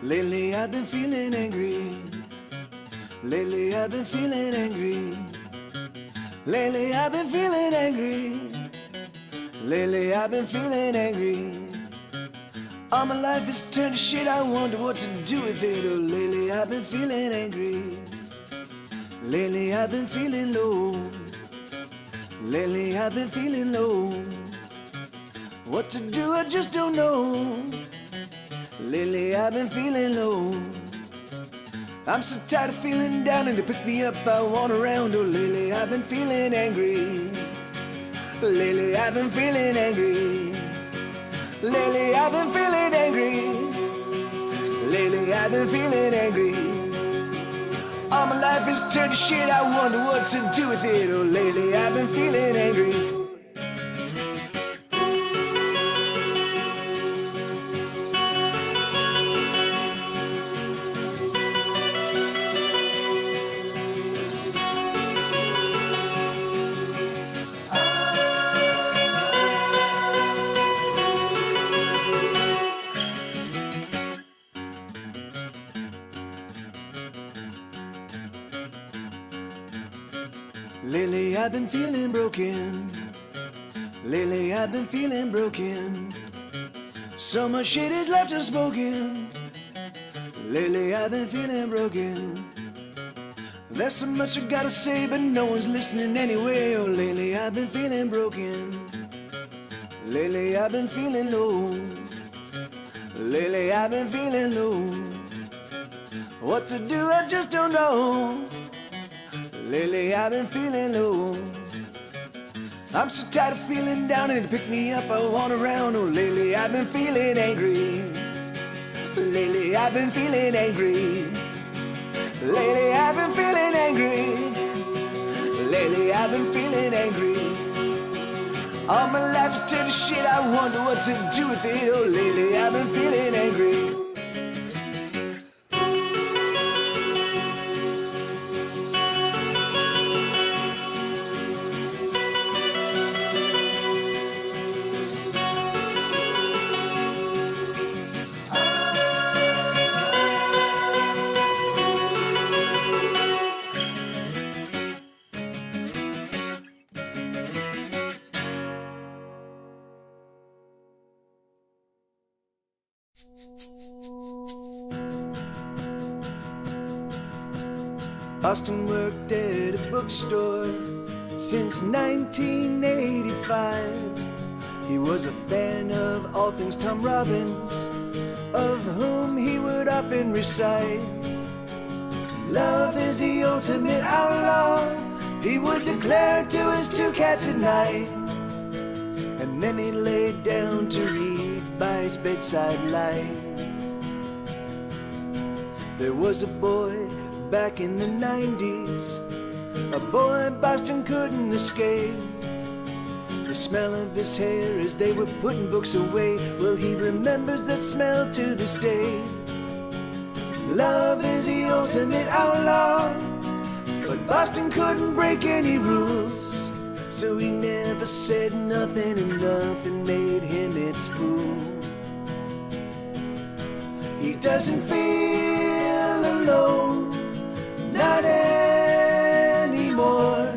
Lately I've been feeling angry. Lately I've been feeling angry. Lately I've been feeling angry. Lately I've been feeling angry. All my life is turned to shit, I wonder what to do with it. Oh, lately I've been feeling angry. Lately I've been feeling low. Lately I've been feeling low. What to do, I just don't know. Lately I've been feeling low. I'm so tired of feeling down, and to pick me up I want around. Oh, lately I've been feeling angry. Lately I've been feeling angry. Lately I've been feeling angry. Lately I've been feeling angry. All my life is turned to shit, I wonder what to do with it. Oh, lately I've been feeling angry. Lately I've been feeling broken. Lately I've been feeling broken. So much shit is left unspoken. Lately I've been feeling broken. There's so much I gotta say, but no one's listening anyway. Oh, lately I've been feeling broken. Lately I've been feeling low. Lately I've been feeling low. What to do, I just don't know. Lately I've been feeling low. I'm so tired of feeling down, and to pick me up I want around. Oh, lately I've been feeling angry. Lately I've been feeling angry. Lately I've been feeling angry. Lately I've been feeling angry. All my life is turned to shit, I wonder what to do with it. Oh, lately I've been feeling angry. Austin worked at a bookstore since 1985. He was a fan of all things Tom Robbins, of whom he would often recite, "Love is the ultimate outlaw," he would declare to his two cats at night. And then he laid down to read by his bedside light. There was a boy back in the 90s, a boy Boston couldn't escape. The smell of his hair as they were putting books away, well, he remembers that smell to this day. Love is the ultimate outlaw, but Boston couldn't break any rules, so he never said nothing, and nothing made him its fool. He doesn't feel alone, not anymore.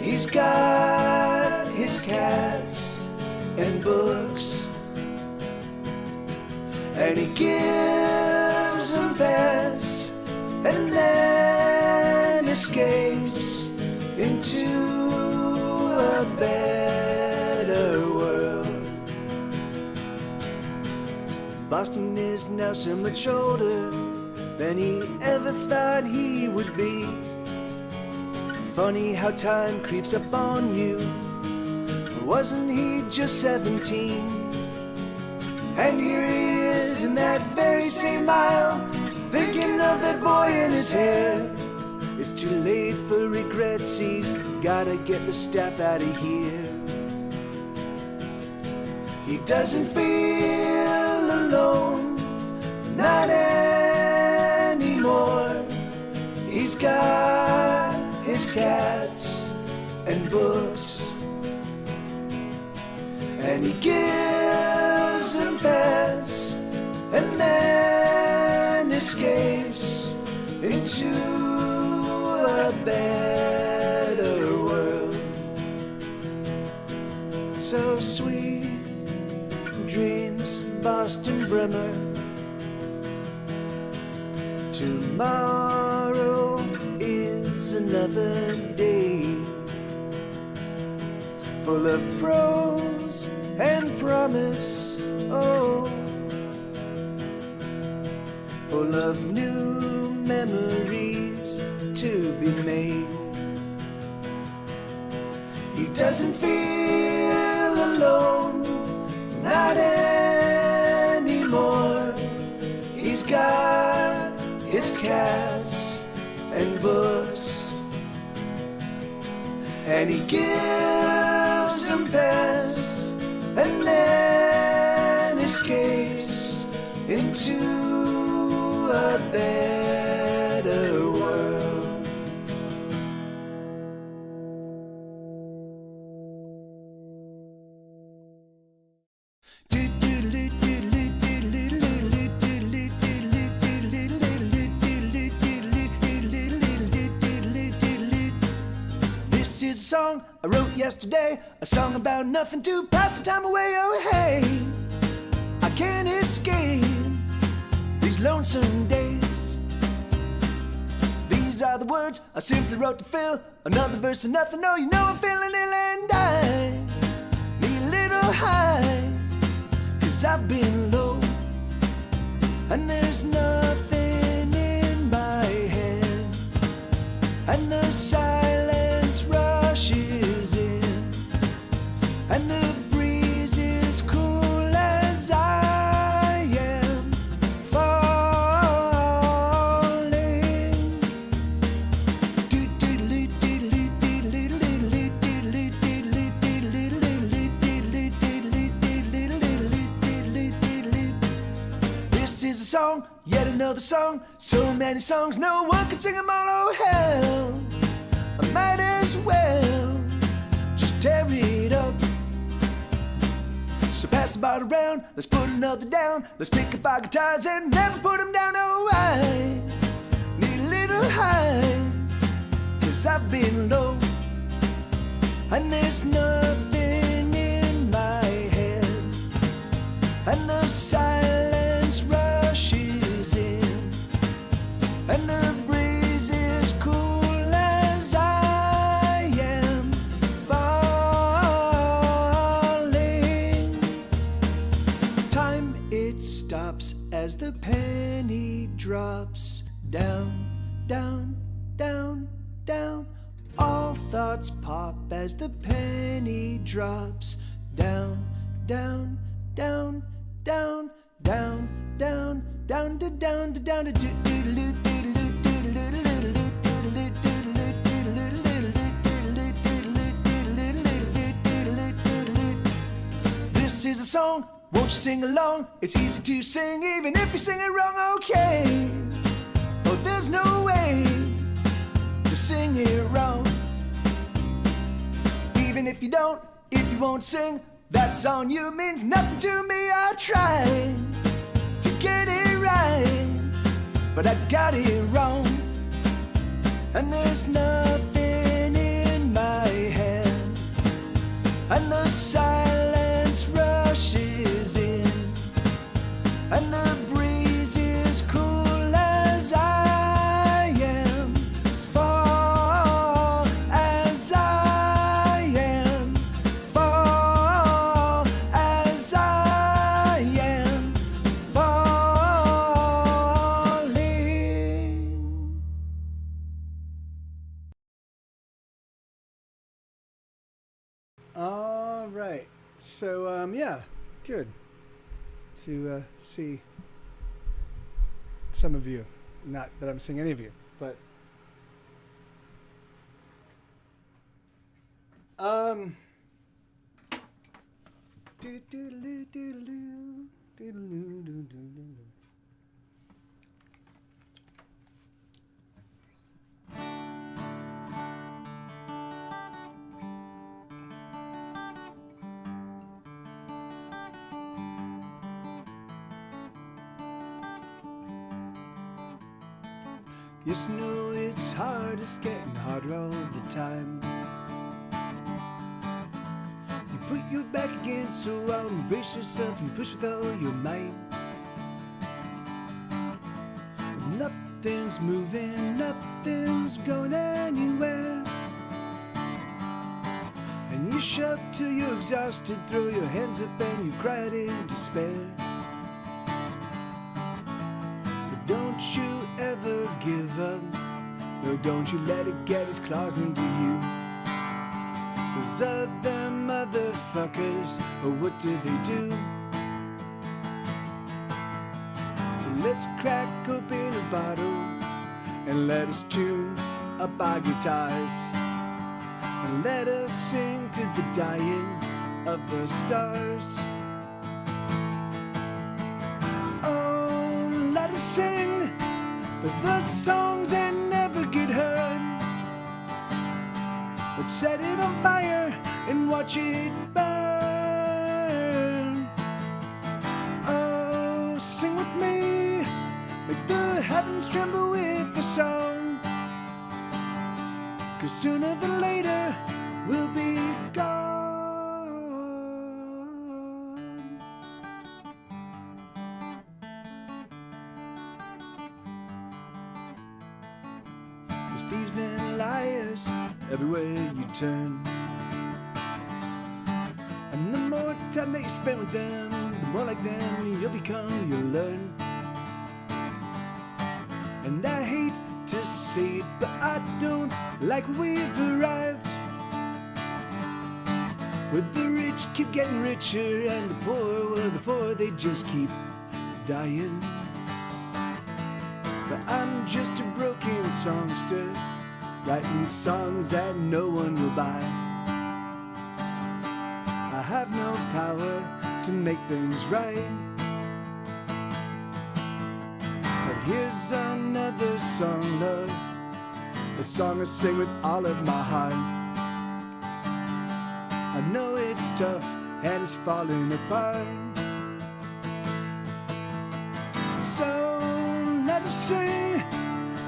He's got his cats and books, and he gives them pets, and then escapes into a better world. Boston is now so much older than he ever thought he would be. Funny how time creeps up on you. Wasn't he just 17? And here he is in that very same aisle, thinking of that boy in his hair. It's too late for regrets, he's gotta get the stuff out of here. He doesn't feel alone, not anymore. He's got his cats and books, and he gives them pets, and then escapes into a better world. So sweet dreams, Boston Bremer. Tomorrow is another day, full of prose and promise, oh, full of new memories to be made. He doesn't feel alone, not anymore. He's got his cats and books, and he gives them pests and then escapes into a better world. This is a song I wrote yesterday, a song about nothing to pass the time away. Oh hey, I can't escape these lonesome days. These are the words I simply wrote to fill another verse of nothing. No, you know I'm feeling ill and I need a little high, 'cause I've been low and there's nothing in my head, and the silence rushes in, and the breeze is cool as I am falling. This is a song, yet another song. So many songs, no one can sing them all. Oh hell, I might as well just tear it up. So pass the bottle around, let's put another down. Let's pick up our guitars and never put them down. Oh, I need a little high, 'cause I've been low and there's nothing in my head, and the silence rushes in, and the breeze is cool as I am falling. Time, it stops as the penny drops down, down, down, down. All thoughts pop as the penny drops down, down, down, down, down, down, down, down, down, down, down, This is a song, won't you sing along? It's easy to sing even if you sing it wrong, okay? Oh, there's no way to sing it wrong. Even if you don't, if you won't sing, that's on you, means nothing to me. I tried to get it right, but I got it wrong, and there's nothing in my head, and the silence rushes in, and the breeze is cool as I am fall, as I am fall, as I am falling. All right. So, yeah, good to see some of you. Not that I'm seeing any of you, but Yes, no, it's hard, it's getting harder all the time. You put your back against the wall, embrace yourself and push with all your might. But nothing's moving, nothing's going anywhere. And you shove till you're exhausted, throw your hands up and you cry out in despair. But don't you ever give up, no, don't you let it get its claws into you. Those other motherfuckers, oh, what do they do? So let's crack open a bottle and let us tune up our guitars, and let us sing to the dying of the stars. Oh, let us sing for the songs that never get heard. Let's set it on fire and watch it burn. Oh, sing with me, make the heavens tremble with the song. 'Cause sooner than later we'll be gone. 'Cause thieves and liars everywhere you turn, and the more time that you spend with them, the more like them you'll become, you'll learn. And I hate to say it, but I don't like we've arrived, where the rich keep getting richer and the poor, well, the poor, they just keep dying. But I'm just a broken songster, writing songs that no one will buy. I have no power to make things right. But here's another song, love, a song I sing with all of my heart. I know it's tough and it's falling apart. So let us sing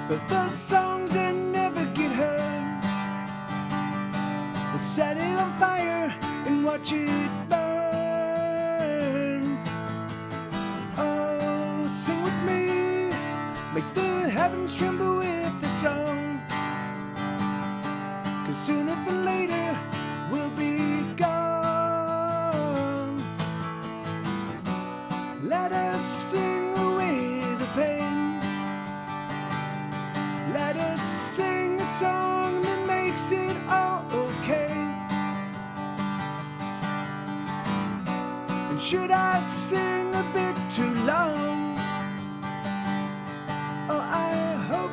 for the songs that never get heard. Let's set it on fire and watch it burn. Oh, sing with me, make the heavens tremble with the song. 'Cause sooner than later we'll be gone. Let us sing away the pain. Let us sing a song that makes it all okay. And should I sing a bit too long, oh, I hope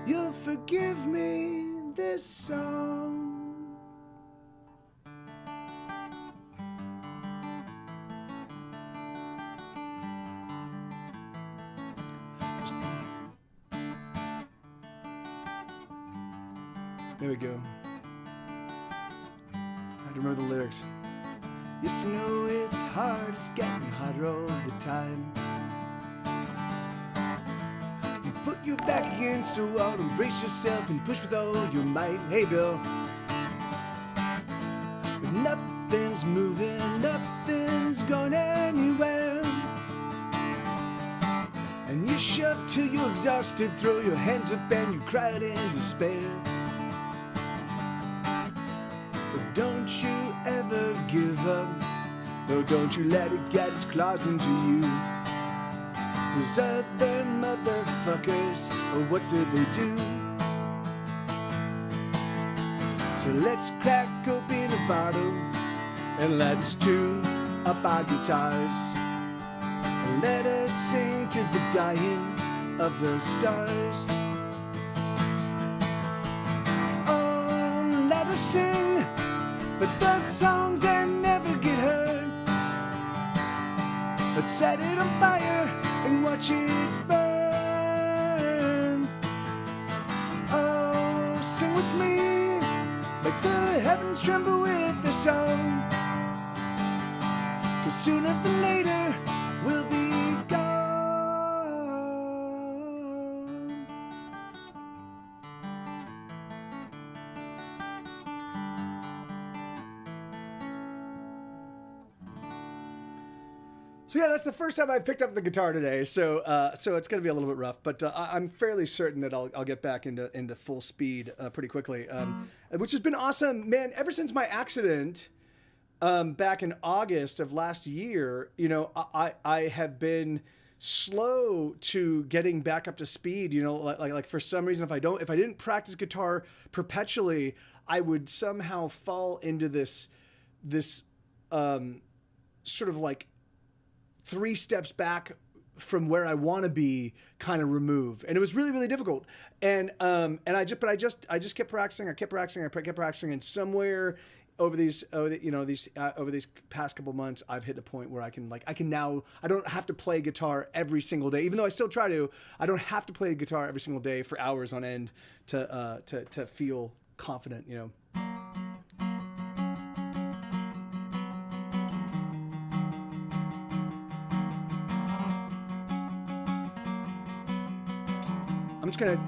you'll forgive me this song. There we go. I have to remember the lyrics. Yes, I know it's hard, it's getting harder all the time. You put your back against the wall, embrace yourself and push with all your might. Hey, Bill. But nothing's moving, nothing's going anywhere. And you shove till you're exhausted, throw your hands up and you cry out in despair. But don't you ever give up, no, don't you let it get its claws into you. Those other motherfuckers, oh, what do they do? So let's crack open a bottle and let's tune up our guitars, and let us sing to the dying of the stars. Oh, let us sing but the songs that never get heard. Let's set it on fire and watch it burn. Oh, sing with me, make the heavens tremble with the song. 'Cause sooner than later we'll be gone. So yeah, that's the first time I picked up the guitar today. So it's going to be a little bit rough, but I'm fairly certain that I'll get back into full speed pretty quickly, which has been awesome, man. Ever since my accident back in August of last year, you know, I have been slow to getting back up to speed. You know, like for some reason, if I didn't practice guitar perpetually, I would somehow fall into this sort of like 3 steps back from where I want to be kind of remove. And it was really, really difficult. And I just kept practicing. I kept practicing. And somewhere over these past couple months, I've hit a point where I can now, I don't have to play guitar every single day, even though I still try to. I don't have to play guitar every single day for hours on end to feel confident, you know. I'm just gonna.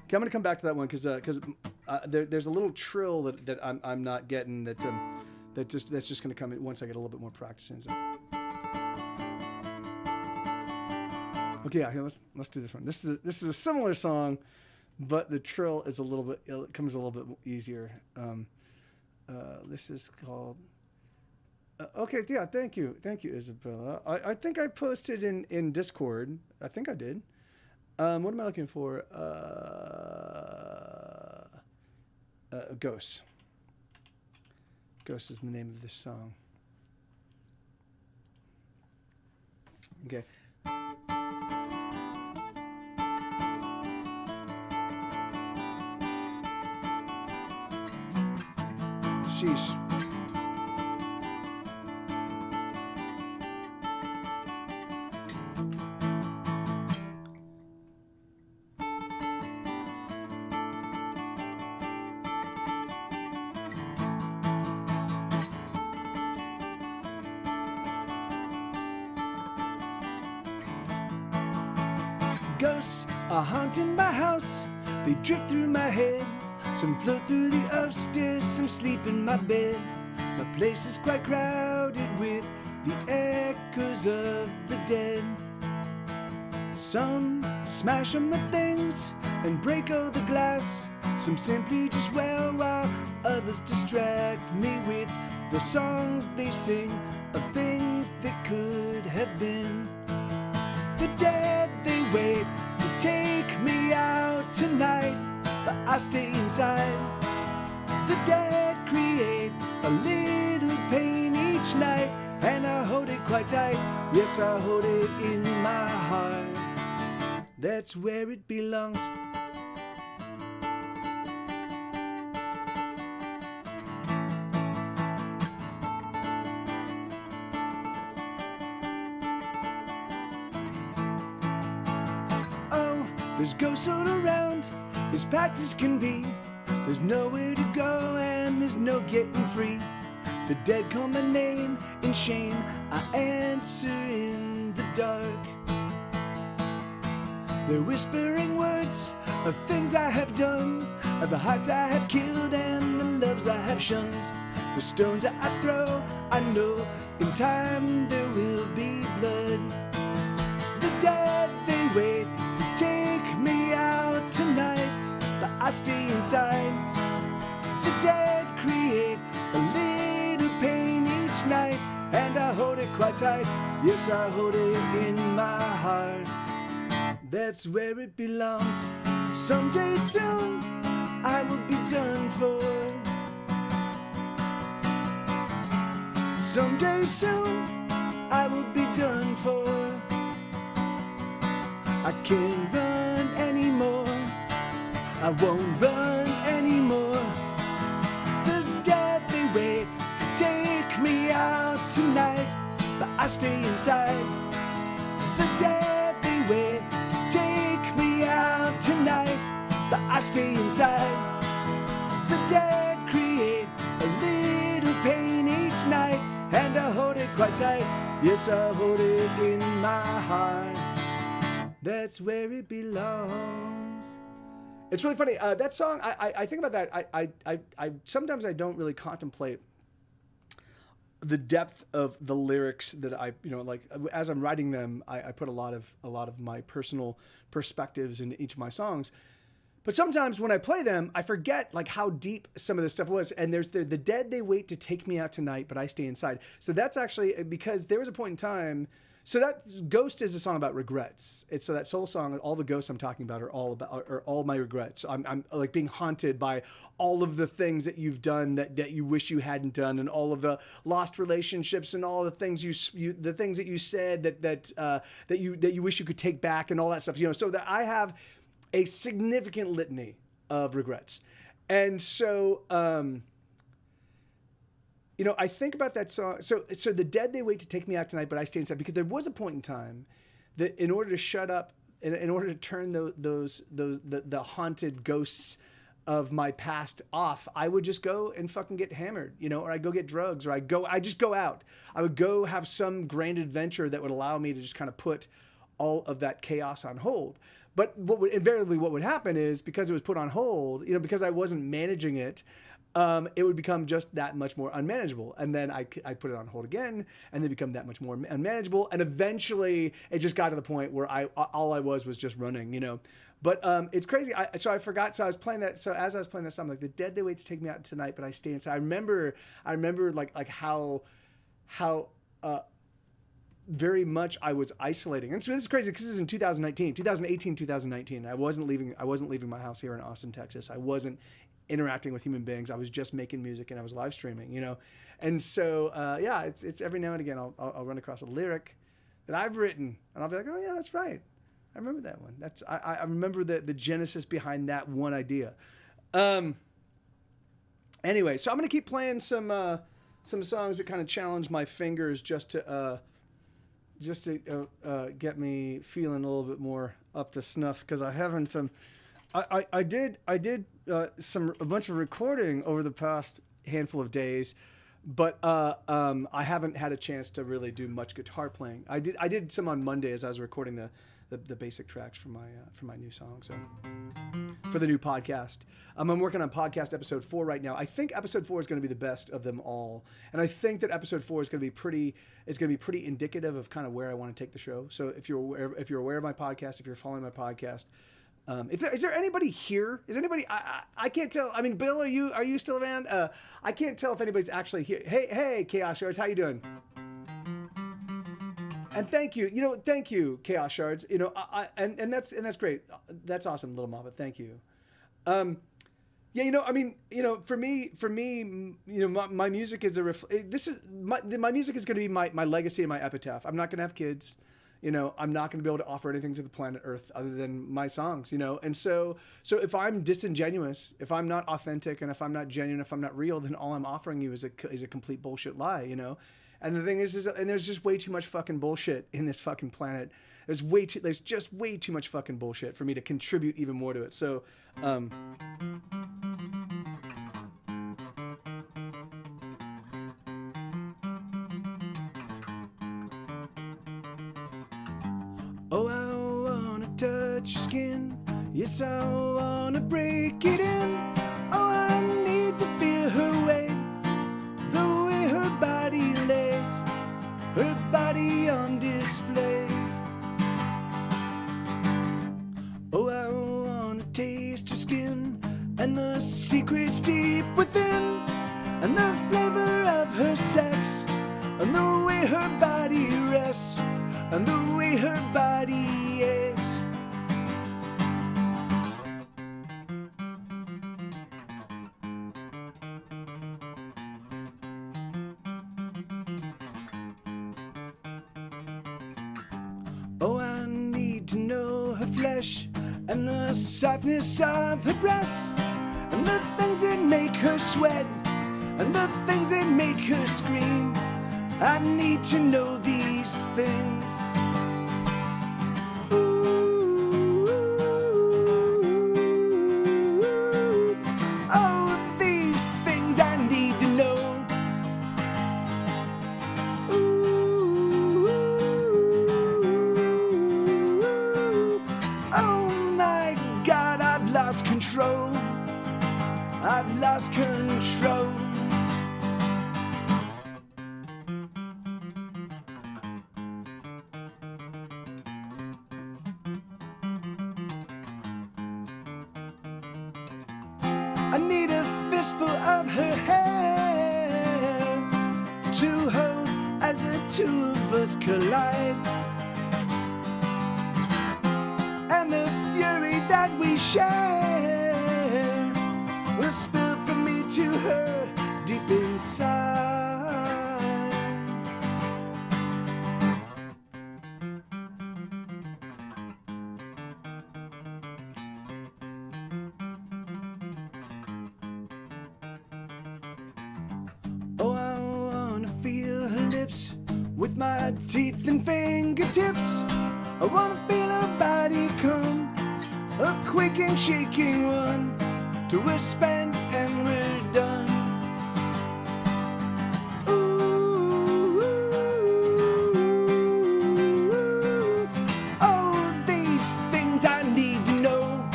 Okay, I'm gonna come back to that one because there's a little trill that I'm not getting that's just gonna come in once I get a little bit more practice in. So. Okay, yeah, let's do this one. This is a similar song, but the trill is it comes a little bit easier. This is called. Okay, yeah, thank you, Isabella. I think I posted in Discord. I think I did. What am I looking for? Ghosts. Ghost is the name of this song. Okay. Sheesh. Ghosts are haunting my house. They drift through my head. Some float through the upstairs, some sleep in my bed. My place is quite crowded with the echoes of the dead. Some smash on my things and break all the glass. Some simply just wail while others distract me with the songs they sing of things that could have been. The dead, they wait to take me out tonight, but I stay inside. The dead create a little pain each night, and I hold it quite tight. Yes, I hold it in my heart. That's where it belongs. There's ghosts all around, as packed as can be. There's nowhere to go and there's no getting free. The dead call my name in shame, I answer in the dark. They're whispering words of things I have done, of the hearts I have killed and the loves I have shunned. The stones that I throw, I know in time there will be blood. The dead, they wait to take me out tonight, but I stay inside. The dead create a little pain each night, and I hold it quite tight. Yes, I hold it in my heart. That's where it belongs. Someday soon I will be done for. Someday soon I will be done for. I can't run anymore. I won't run anymore. The dead, they wait to take me out tonight, but I stay inside. The dead, they wait to take me out tonight, but I stay inside. The dead create a little pain each night, and I hold it quite tight. Yes, I hold it in my heart. That's where it belongs. It's really funny. That song, I think about that. I sometimes I don't really contemplate the depth of the lyrics that I, like as I'm writing them, I put a lot of my personal perspectives into each of my songs. But sometimes when I play them, I forget like how deep some of this stuff was. And there's the dead, they wait to take me out tonight, but I stay inside. So that's actually because there was a point in time. So that Ghost is a song about regrets. It's so that soul song, all the ghosts I'm talking about are all my regrets. I'm like being haunted by all of the things that you've done that you wish you hadn't done, and all of the lost relationships and all the things the things that you said that you wish you could take back and all that stuff. So that I have a significant litany of regrets, and so. I think about that song. So the dead, they wait to take me out tonight, but I stay inside, because there was a point in time that in order to shut up, in order to turn the haunted ghosts of my past off, I would just go and fucking get hammered, or I'd go get drugs, or I just go out. I would go have some grand adventure that would allow me to just kind of put all of that chaos on hold. But what would happen is, because it was put on hold, because I wasn't managing it, it would become just that much more unmanageable. And then I put it on hold again, and then become that much more unmanageable. And eventually it just got to the point where all I was just running, But it's crazy. So I forgot. So I was playing that. So as I was playing that song, like the dead, they wait to take me out tonight, but I stay inside. I remember like how very much I was isolating. And so this is crazy, because this is in 2018, I wasn't leaving my house here in Austin, Texas. I wasn't interacting with human beings. I was just making music, and I was live streaming, And so, it's every now and again, I'll run across a lyric that I've written, and I'll be like, oh yeah, that's right. I remember that one. I remember the genesis behind that one idea. Anyway, so I'm going to keep playing some songs that kind of challenge my fingers just to get me feeling a little bit more up to snuff, because I haven't. I did a bunch of recording over the past handful of days, but I haven't had a chance to really do much guitar playing. I did some on Monday as I was recording the basic tracks for my new song. So for the new podcast, I'm working on podcast episode 4 right now. I think episode 4 is going to be the best of them all, and I think that episode 4 is going to be pretty indicative of kind of where I want to take the show. So if you're aware of my podcast, if you're following my podcast. Is there anybody here? Is anybody? I can't tell. I mean, Bill, are you still around? I can't tell if anybody's actually here. Hey, Chaos Shards, how you doing? And thank you. Thank you, Chaos Shards. And that's great. That's awesome, Little Mama. Thank you. For me, my music is my music is going to be my legacy and my epitaph. I'm not going to have kids. I'm not going to be able to offer anything to the planet Earth other than my songs, And so if I'm disingenuous, if I'm not authentic, and if I'm not genuine, if I'm not real, then all I'm offering you is a complete bullshit lie, And the thing is and there's just way too much fucking bullshit in this fucking planet. There's just way too much fucking bullshit for me to contribute even more to it. So, oh, I wanna touch your skin. Yes, I wanna break it in. Oh, I need to feel her weight, the way her body lays, her body on display. Oh, I wanna taste her skin, and the secrets deep within, and the flavor of her sex, and the way her body rests, and the way her body aches. Oh, I need to know her flesh, and the softness of her breasts, and the things that make her sweat, and the things that make her scream. I need to know these things. Ooh, oh, these things I need to know. Ooh, oh my God, I've lost control. I need a fistful of her hair to hold as the two of us collide. And the fury that we share will spill from me to her deep inside. Oh, I wanna feel her lips with my teeth and fingertips. I wanna feel her body come, a quick and shaking one, till we're spent and we're done. Ooh, oh, these things I need to know.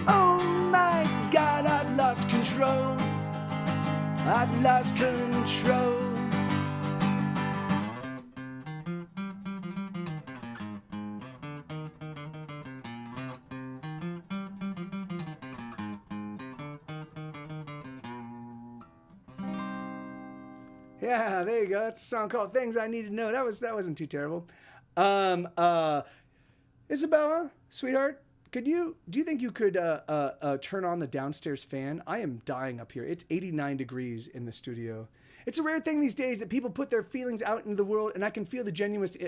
Oh my God, I've lost control. I've lost control. Yeah, there you go. That's a song called "Things I Need to Know." That wasn't too terrible. Isabella, sweetheart, do you think you could turn on the downstairs fan? I am dying up here. It's 89 degrees in the studio. It's a rare thing these days that people put their feelings out into the world, and I can feel the genuineness.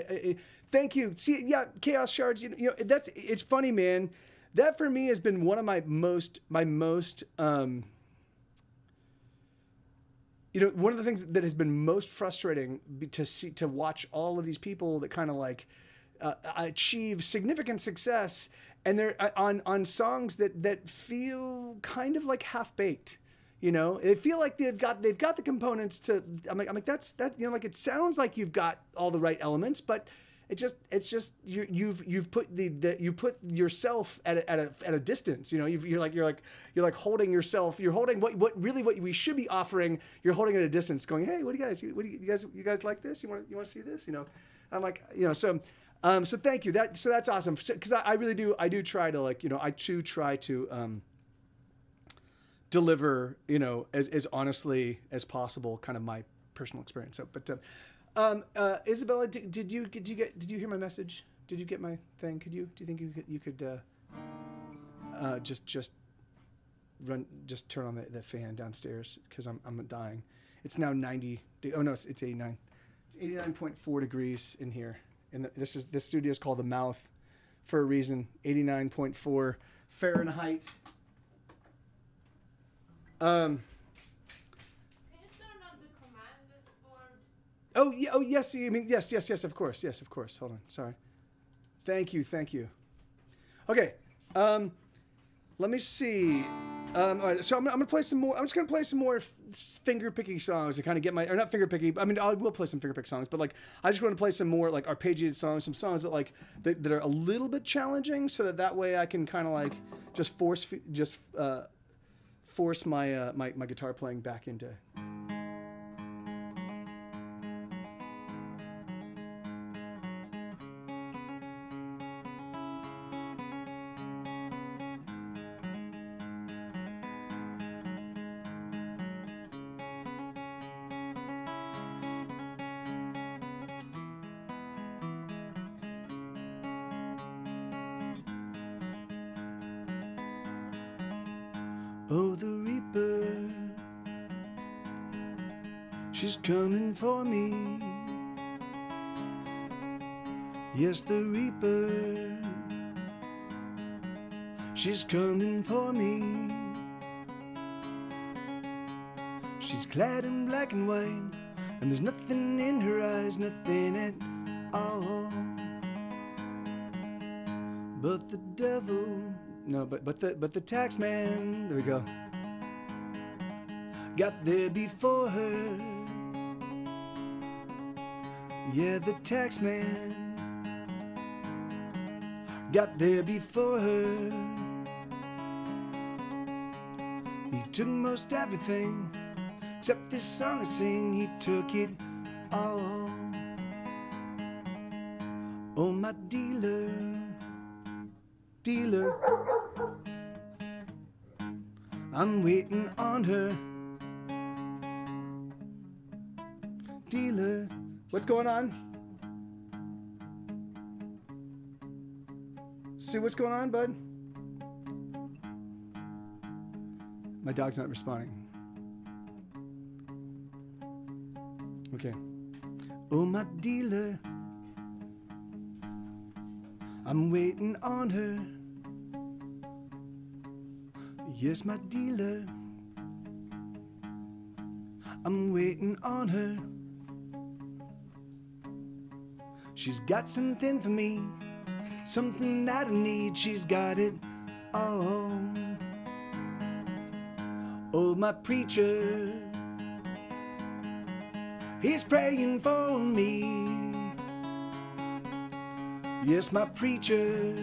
Thank you. See, yeah, Chaos Shards. You know, it's funny, man. That for me has been one of my most. You know, one of the things that has been most frustrating to watch all of these people that kind of like achieve significant success, and they're on songs that feel kind of like half baked. You know, they feel like they've got the components to. I'm like that's that. You know, like it sounds like you've got all the right elements, but it's just you've put you put yourself at a distance. You know, you're like holding yourself. You're holding what we should be offering. You're holding at a distance, going, hey, what do you guys like this? You want to see this? You know, I'm like, you know, so thank you. That's awesome, because I really do try to, like, you know, I do try to deliver, you know, as honestly as possible, kind of my personal experience. So, but Isabella, did you hear my message? Did you get my thing? Do you think you could just turn on the fan downstairs, because I'm dying. It's now 90. Oh no, it's 89. It's 89.4 degrees in here. And this studio is called The Mouth for a reason. 89.4 Fahrenheit. Can you turn on the command board? Oh yeah. Oh yes. I mean yes. Of course. Yes. Of course. Hold on. Sorry. Thank you. Okay. Let me see. All right. So I'm gonna play some more. I'm just gonna play some more finger picking songs to kind of get my, or not finger picky. I mean, I will play some finger pick songs, but like I just want to play some more like arpeggiated songs, some songs that like that are a little bit challenging, so that way I can kind of like just force my my guitar playing back into. Oh, the Reaper, she's coming for me. Yes, the Reaper, she's coming for me. She's clad in black and white, and there's nothing in her eyes, nothing at all. But the devil, no, but the tax man, there we go, got there before her. Yeah, the tax man got there before her. He took most everything except this song I sing. He took it all. Oh, my dealer, dealer, I'm waiting on her. Dealer, what's going on? Sue, what's going on, bud? My dog's not responding. Okay. Oh, my dealer, I'm waiting on her. Yes, my dealer, I'm waiting on her. She's got something for me, something that I need. She's got it all. Oh, my preacher, he's praying for me. Yes, my preacher,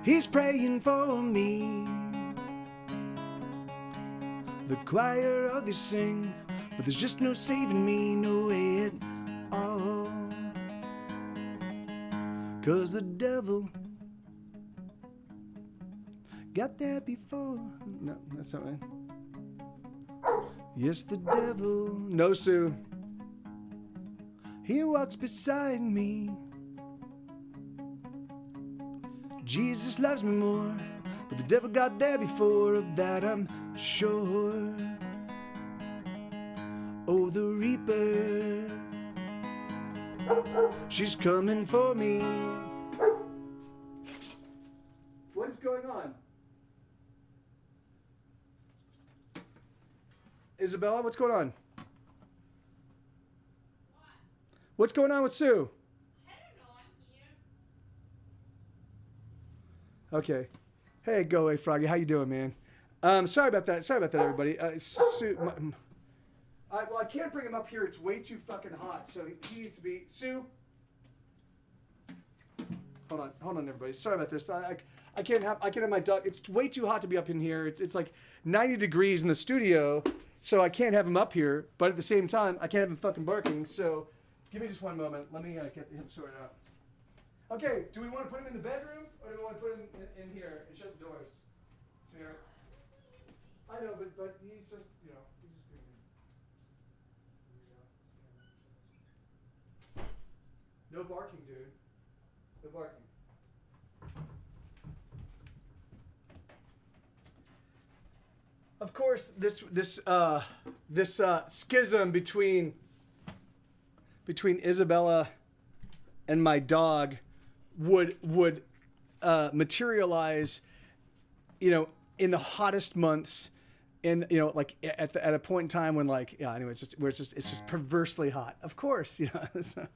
he's praying for me. The choir of they sing, but there's just no saving me, no way at all. 'Cause the devil got there before. No, that's not right. Yes, the devil. No, Sue. He walks beside me. Jesus loves me more, but the devil got there before. Of that I'm sure. Oh, the reaper, she's coming for me. What is going on? Isabella, what's going on? What's going on with Sue? I don't know, I'm here. Okay. Hey, go away, Froggy. How you doing, man? Sorry about that. Sorry about that, everybody. Sue, well, I can't bring him up here. It's way too fucking hot. So he needs to be Sue. Hold on, everybody. Sorry about this. I can't have my dog. It's way too hot to be up in here. It's like 90 degrees in the studio, so I can't have him up here. But at the same time, I can't have him fucking barking. So give me just one moment. Let me get him sorted out. Okay. Do we want to put him in the bedroom, or do we want to put him in here and shut the doors? Sweetheart. I know, but he's just he's just screaming. No barking, dude. No barking. Of course, this schism between Isabella and my dog would materialize, in the hottest months, like at a point in time when anyway, it's just perversely hot. Of course, So.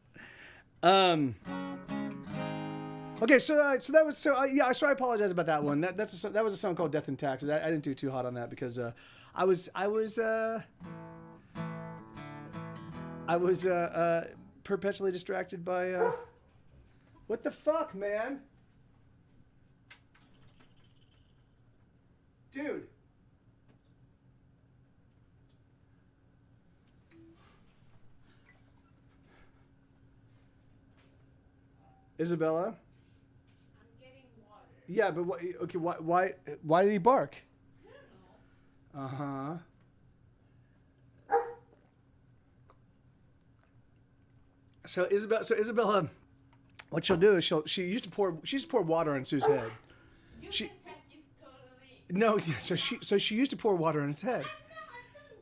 Okay, so that was so I apologize about that one. That was a song called "Death and Taxes." I didn't do too hot on that because I was perpetually distracted by what the fuck, man, dude. Isabella. Yeah, but why did he bark? I don't know. Uh-huh. So Isabella, what she'll do is she used to pour water on Sue's head. You She- can check this totally. No, yeah, so she used to pour water on his head.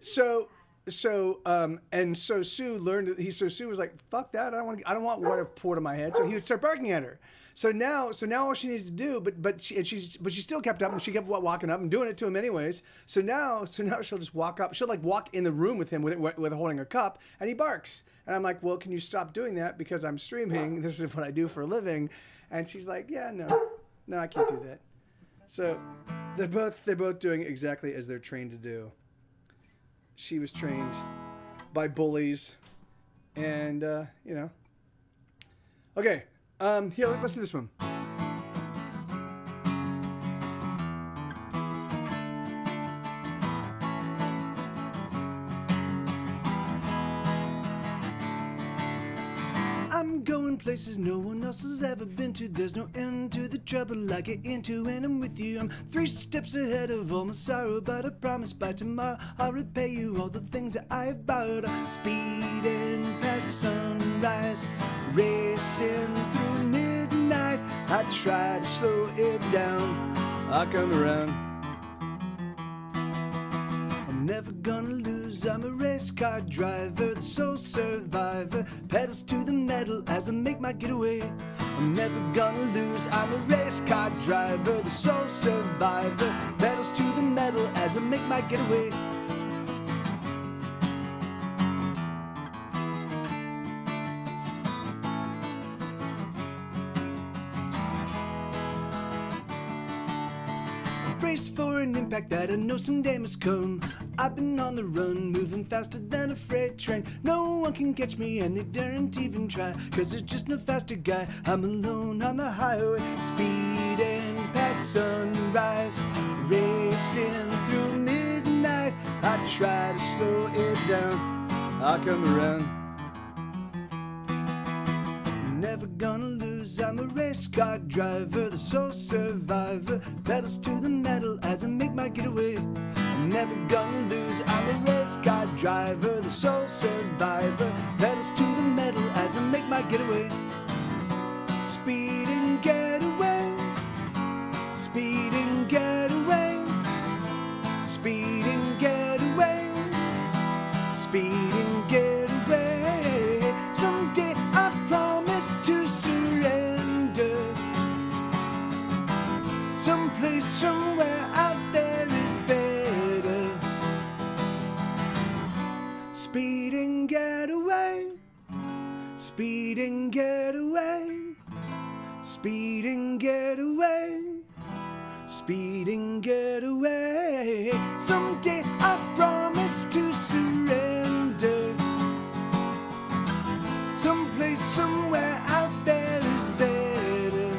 So Sue learned Sue was like, fuck that, I don't want water poured on my head. So he would start barking at her. So now all she needs to do, but she still kept up, and she kept walking up and doing it to him anyways. So now she'll just walk up. She'll walk in the room with him with holding a cup, and he barks. And I'm like, well, can you stop doing that because I'm streaming? This is what I do for a living. And she's like, yeah, no, I can't do that. So they're both doing exactly as they're trained to do. She was trained by bullies, and Okay. Here, let's do this one. I'm places no one else has ever been to. There's no end to the trouble I get into when I'm with you. I'm 3 steps ahead of all my sorrow, but I promise by tomorrow I'll repay you all the things that I have borrowed. I'm speeding past sunrise, racing through midnight. I try to slow it down, I come around. I'm never gonna lose, I'm a race car driver, the sole survivor, pedals to the metal as I make my getaway. I'm never gonna lose, I'm a race car driver, the sole survivor, pedals to the metal as I make my getaway. Brace for an impact that I know someday must come. I've been on the run, moving faster than a freight train. No one can catch me and they daren't even try, 'cause there's just no faster guy. I'm alone on the highway, speeding past sunrise, racing through midnight. I try to slow it down, I come around. Never gonna lose, I'm a race car driver, the sole survivor, pedals to the metal as I make my getaway. I'm never gonna lose, I'm a race car driver, the sole survivor, pedals to the metal as I make my getaway. Speed and get away, speed and get away, speed and get away, speed and get away. Someday I promise to surrender. Someplace, somewhere out there is better. Speed and get away, speed and get away, speed and get away, speed and get away. Someday I promise to surrender. Someplace, somewhere out there is better.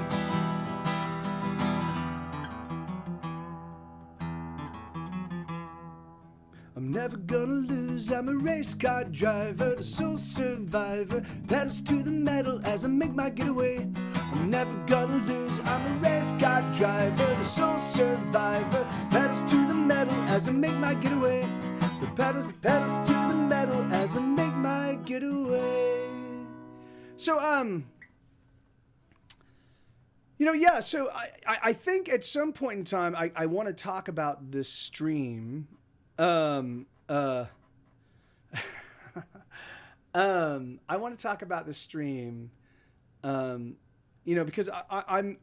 I'm never gonna lose, I'm a race car driver, the sole survivor, pedals to the metal as I make my getaway. I'm never gonna lose, I'm a race car driver, the sole survivor, pedals to the metal as I make my getaway. The pedals to the metal as I make my getaway. So, so I think at some point in time, I want to talk about this stream. I want to talk about this stream, because I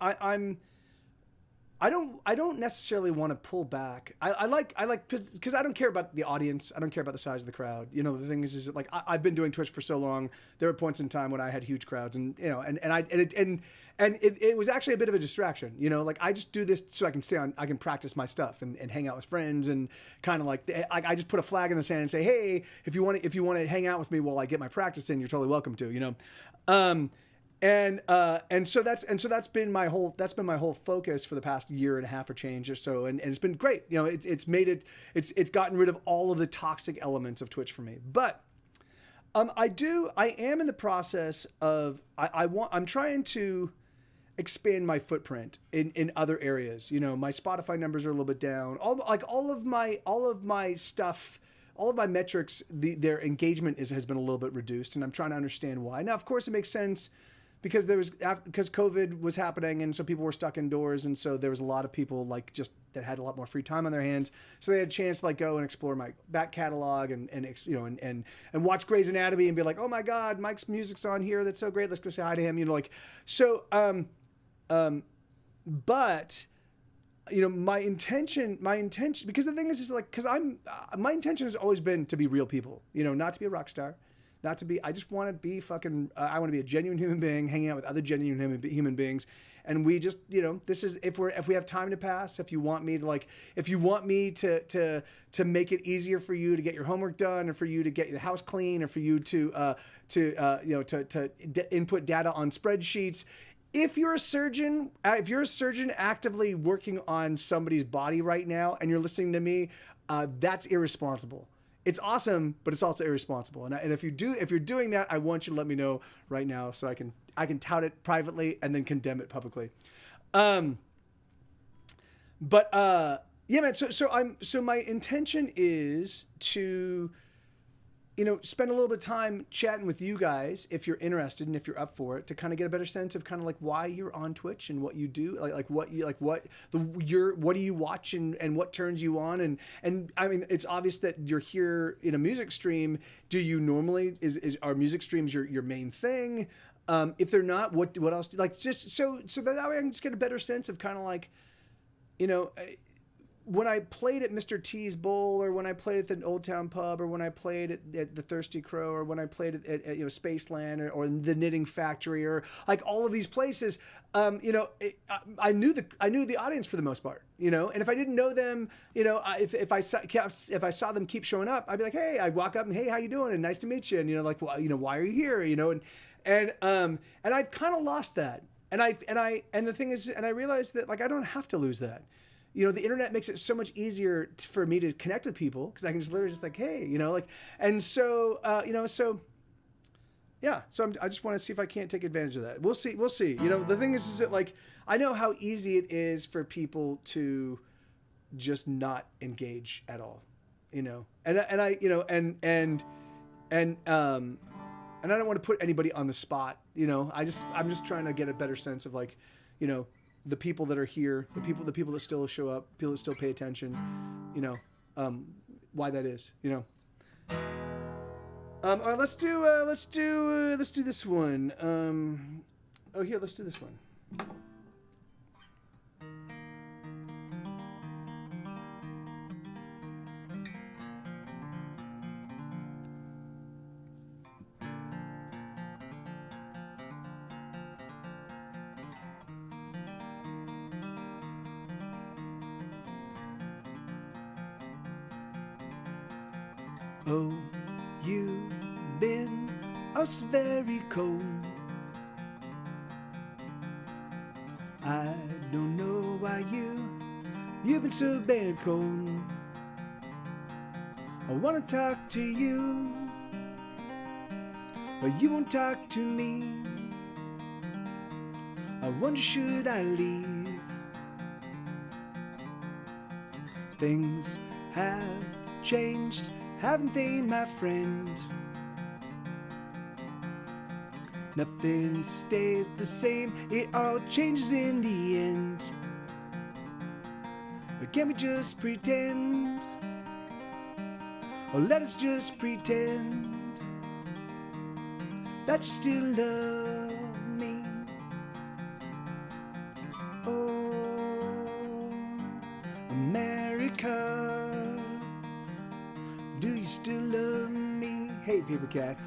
don't necessarily want to pull back. I like because I don't care about the audience. I don't care about the size of the crowd. The thing is that, like, I've been doing Twitch for so long. There were points in time when I had huge crowds, and it was actually a bit of a distraction. Like, I just do this so I can practice my stuff and hang out with friends, and kind of like I just put a flag in the sand and say, hey, if you want to hang out with me while I get my practice in, you're totally welcome to. And so that's been my whole focus for the past year and a half or change or so, and it's been great. It's gotten rid of all of the toxic elements of Twitch for me. But I am in the process of I'm trying to expand my footprint in other areas. My Spotify numbers are a little bit down. All of my stuff, all of my metrics, their engagement has been a little bit reduced, and I'm trying to understand why. Now, of course, it makes sense because because COVID was happening, and so people were stuck indoors, and so there was a lot of people that had a lot more free time on their hands, so they had a chance to go and explore my back catalog and watch Grey's Anatomy and be like, oh my God, Mike's music's on here, that's so great, let's go say hi to him, but my intention, because the thing is because my intention has always been to be real people, not to be a rock star. I just want to be I want to be a genuine human being, hanging out with other genuine human beings. And we just, this is, if we have time to pass, if you want me to make it easier for you to get your homework done, or for you to get your house clean, or for you to input data on spreadsheets. If you're a surgeon actively working on somebody's body right now and you're listening to me, that's irresponsible. it's awesome, but it's also irresponsible. And if you're doing that, I want you to let me know right now so I can tout it privately and then condemn it publicly. Yeah, man. So my intention is to, spend a little bit of time chatting with you guys if you're interested and if you're up for it, to kind of get a better sense of kind of like why you're on Twitch and what you do, what do you watch and what turns you on, and I mean, it's obvious that you're here in a music stream. Do you normally are music streams your main thing? If they're not, what else do like, just so that way I can just get a better sense of kind of like, when I played at Mr. T's Bowl, or when I played at the Old Town Pub, or when I played at the Thirsty Crow, or when I played at Spaceland, or the Knitting Factory, or like all of these places, I knew the audience for the most part, and if I didn't know them, if I saw them keep showing up, I'd be like, hey, I'd walk up and, hey, how you doing? And nice to meet you. And why are you here? And I've kind of lost that. And the thing is, and I realized that, like, I don't have to lose that. The internet makes it so much easier for me to connect with people, because I can just literally just like, hey, and so, yeah. So I just want to see if I can't take advantage of that. We'll see. The thing is that, like, I know how easy it is for people to just not engage at all, and I don't want to put anybody on the spot, I'm just trying to get a better sense of, like, the people that are here, the people that still show up, people that still pay attention, why that is, all right, let's do this one. Let's do this one. Oh, you've been so very cold. I don't know why you've been so bad cold. I wanna talk to you, but you won't talk to me. I wonder, should I leave? Things have changed, haven't they, my friend? Nothing stays the same, it all changes in the end. But can we just pretend? Or let us just pretend that you still love me. Oh, America, do you still love me? Hey, Paper Cat.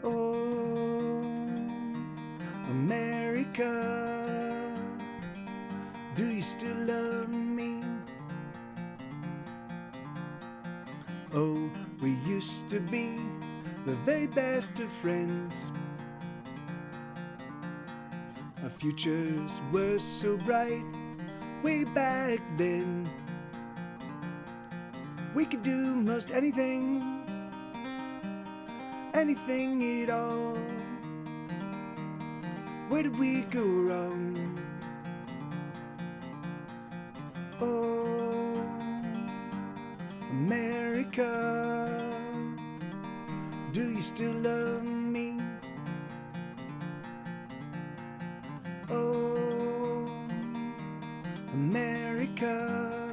Oh, America, do you still love me? Oh, we used to be the very best of friends. Our futures were so bright way back then. We could do most anything, anything at all. Where did we go wrong? Oh, America, do you still love me? Oh, America,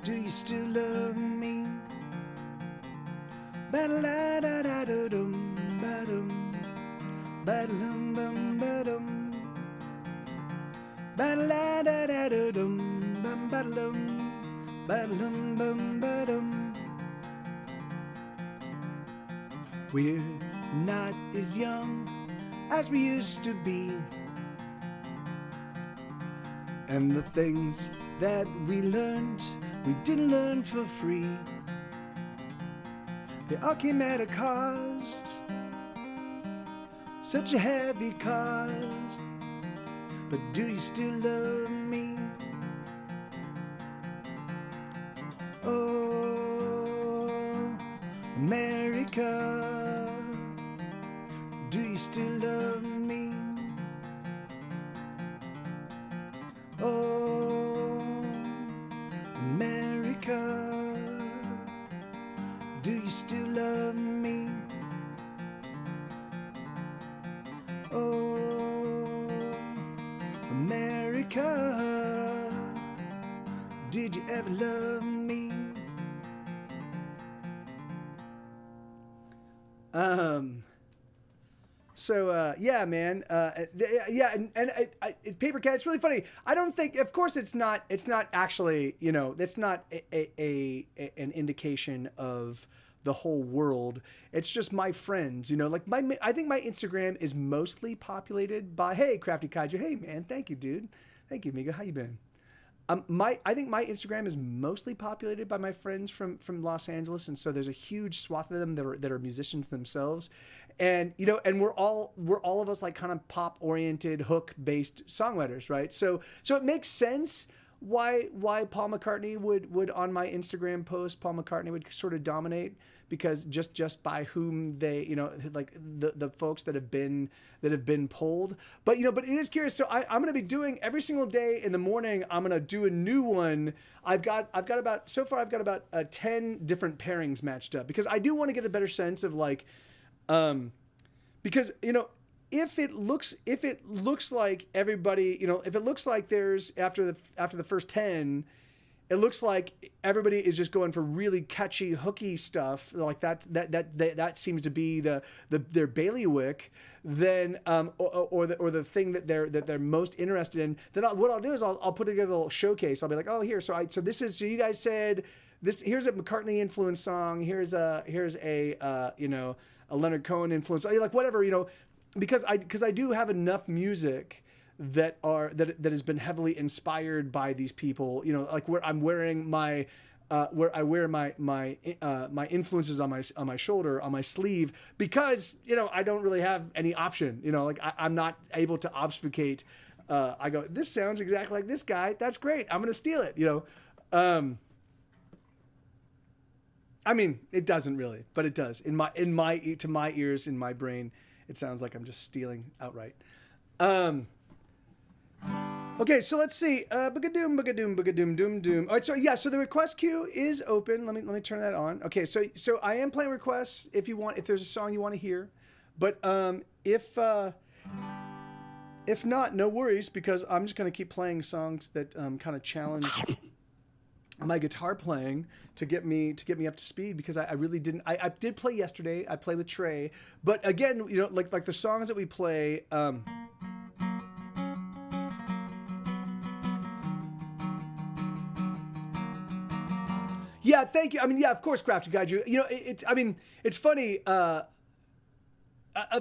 do you still love me? Ba-da-da-da-da-dum, ba-dum, ba-da-dum, bum, ba-dum, ba-da-da-da-da-dum, bum, ba-da-dum, ba-da-dum, bum, ba-dum. We're not as young as we used to be, and the things that we learned, we didn't learn for free. They all came at a cost, such a heavy cost. But do you still love me? still love me? Oh, America, did you ever love me? So yeah, man. Yeah, and Paper Cat. It's really funny. I don't think. Of course, it's not. It's not actually. You know, that's not an indication of the whole world. It's just my friends. You know, like I think my Instagram is mostly populated by, hey, Crafty Kaiju. Hey, man. Thank you, dude. Thank you, Miga. How you been? I think my Instagram is mostly populated by my friends from Los Angeles, and so there's a huge swath of them that are musicians themselves, and you know, and we're all of us like kind of pop oriented, hook based songwriters, right? So it makes sense why Paul McCartney would on my Instagram post, Paul McCartney would sort of dominate, because just by whom they, you know, like the folks that have been polled. But you know, but it is curious. So I'm going to be doing every single day in the morning. I'm going to do a new one. I've got about 10 different pairings matched up, because I do want to get a better sense of like, because you know, if it looks like everybody, you know, if it looks like there's after the first 10, it looks like everybody is just going for really catchy, hooky stuff, like that seems to be their bailiwick. Then or the thing that they're most interested in. Then what I'll do is I'll put together a little showcase. I'll be like, oh, here, so you guys said this. Here's a McCartney influence song. Here's a you know, a Leonard Cohen influence. Like whatever, you know, because I do have enough music that has been heavily inspired by these people, you know, like where I'm wearing my where I wear my influences on my shoulder, on my sleeve, because you know I don't really have any option, you know, like I'm not able to obfuscate. I go, this sounds exactly like this guy. That's great. I'm gonna steal it, you know. I mean, it doesn't really, but it does to my ears, in my brain. It sounds like I'm just stealing outright. Okay, so let's see. Boom. All right, so yeah, so the request queue is open. Let me turn that on. Okay, so I am playing requests if there's a song you want to hear, but if not, no worries, because I'm just gonna keep playing songs that kind of challenge my guitar playing to get me up to speed, because I really didn't. I did play yesterday. I played with Trey, but again, you know, like the songs that we play. Yeah, thank you. I mean, yeah, of course, Crafty Kaiju. You know, it's funny. Of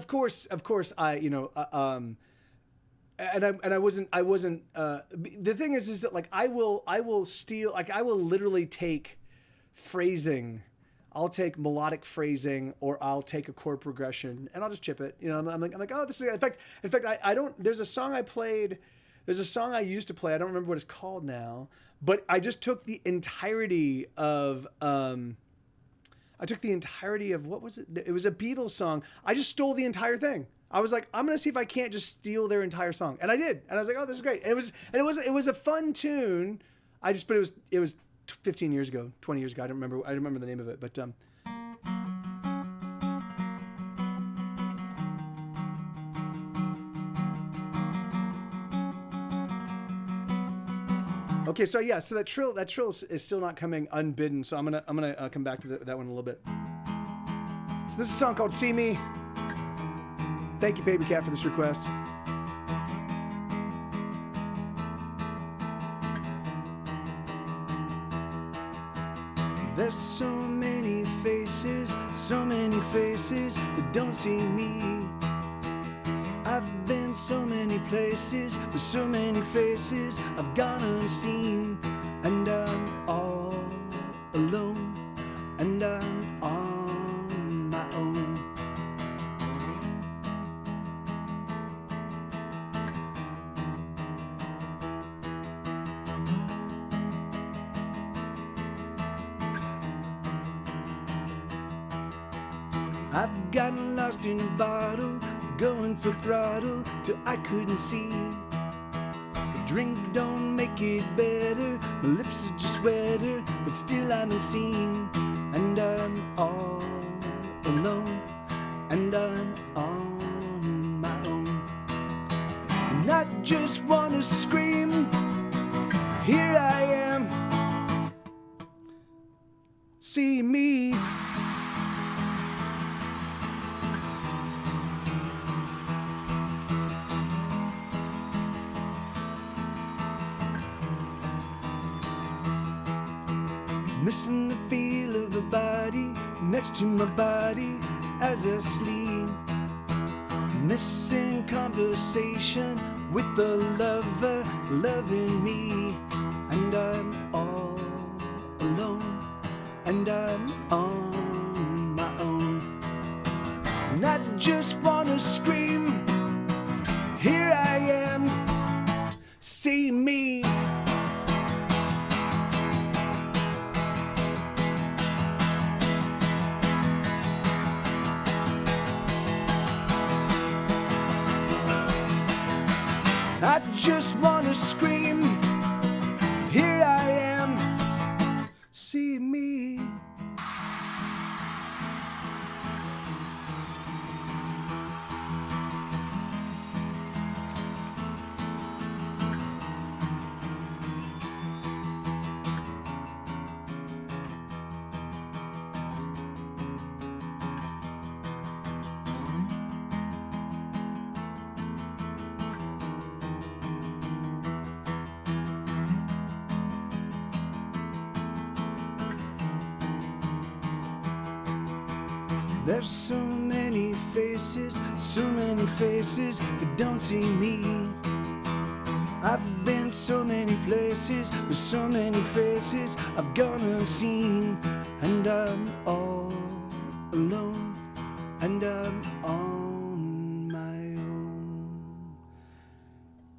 course, I, you know, and I wasn't. The thing is that like I will steal. Like I will literally take phrasing. I'll take melodic phrasing, or I'll take a chord progression, and I'll just chip it. You know, I'm like, oh, this is. In fact, I don't. There's a song I played. There's a song I used to play. I don't remember what it's called now, but I just took the entirety of. What was it? It was a Beatles song. I just stole the entire thing. I was like, I'm gonna see if I can't just steal their entire song, and I did. And I was like, oh, this is great. And it was a fun tune. But it was 15 years ago, 20 years ago. I don't remember the name of it, but okay, so yeah, so that trill is still not coming unbidden. So I'm gonna come back to that one in a little bit. So this is a song called "See Me." Thank you, Baby Cat, for this request. There's so many faces that don't see me. I've been so many places with so many faces I've gone unseen, and I'm all alone, and I'm on my own. I've gotten lost in a bottle, going for throttle till I couldn't see. The drink don't make it better, my lips are just wetter, but still I'm unseen, and and I'm all alone, and I'm on my own. And I just wanna scream, here I am, see me. Missing the feel of a body next to my body as I sleep. Missing conversation with the lover loving me. And I'm all alone, and I'm on my own. And I just wanna scream, here I am, see me. I just wanna scream, here I am, see me. There's so many faces that don't see me. I've been so many places with so many faces I've gone unseen. And I'm all alone, and I'm on my own.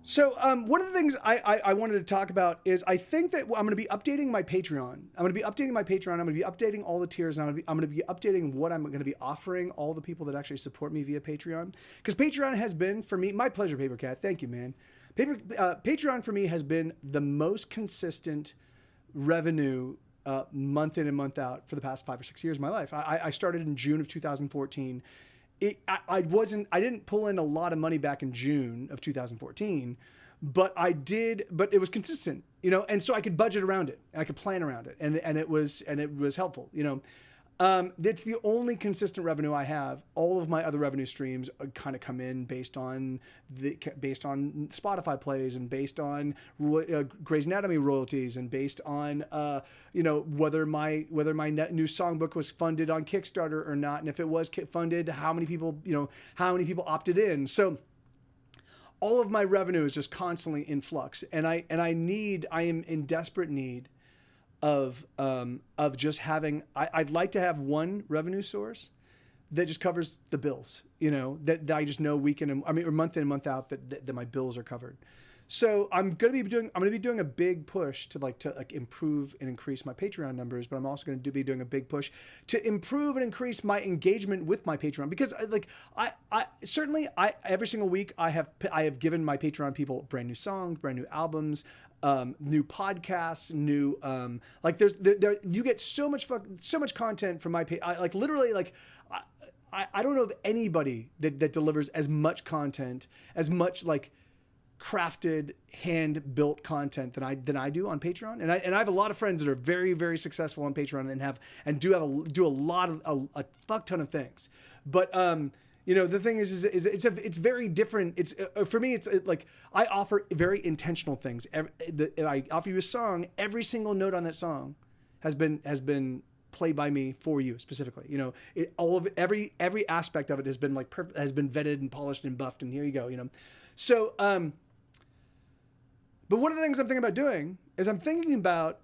So one of the things I wanted to talk about is I think that I'm going to be updating my Patreon. I'm going to be updating all the tiers, and I'm going to be updating what I'm going to be offering all the people that actually support me via Patreon. Because Patreon has been, for me, my pleasure, Paper Cat. Thank you, man. Patreon for me has been the most consistent revenue month in and month out for the past 5 or 6 years of my life. I started in June of 2014. I didn't pull in a lot of money back in June of 2014, but it was consistent, you know, and so I could budget around it, and I could plan around it, and it was helpful, you know. It's the only consistent revenue I have. All of my other revenue streams kind of come in based on Spotify plays, and based on Grey's Anatomy royalties, and based on you know, whether my new songbook was funded on Kickstarter or not, and if it was funded, how many people opted in. So all of my revenue is just constantly in flux, and I am in desperate need of just having, I'd like to have one revenue source that just covers the bills, you know, that I just know or month in and month out that my bills are covered. So I'm going to be doing a big push to improve and increase my Patreon numbers, but I'm also going to be doing a big push to improve and increase my engagement with my Patreon, because every single week I have given my Patreon people brand new songs, brand new albums, new podcasts, new you get so much content from my page. I don't know of anybody that delivers as much content, as much crafted, hand-built content than I do on Patreon. And I have a lot of friends that are very, very successful on Patreon and do a fuck ton of things. But you know, the thing is it's very different. It's for me, I offer very intentional things. I offer you a song. Every single note on that song has been played by me for you specifically. You know, every aspect of it has been has been vetted and polished and buffed. And here you go. You know, so but one of the things I'm thinking about doing is I'm thinking about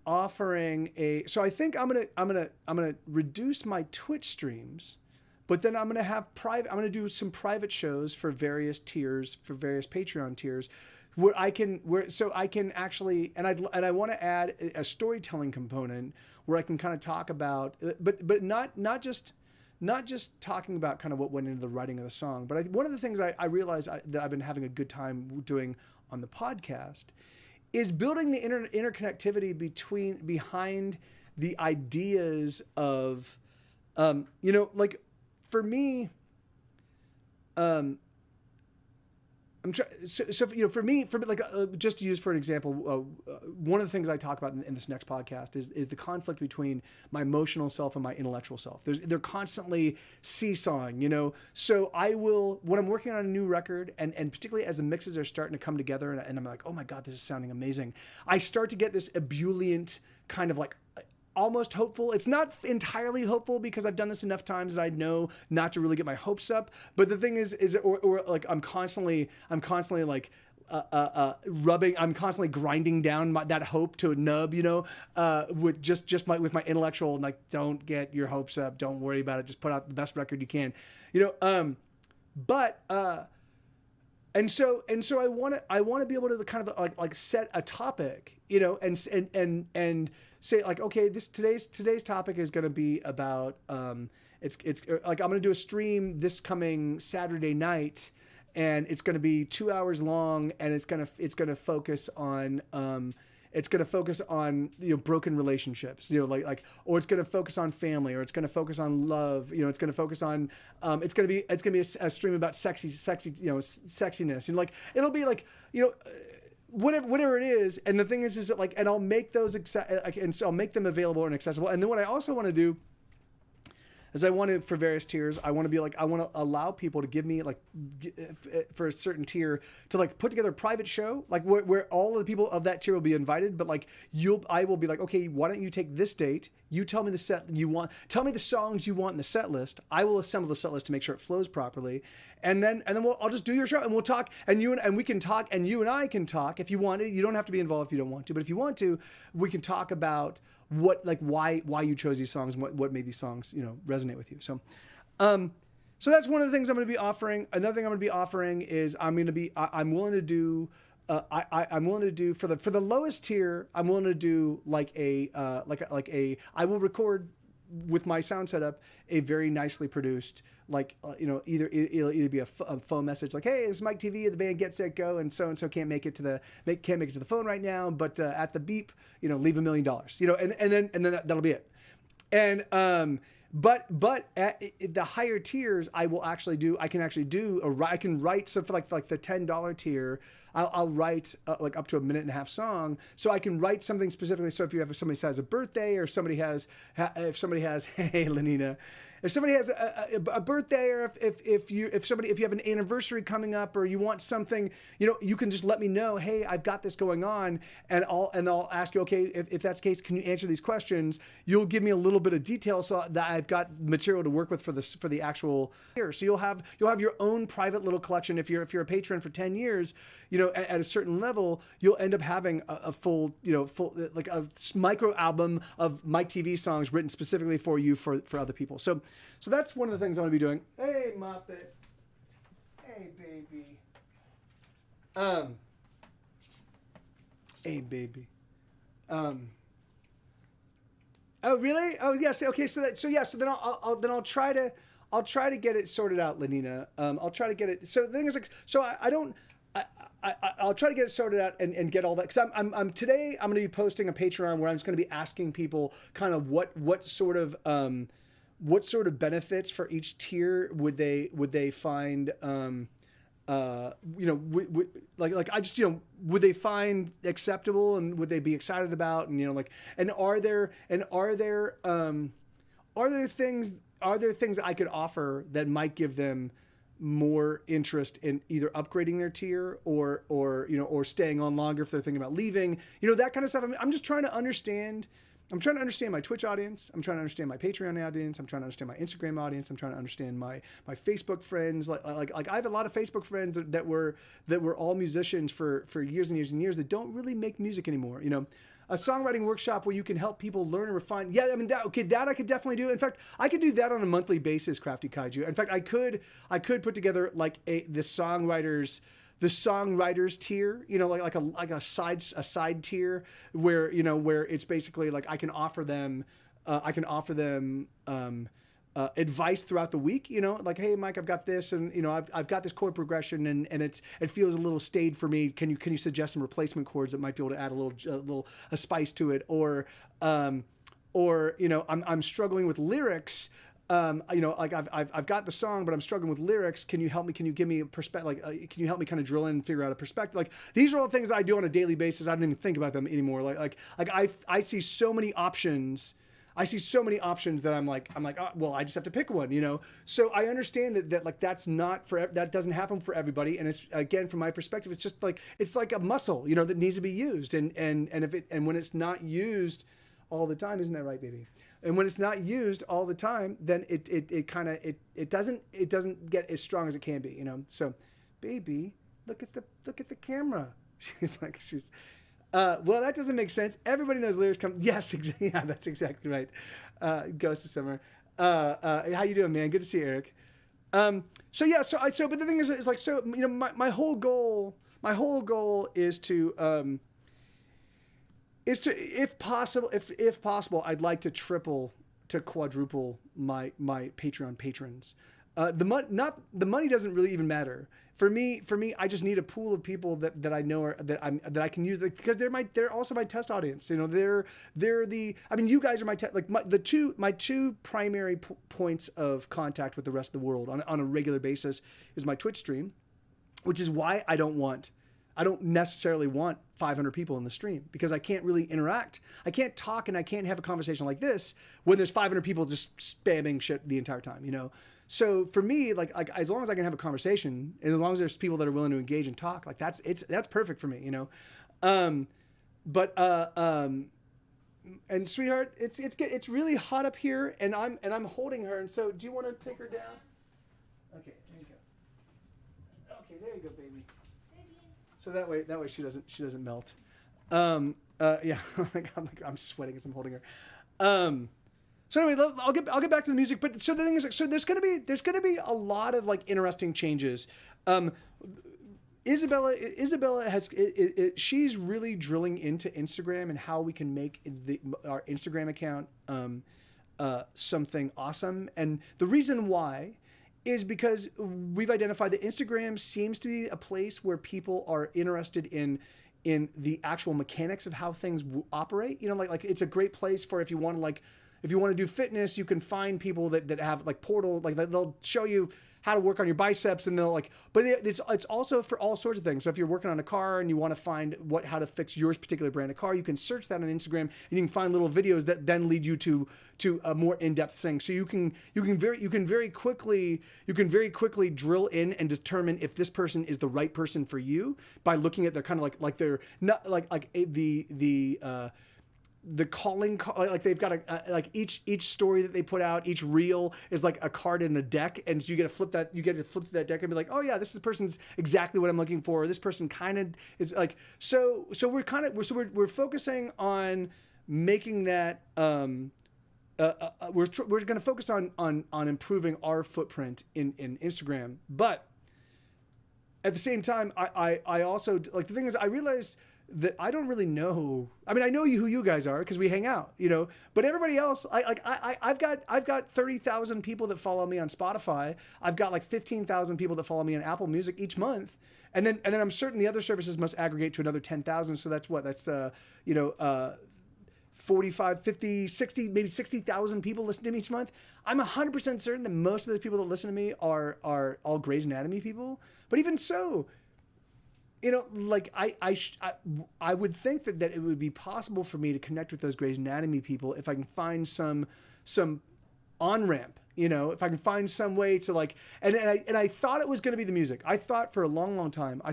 offering so I think I'm gonna reduce my Twitch streams, but then I'm gonna do some private shows for various tiers, for various Patreon tiers, where I can actually, and I want to add a storytelling component where I can kind of talk about, but not just talking about kind of what went into the writing of the song. But one of the things I realized that I've been having a good time doing on the podcast is building the interconnectivity behind the ideas of, like for me, I'm trying. So for me, like just to use for an example, one of the things I talk about in this next podcast is the conflict between my emotional self and my intellectual self. They're constantly seesawing, So when I'm working on a new record, and particularly as the mixes are starting to come together, and I'm like, oh my god, this is sounding amazing. I start to get this ebullient kind of like, almost hopeful. It's not entirely hopeful because I've done this enough times that I know not to really get my hopes up. But the thing is or like I'm constantly like rubbing. I'm constantly grinding down that hope to a nub, with just with my intellectual, like, don't get your hopes up. Don't worry about it. Just put out the best record you can, And so I want to be able to kind of like set a topic, and say like, okay, today's topic is going to be about it's like I'm going to do a stream this coming Saturday night, and it's going to be 2 hours long, and it's going to focus on broken relationships, or it's going to focus on family, or it's going to focus on love, it's going to focus on, it's going to be a stream about sexiness, like it'll be like, whatever it is. And the thing is that like, and I'll make those, and so I'll make them available and accessible. And then what I also want to do is for various tiers, I want to allow people to give me for a certain tier to like put together a private show, like where all of the people of that tier will be invited, but like I will be like, okay, why don't you take this date? You tell me the set you want, tell me the songs you want in the set list. I will assemble the set list to make sure it flows properly. And then I'll just do your show, and we'll talk, and we can talk, and you and I can talk if you want it. You don't have to be involved if you don't want to, but if you want to, we can talk about why you chose these songs and what made these songs, resonate with you. So that's one of the things I'm going to be offering. Another thing I'm going to be offering is I'm willing to do for the lowest tier, I'm willing to do I will record with my sound setup a very nicely produced, it'll either be a phone message like, hey, it's Mike TV of the band Get Set Go, and so can't make it to the phone right now, but at the beep, leave $1 million, and then that'll be it. And but at the higher tiers, I can write. So for like the $10 tier, I'll write like up to a minute and a half song. So I can write something specifically. So if somebody has a birthday, or if somebody has hey Lenina, if somebody has a birthday, or if you have an anniversary coming up, or you want something, you can just let me know. Hey, I've got this going on, and I'll ask you. Okay, if that's the case, can you answer these questions? You'll give me a little bit of detail so that I've got material to work with for the actual year. So you'll have your own private little collection. If you're a patron for 10 years, at a certain level, you'll end up having a full like a micro album of Mike TV songs written specifically for you for other people. So that's one of the things I'm going to be doing. Hey, Muppet. Hey, baby. Hey, baby. Oh, really? Oh, yes. Okay. So then I'll try to get it sorted out, Lenina. I'll try to get it. So the thing is, like, so I'll try to get it sorted out and get all that, because I'm today I'm going to be posting a Patreon where I'm just going to be asking people kind of what sort of benefits for each tier would they find would they find acceptable, and would they be excited about, and are there things I could offer that might give them more interest in either upgrading their tier or staying on longer if they're thinking about leaving, that kind of stuff. I'm just trying to understand. I'm trying to understand my Twitch audience. I'm trying to understand my Patreon audience. I'm trying to understand my Instagram audience. I'm trying to understand my Facebook friends. Like I have a lot of Facebook friends that were all musicians for years and years and years that don't really make music anymore. A songwriting workshop where you can help people learn and refine. Yeah, I mean that I could definitely do. In fact, I could do that on a monthly basis, Crafty Kaiju. In fact, I could put together like the songwriters tier, like a side tier where it's basically like I can offer them advice throughout the week, like, hey Mike, I've got this, and I've got this chord progression, and it feels a little staid for me. Can you suggest some replacement chords that might be able to add a spice to it, or or you know, I'm struggling with lyrics. You know, like I've got the song, but I'm struggling with lyrics. Can you help me? Can you give me a perspective? Like, can you help me kind of drill in and figure out a perspective? Like, these are all things I do on a daily basis. I don't even think about them anymore. Like I see so many options. I see so many options that I'm like, oh, well, I just have to pick one, you know? So I understand that like, that's not for, that doesn't happen for everybody. And it's, again, from my perspective, it's just like, it's like a muscle, you know, that needs to be used. And when it's not used all the time, isn't that right, baby? And when it's not used all the time, then it doesn't get as strong as it can be, you know? So, baby, look at the camera. Well, that doesn't make sense. Everybody knows lyrics come. Yes, yeah, that's exactly right. Ghost of Summer. How you doing, man? Good to see you, Eric. But the thing is like, so, you know, my whole goal is to, if possible, I'd like to triple to quadruple my Patreon patrons. The money doesn't really even matter for me. I just need a pool of people that I know that I can use, because they're also my test audience. You know, you guys are my two primary points of contact with the rest of the world on a regular basis is my Twitch stream, which is why I don't necessarily want 500 people in the stream, because I can't really interact. I can't talk and I can't have a conversation like this when there's 500 people just spamming shit the entire time, you know? So for me, like as long as I can have a conversation, and as long as there's people that are willing to engage and talk, like that's perfect for me, you know? And sweetheart, it's really hot up here, and I'm holding her. And so do you want to take her down? Okay, there you go. Okay, there you go, baby. So that way she doesn't melt. Yeah, I'm sweating as I'm holding her. So anyway, I'll get back to the music. But so the thing is, so there's gonna be a lot of like interesting changes. Isabella has she's really drilling into Instagram and how we can make our Instagram account something awesome. And the reason why is because we've identified that Instagram seems to be a place where people are interested in the actual mechanics of how things operate. You know, like it's a great place for if you want to do fitness, you can find people that have like portal, like they'll show you how to work on your biceps, and they'll like, but it's also for all sorts of things. So if you're working on a car and you want to find how to fix your particular brand of car, you can search that on Instagram, and you can find little videos that then lead you to a more in-depth thing. So you can very quickly drill in and determine if this person is the right person for you by looking at their kind of like they're not the calling, like they've got like each story that they put out, each reel is like a card in a deck, and you get to flip through that deck and be like, oh yeah, this person's exactly what I'm looking for. This person kind of is like, so we're focusing on making that we're going to focus on improving our footprint in Instagram. But at the same time, I also, like, the thing is, I realized that I don't really know. I mean, I know who you guys are because we hang out, you know. But everybody else, I've got 30,000 people that follow me on Spotify. I've got like 15,000 people that follow me on Apple Music each month, and then I'm certain the other services must aggregate to another 10,000. So that's 45, 50, 60, maybe 60,000 people listen to me each month. I'm 100% certain that most of the people that listen to me are all Grey's Anatomy people. But even so, you know, like I would think that it would be possible for me to connect with those Grey's Anatomy people if I can find some on-ramp, you know, if I can find some way to like, and I thought it was going to be the music. I thought for a long, long time, I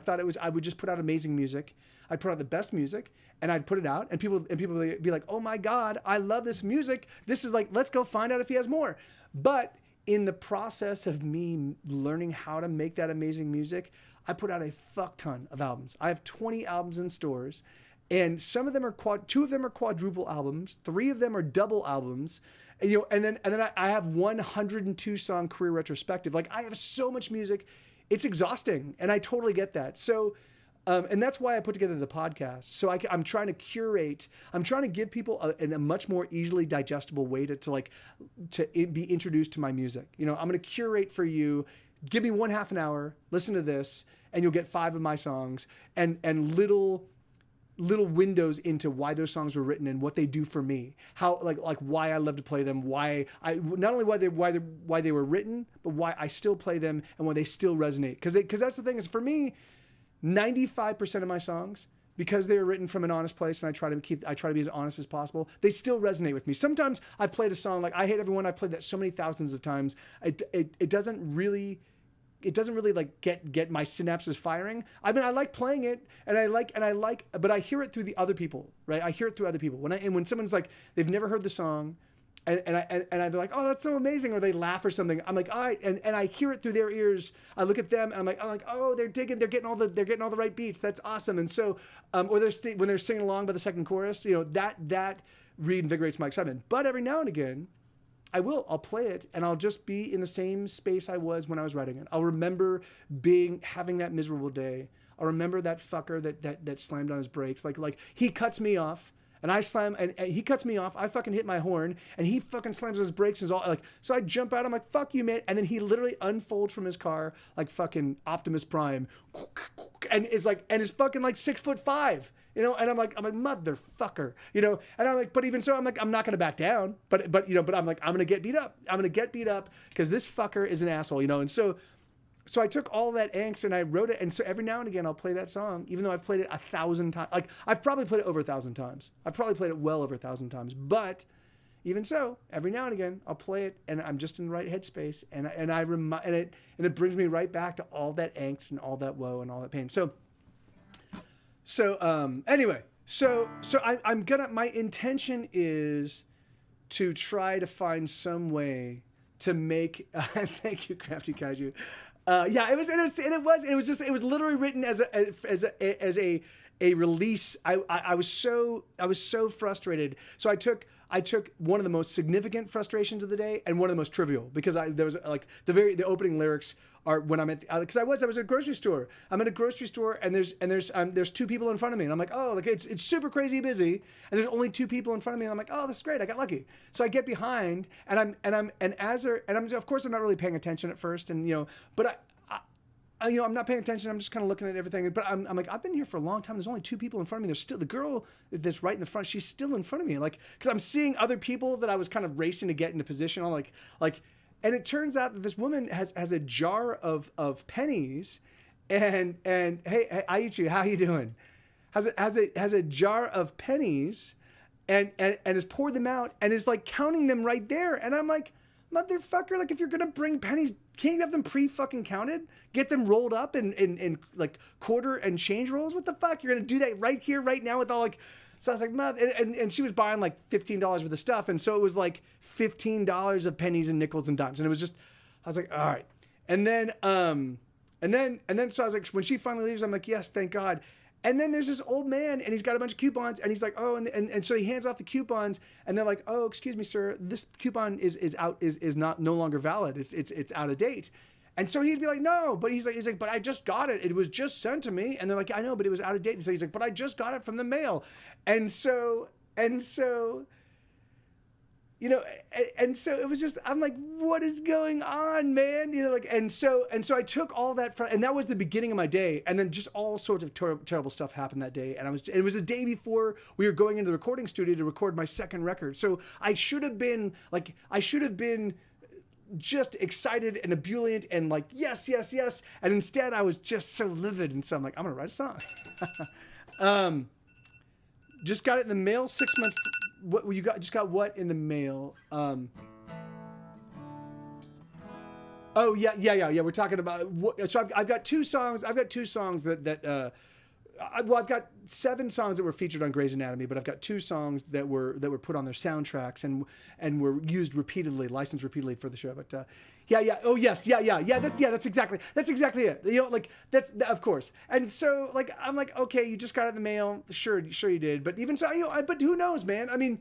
would just put out amazing music. I'd put out the best music and I'd put it out, and people would be like, oh my God, I love this music. This is like, let's go find out if he has more. But in the process of me learning how to make that amazing music, I put out a fuck ton of albums. I have 20 albums in stores, and some of them are two of them are quadruple albums, 3 of them are double albums, and, you know, and then I have 102 song career retrospective. Like, I have so much music, it's exhausting, and I totally get that. So, and that's why I put together the podcast. So I'm trying to curate. I'm trying to give people a much more easily digestible way to be introduced to my music. You know, I'm going to curate for you. Give me 1/2 an hour. Listen to this, and you'll get 5 of my songs and little little windows into why those songs were written and what they do for me. How like why I love to play them, why I not only why they were written, but why I still play them and why they still resonate. Because that's the thing, is for me, 95% of my songs, because they were written from an honest place, and I try to be as honest as possible, they still resonate with me. Sometimes I've played a song like I Hate Everyone. I've played that so many thousands of times. It doesn't really like get my synapses firing. I mean, I like playing it, but I hear it through the other people, right? I hear it through other people. When someone's like, they've never heard the song, and they're like, oh, that's so amazing, or they laugh or something. I'm like, all right, and I hear it through their ears. I look at them, and I'm like, oh, they're getting all the right beats. That's awesome. And so, or when they're singing along by the second chorus, that reinvigorates my excitement. But every now and again, I'll play it, and I'll just be in the same space I was when I was writing it. I'll remember having that miserable day. I'll remember that fucker that slammed on his brakes. Like he cuts me off, and I slam, and he cuts me off. I fucking hit my horn, and he fucking slams on his brakes, and is all like, so I jump out. I'm like, fuck you, man. And then he literally unfolds from his car like fucking Optimus Prime, and it's like, and is fucking like 6'5". And I'm like, motherfucker, and I'm like, but even so, I'm like, I'm not gonna back down, but I'm like, I'm gonna get beat up because this fucker is an asshole, and so I took all that angst and I wrote it, and so every now and again I'll play that song, even though I've played it 1,000 times. Like I've probably played it over 1,000 times. I've probably played it well over 1,000 times, but even so, every now and again I'll play it, and I'm just in the right headspace, and it brings me right back to all that angst and all that woe and all that pain. Anyway, my intention is to try to find some way to make, thank you, Crafty Kaiju. It was literally written as a release. I was so frustrated. So I took one of the most significant frustrations of the day and one of the most trivial, because there was like the opening lyrics are when I'm at, because I was at a grocery store. I'm at a grocery store, and there's two people in front of me, and I'm like, oh, like it's super crazy busy, and there's only two people in front of me, and I'm like, oh, this is great, I got lucky. So I get behind, and I'm of course I'm not really paying attention at first, and but I'm not paying attention. I'm just kind of looking at everything. But I'm like, I've been here for a long time. There's only two people in front of me. There's still the girl that's right in the front. She's still in front of me. Like, because I'm seeing other people that I was kind of racing to get into position on. And it turns out that this woman has a jar of pennies, and hey, Aichi, how you doing? Has a jar of pennies, and has poured them out and is like counting them right there. And I'm like, motherfucker, like if you're gonna bring pennies, can't you have them pre-fucking counted? Get them rolled up in like quarter and change rolls? What the fuck? You're gonna do that right here, right now with all like... So I was like, and she was buying like $15 worth of stuff, and so it was like $15 of pennies and nickels and dimes, and it was just, I was like, all right. And then so I was like, when she finally leaves, I'm like, yes, thank God. And then there's this old man, and he's got a bunch of coupons, and he's like, oh, and so he hands off the coupons, and they're like, oh, excuse me, sir, this coupon is no longer valid. It's out of date. And so he'd be like, no, but he's like, but I just got it. It was just sent to me. And they're like, I know, but it was out of date. And so he's like, but I just got it from the mail. And so it was just, I'm like, what is going on, man? And so I took all that and that was the beginning of my day. And then just all sorts of terrible stuff happened that day. And it was the day before we were going into the recording studio to record my second record. So I should have been just excited and ebullient and like, yes. And instead I was just so livid. And so I'm like, I'm going to write a song. Just got it in the mail 6 months. What you got? Just got what in the mail? Oh yeah. We're talking about what, so I've got two songs. I've got 7 songs that were featured on Grey's Anatomy, but I've got 2 songs that were put on their soundtracks and were used repeatedly, licensed repeatedly for the show. But oh yes, that's exactly it. That's of course. And so like I'm like, okay, you just got it in the mail, sure you did. But even so, but who knows, man? I mean,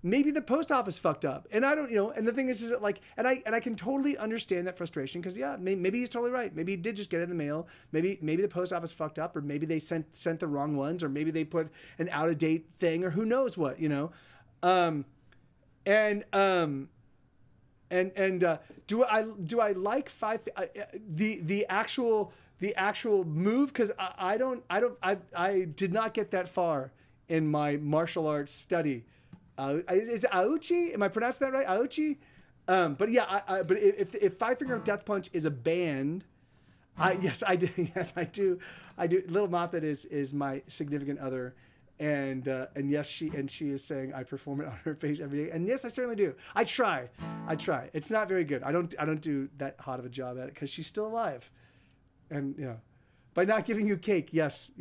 maybe the post office fucked up, and I don't, and the thing is that like, and I can totally understand that frustration, because maybe he's totally right. Maybe he did just get it in the mail. Maybe the post office fucked up, or maybe they sent the wrong ones, or maybe they put an out of date thing, or who knows what, do I like the actual the actual move, because I did not get that far in my martial arts study. Is it Aochi? Am I pronouncing that right? Aochi? But yeah, but if Five Finger Death Punch is a band, yes, I do. Yes, I do. Little Moppet is my significant other, and yes, she is saying I perform it on her face every day, and yes, I certainly do. I try. It's not very good. I don't do that hot of a job at it because she's still alive, and by not giving you cake. Yes.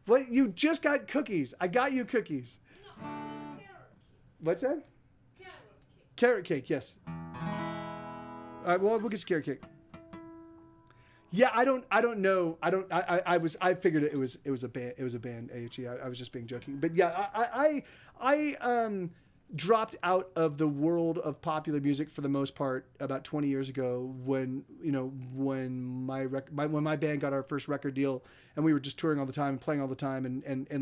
What, you just got cookies? I got you cookies. No, carrot cake. What's that? Carrot cake. Carrot cake, yes. All right, well, we'll get you carrot cake. Yeah, I don't know. I figured it was a band. It was a band. AHE. I was just being joking. But yeah, I dropped out of the world of popular music for the most part about 20 years ago when my band got our first record deal and we were just touring all the time and playing all the time and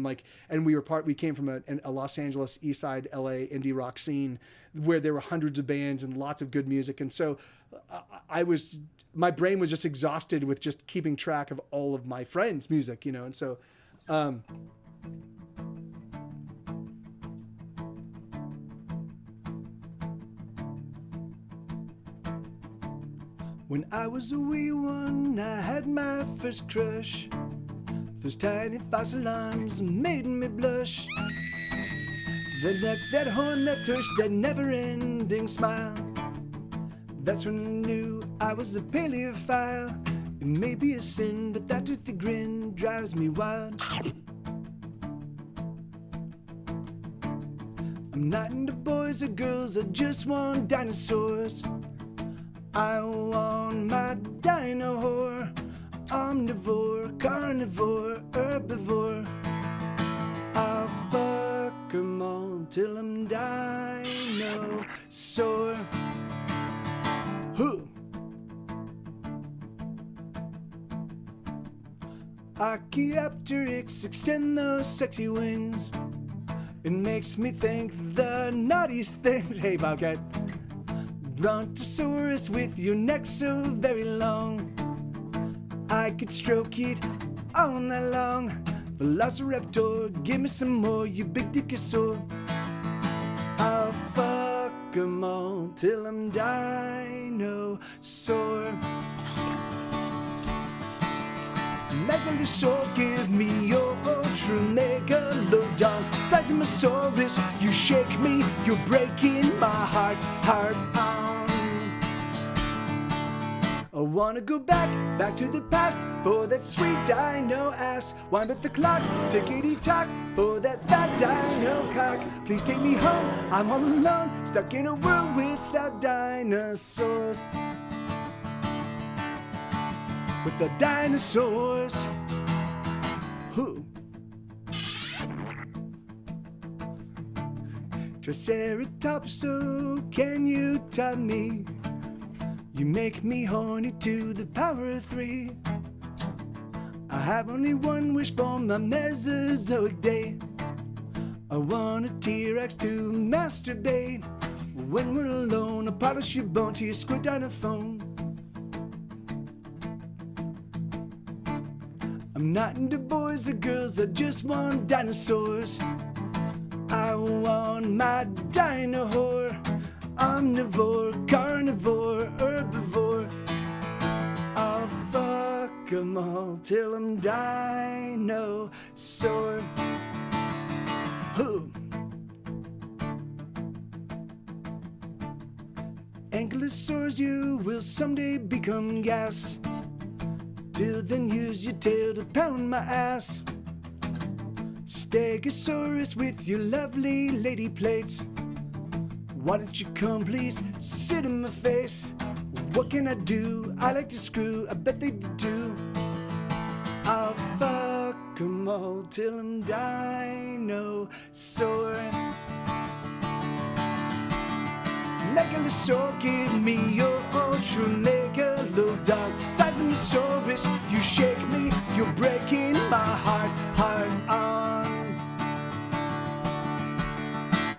we came from a Los Angeles, East Side, LA indie rock scene where there were hundreds of bands and lots of good music, and so my brain was just exhausted with just keeping track of all of my friends' music, and so when I was a wee one, I had my first crush. Those tiny false alarms made me blush. The neck, that horn, that tush, that never-ending smile. That's when I knew I was a paleophile. It may be a sin, but that toothy grin drives me wild. I'm not into boys or girls, I just want dinosaurs. I want my dino-whore, omnivore, carnivore, herbivore. I'll fuck 'em all till I'm dinosaur. Who? Archaeopteryx, extend those sexy wings. It makes me think the naughtiest things. Hey, Bobcat. Brontosaurus with your neck so very long. I could stroke it all night long. Velociraptor, give me some more, you big dickosaur. I'll fuck 'em all till I'm dinosaur. Megalosaur, give me your ultra megalodon. Seismosaurus, you shake me, you're breaking my heart on. I wanna go back to the past for that sweet dino ass. Wind up the clock, tickety-tock for that fat dino cock. Please take me home, I'm all alone, stuck in a world without dinosaurs. With the dinosaurs. Who? Triceratops, so can you tell me? You make me horny to the power of 3. I have only one wish for my Mesozoic day. I want a T-Rex to masturbate. When we're alone, I'll polish your bone till you squirt down a phone. I'm not into boys or girls, I just want dinosaurs. I want my dino-whore, omnivore, carnivore, herbivore. I'll fuck 'em all till I'm dinosaur. Who? Ankylosaurs, you will someday become gas. Till then, use your tail to pound my ass. Stegosaurus with your lovely lady plates. Why don't you come, please? Sit in my face. What can I do? I like to screw. I bet they do. I'll fuck 'em all till I'm dinosaur. Megalosaur, give me your ultra megalodon. Seismosaurus, you shake me, you're breaking my heart on.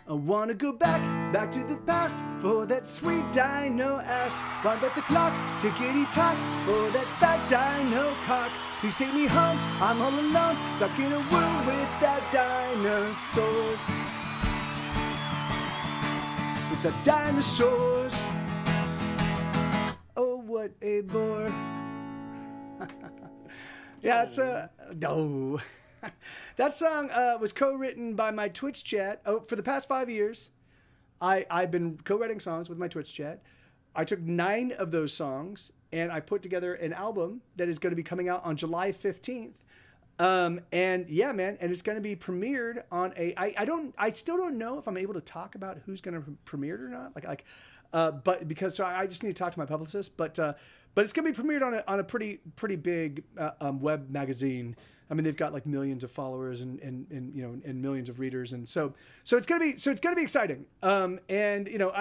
I Wanna go back to the past for that sweet dino ass. Wind back the clock, tickety tock for that fat dino cock. Please take me home, I'm all alone, stuck in a world without dinosaurs. With the dinosaurs. Oh, what a bore. Yeah, it's no. That song was co-written by my Twitch chat. Oh, for the past 5 years, I've been co-writing songs with my Twitch chat. I took 9 of those songs and I put together an album that is going to be coming out on July 15th. And yeah, man, and it's going to be premiered on I still don't know if I'm able to talk about who's going to premiere it or not. But because so I just need to talk to my publicist. But it's going to be premiered on a pretty big web magazine. I mean, they've got like millions of followers and you know and millions of readers, and so it's gonna be exciting. And you know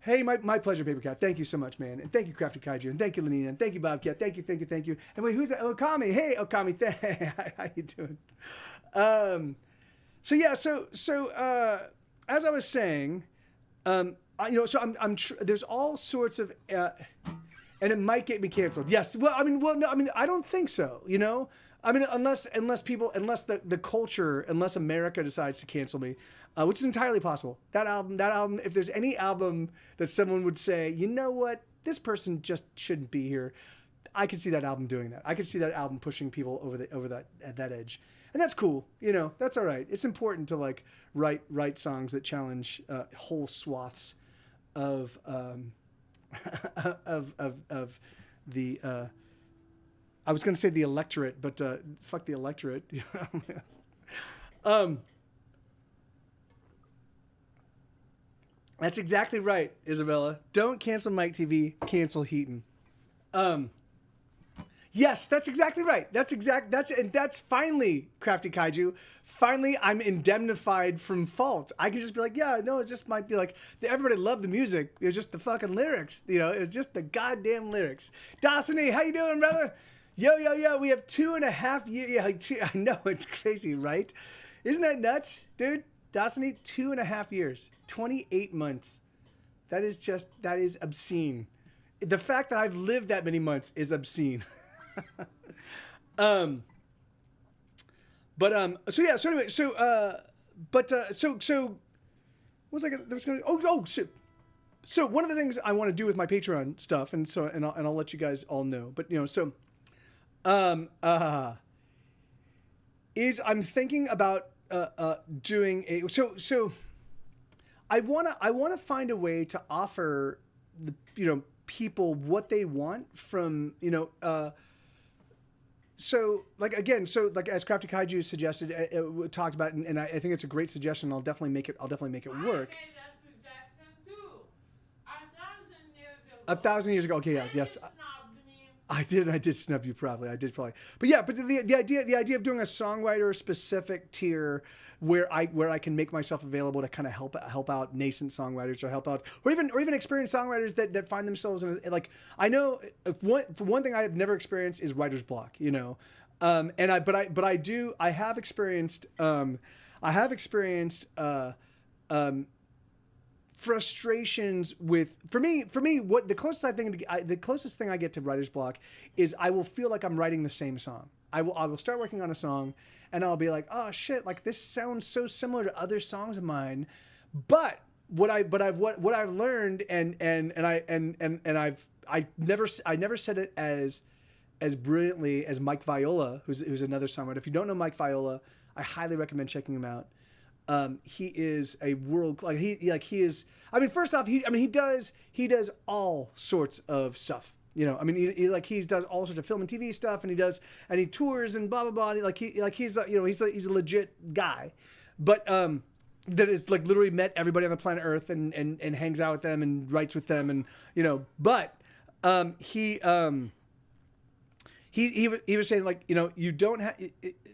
hey, my pleasure, Paper Cat. Thank you so much, man, and thank you, Crafty Kaiju, and thank you, Lenina, and thank you, Bobcat. Thank you. And wait, who's that? Okami. Hey, Okami. How you doing? As I was saying, there's all sorts of. And it might get me canceled. Yes. Well, I don't think so. You know, I mean, unless the culture, unless America decides to cancel me, which is entirely possible. That album, if there's any album that someone would say, you know what, this person just shouldn't be here, I could see that album doing that. I could see that album pushing people over that edge, and that's cool. You know, that's all right. It's important to like write songs that challenge whole swaths of. Of the I was going to say the electorate, but fuck the electorate. That's exactly right, Isabella. Don't cancel Mike TV, cancel Heaton. Yes, that's exactly right. That's finally, Crafty Kaiju. Finally, I'm indemnified from fault. I can just be like, yeah, no, it just might be like everybody loved the music. It was just the fucking lyrics, you know. It was just the goddamn lyrics. Dawsony, how you doing, brother? Yo. We have 2.5 years. Yeah, I know it's crazy, right? Isn't that nuts, dude? Dawsony, 2.5 years, 28 months. That is obscene. The fact that I've lived that many months is obscene. So one of the things I want to do with my Patreon stuff, and I'll let you guys all know, but you know, is I'm thinking about doing I want to find a way to offer the people what they want from so as Crafty Kaiju suggested, talked about, and I think it's a great suggestion. I'll definitely make it work. I made that suggestion too. 1,000 years ago. 1,000 years ago. Okay, yeah, yes. Snubbed me. I did snub you probably. But yeah, but the idea of doing a songwriter specific tier where I can make myself available to kind of help out nascent songwriters or even experienced songwriters that find themselves in like, I know one thing I have never experienced is writer's block, you know. I have experienced frustrations with for me what the closest thing I get to writer's block is I will feel like I'm writing the same song. I will start working on a song and I'll be like, oh shit, like this sounds so similar to other songs of mine. But what I've learned I never said it as brilliantly as Mike Viola, who's another songwriter. If you don't know Mike Viola, I highly recommend checking him out. He is a world, like he is. I mean, first off, he does all sorts of stuff. You know, I mean, he does all sorts of film and TV stuff, and he tours and blah blah blah. He's a legit guy, but that is like literally met everybody on the planet Earth and hangs out with them and writes with them, and you know. But he was saying, like, you know, you don't have,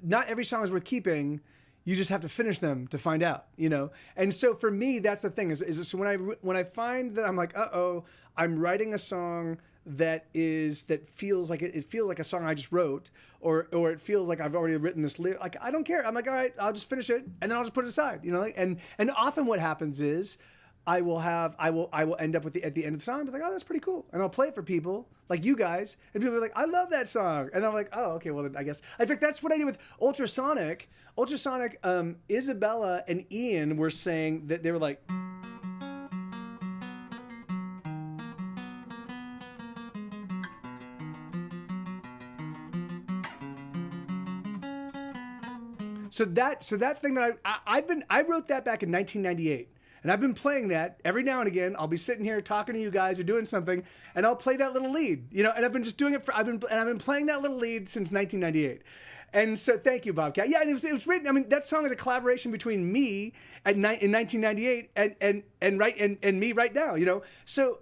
not every song is worth keeping. You just have to finish them to find out, you know? And so for me, that's the thing is so when I find that I'm like, I'm writing a song that feels like it feels like a song I just wrote, or it feels like I've already written this lyric. Like I don't care. I'm like, all right, I'll just finish it and then I'll just put it aside. You know, like, and often what happens is I will end up at the end of the song, be like, oh, that's pretty cool, and I'll play it for people like you guys, and people are like, I love that song, and I'm like, oh, okay, well then I guess. In fact, that's what I did with Ultrasonic. Ultrasonic, Isabella and Ian were saying that they were like. So that thing that I wrote that back in 1998, and I've been playing that every now and again. I'll be sitting here talking to you guys or doing something, and I'll play that little lead, you know. And I've been just doing it I've been playing that little lead since 1998. And so thank you, Bobcat. Yeah, and it was written. I mean, that song is a collaboration between me in 1998 and me right now, you know. So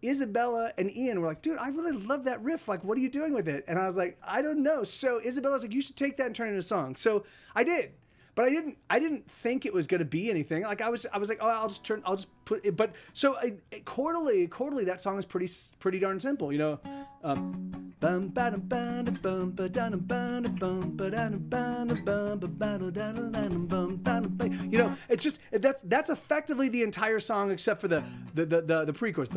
Isabella and Ian were like, dude, I really love that riff. Like, what are you doing with it? And I was like, I don't know. So Isabella's like, you should take that and turn it into a song. So I did. But I didn't think it was going to be anything. Like I was like, oh, I'll just put it. But so quarterly, that song is pretty darn simple, you know. You know, it's just that's effectively the entire song except for the pre-chorus.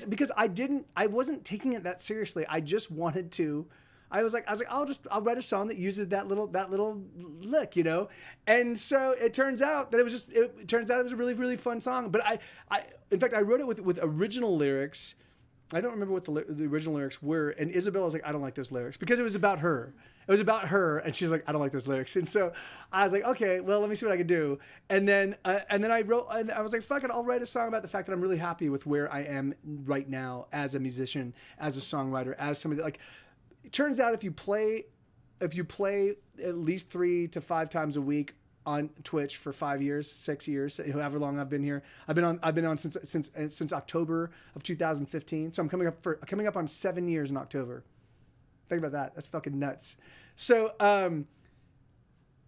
Because I wasn't taking it that seriously. I just wanted to. I was like, I'll write a song that uses that little lick, you know. And so it turns out that it was a really, really fun song. But in fact, I wrote it with original lyrics. I don't remember what the original lyrics were. And Isabella was like, I don't like those lyrics, because it was about her. It was about her, and she's like, I don't like those lyrics. And so I was like, okay, well, let me see what I can do. And then I wrote, and I was like, fuck it, I'll write a song about the fact that I'm really happy with where I am right now as a musician, as a songwriter, as somebody like. It turns out if you play at least 3 to 5 times a week on Twitch for 5 years, 6 years, however long I've been here. I've been on since October of 2015. So I'm coming up on 7 years in October. Think about that. That's fucking nuts. So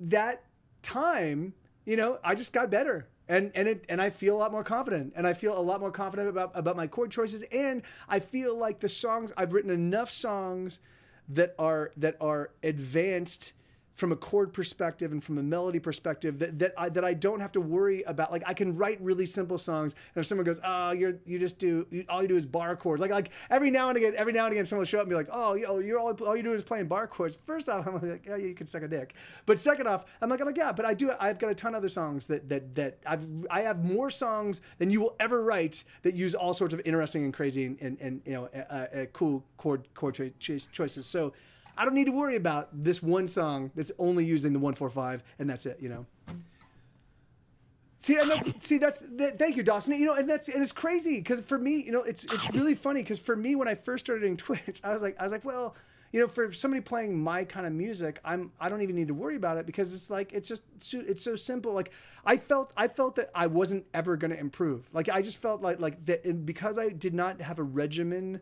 that time, you know, I just got better. And I feel a lot more confident, and I feel a lot more confident about my chord choices, and I feel like the songs I've written enough songs that are advanced from a chord perspective and from a melody perspective that I don't have to worry about. Like I can write really simple songs, and if someone goes, oh, all you do is bar chords. Like every now and again someone will show up and be like, oh, you're all you do is playing bar chords. First off, I'm like, yeah, you can suck a dick. But second off, I'm like, yeah, but I've got a ton of other songs that I have more songs than you will ever write that use all sorts of interesting and crazy and you know cool chord choices. So I don't need to worry about this one song that's only using the 1-4-5 and that's it, you know. Thank you, Dawson. You know, and it's crazy because for me, you know, it's really funny because for me when I first started doing Twitch, I was like, well, you know, for somebody playing my kind of music, I don't even need to worry about it because it's like it's so simple. Like I felt that I wasn't ever going to improve. Like I just felt like that because I did not have a regimen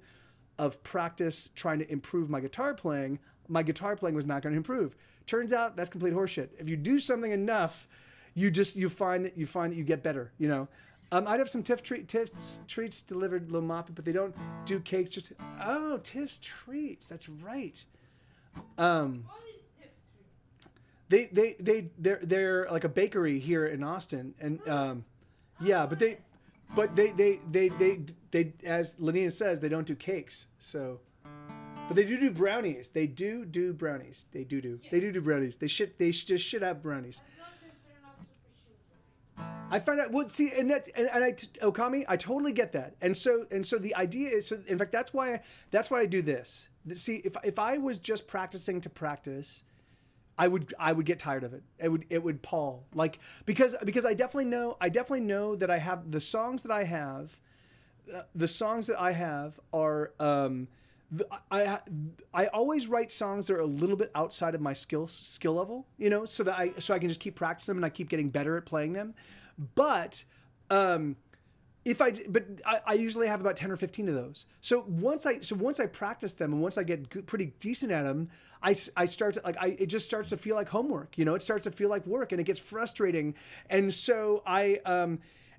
of practice trying to improve my guitar playing was not going to improve. Turns out that's complete horseshit. If you do something enough, you find that you get better, you know. I'd have some Tiff's treats delivered, Lil Moppy, but they don't do cakes. Tiff's treats. That's right. What is Tiff Treats? They're like a bakery here in Austin, and yeah, but they as Lenina says, they don't do cakes. So, but they do brownies. They do brownies. They do brownies. They just shit out brownies. As long as they're not super sugary. I find out. Well, see, Okami, I totally get that. And so the idea is, so in fact, that's why I do this. See, if I was just practicing to practice, I would get tired of it. It would pall, like because I definitely know that I have the songs that I have. The songs that I have are I always write songs that are a little bit outside of my skill level, you know, so I can just keep practicing them and I keep getting better at playing them. But I usually have about 10 or 15 of those. So once I practice them and once I get pretty decent at them, I start to it just starts to feel like homework, you know, it starts to feel like work and it gets frustrating. And so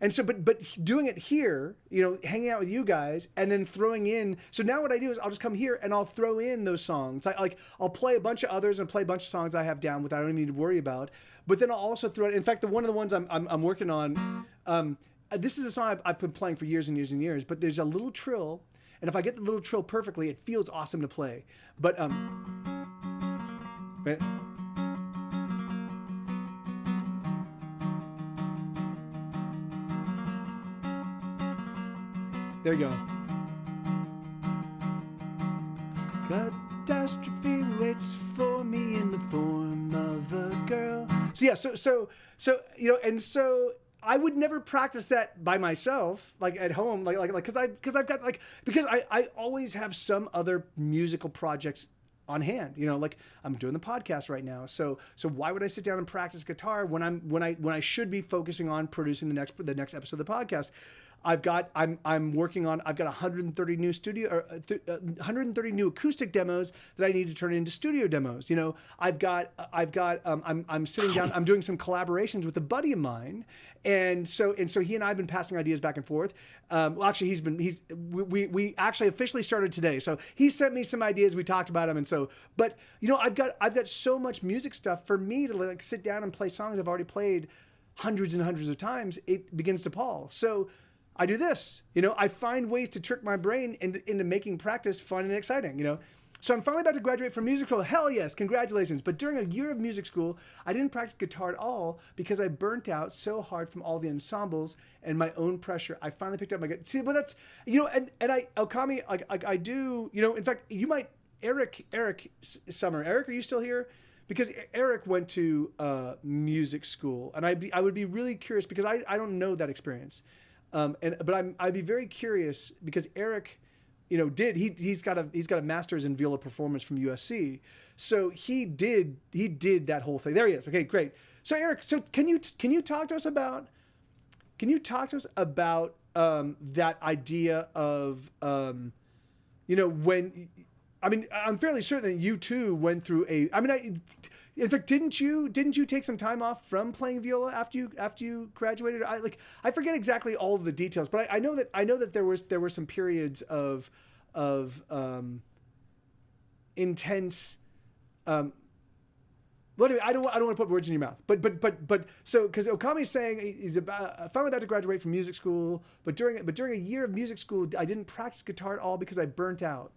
And so, but doing it here, you know, hanging out with you guys, and then throwing in. So now what I do is I'll just come here and I'll throw in those songs. I'll play a bunch of others and play a bunch of songs I have down with I don't even need to worry about. But then I'll also throw it. In fact, one of the ones I'm working on. This is a song I've been playing for years and years and years. But there's a little trill, and if I get the little trill perfectly, it feels awesome to play. But right. There you go. Catastrophe waits for me in the form of a girl. So yeah, so you know, and so I would never practice that by myself, like at home, like because I've got because I always have some other musical projects on hand, you know, like I'm doing the podcast right now. So why would I sit down and practice guitar when I should be focusing on producing the next episode of the podcast? I'm working on. I've got 130 new 130 new acoustic demos that I need to turn into studio demos. You know, I'm sitting down. I'm doing some collaborations with a buddy of mine, and so he and I have been passing ideas back and forth. Well, actually, we actually officially started today. So he sent me some ideas. We talked about them, and so. But you know, I've got so much music stuff for me to like sit down and play songs I've already played hundreds and hundreds of times. It begins to pall. So. I do this, you know, I find ways to trick my brain into making practice fun and exciting, you know. So I'm finally about to graduate from music school. Hell yes, congratulations. But during a year of music school, I didn't practice guitar at all because I burnt out so hard from all the ensembles and my own pressure. I finally picked up my guitar. See, but that's, you know, and Okami, I do, you know, in fact, you might, Eric Summer. Eric, are you still here? Because Eric went to music school, and I would be really curious because I don't know that experience. I'd be very curious because Eric, you know, he's got a master's in viola performance from USC, so he did that whole thing. There he is. Okay, great. So Eric, can you talk to us about that idea of you know, when I mean, I'm fairly certain that you too went through in fact, didn't you take some time off from playing viola after you graduated? I forget exactly all of the details, but I know that there were some periods of intense. Well, anyway, I don't want to put words in your mouth, but so because Okami's saying he's finally about to graduate from music school, but during a year of music school, I didn't practice guitar at all because I burnt out.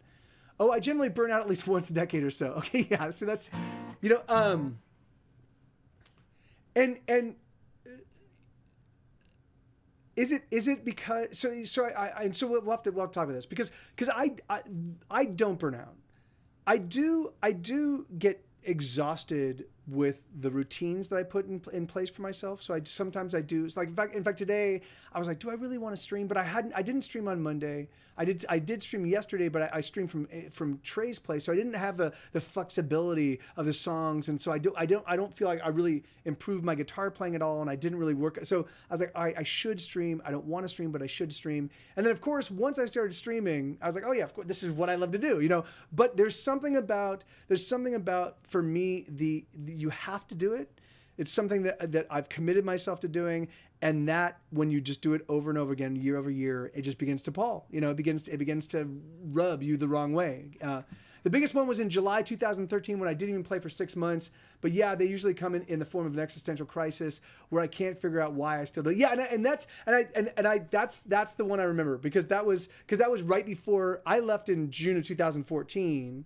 Oh, I generally burn out at least once a decade or so. Okay, yeah. So that's, you know, and is it because so we'll have to talk about this because I don't burn out. I do get exhausted with the routines that I put in place for myself. So sometimes I do. It's like in fact today I was like, do I really want to stream? But I didn't stream on Monday. I did stream yesterday, but I streamed from Trey's place, so I didn't have the flexibility of the songs, and so I don't feel like I really improved my guitar playing at all, and I didn't really work. So I was like, all right, I should stream. I don't want to stream, but I should stream. And then of course once I started streaming, I was like, oh yeah, of course, this is what I love to do, you know. But there's something about for me you have to do it. It's something that I've committed myself to doing, and that when you just do it over and over again, year over year, it just begins to pall. You know, it begins to rub you the wrong way. The biggest one was in July 2013 when I didn't even play for 6 months. But yeah, they usually come in the form of an existential crisis where I can't figure out why I still do. Yeah, that's the one I remember because that was right before I left in June of 2014,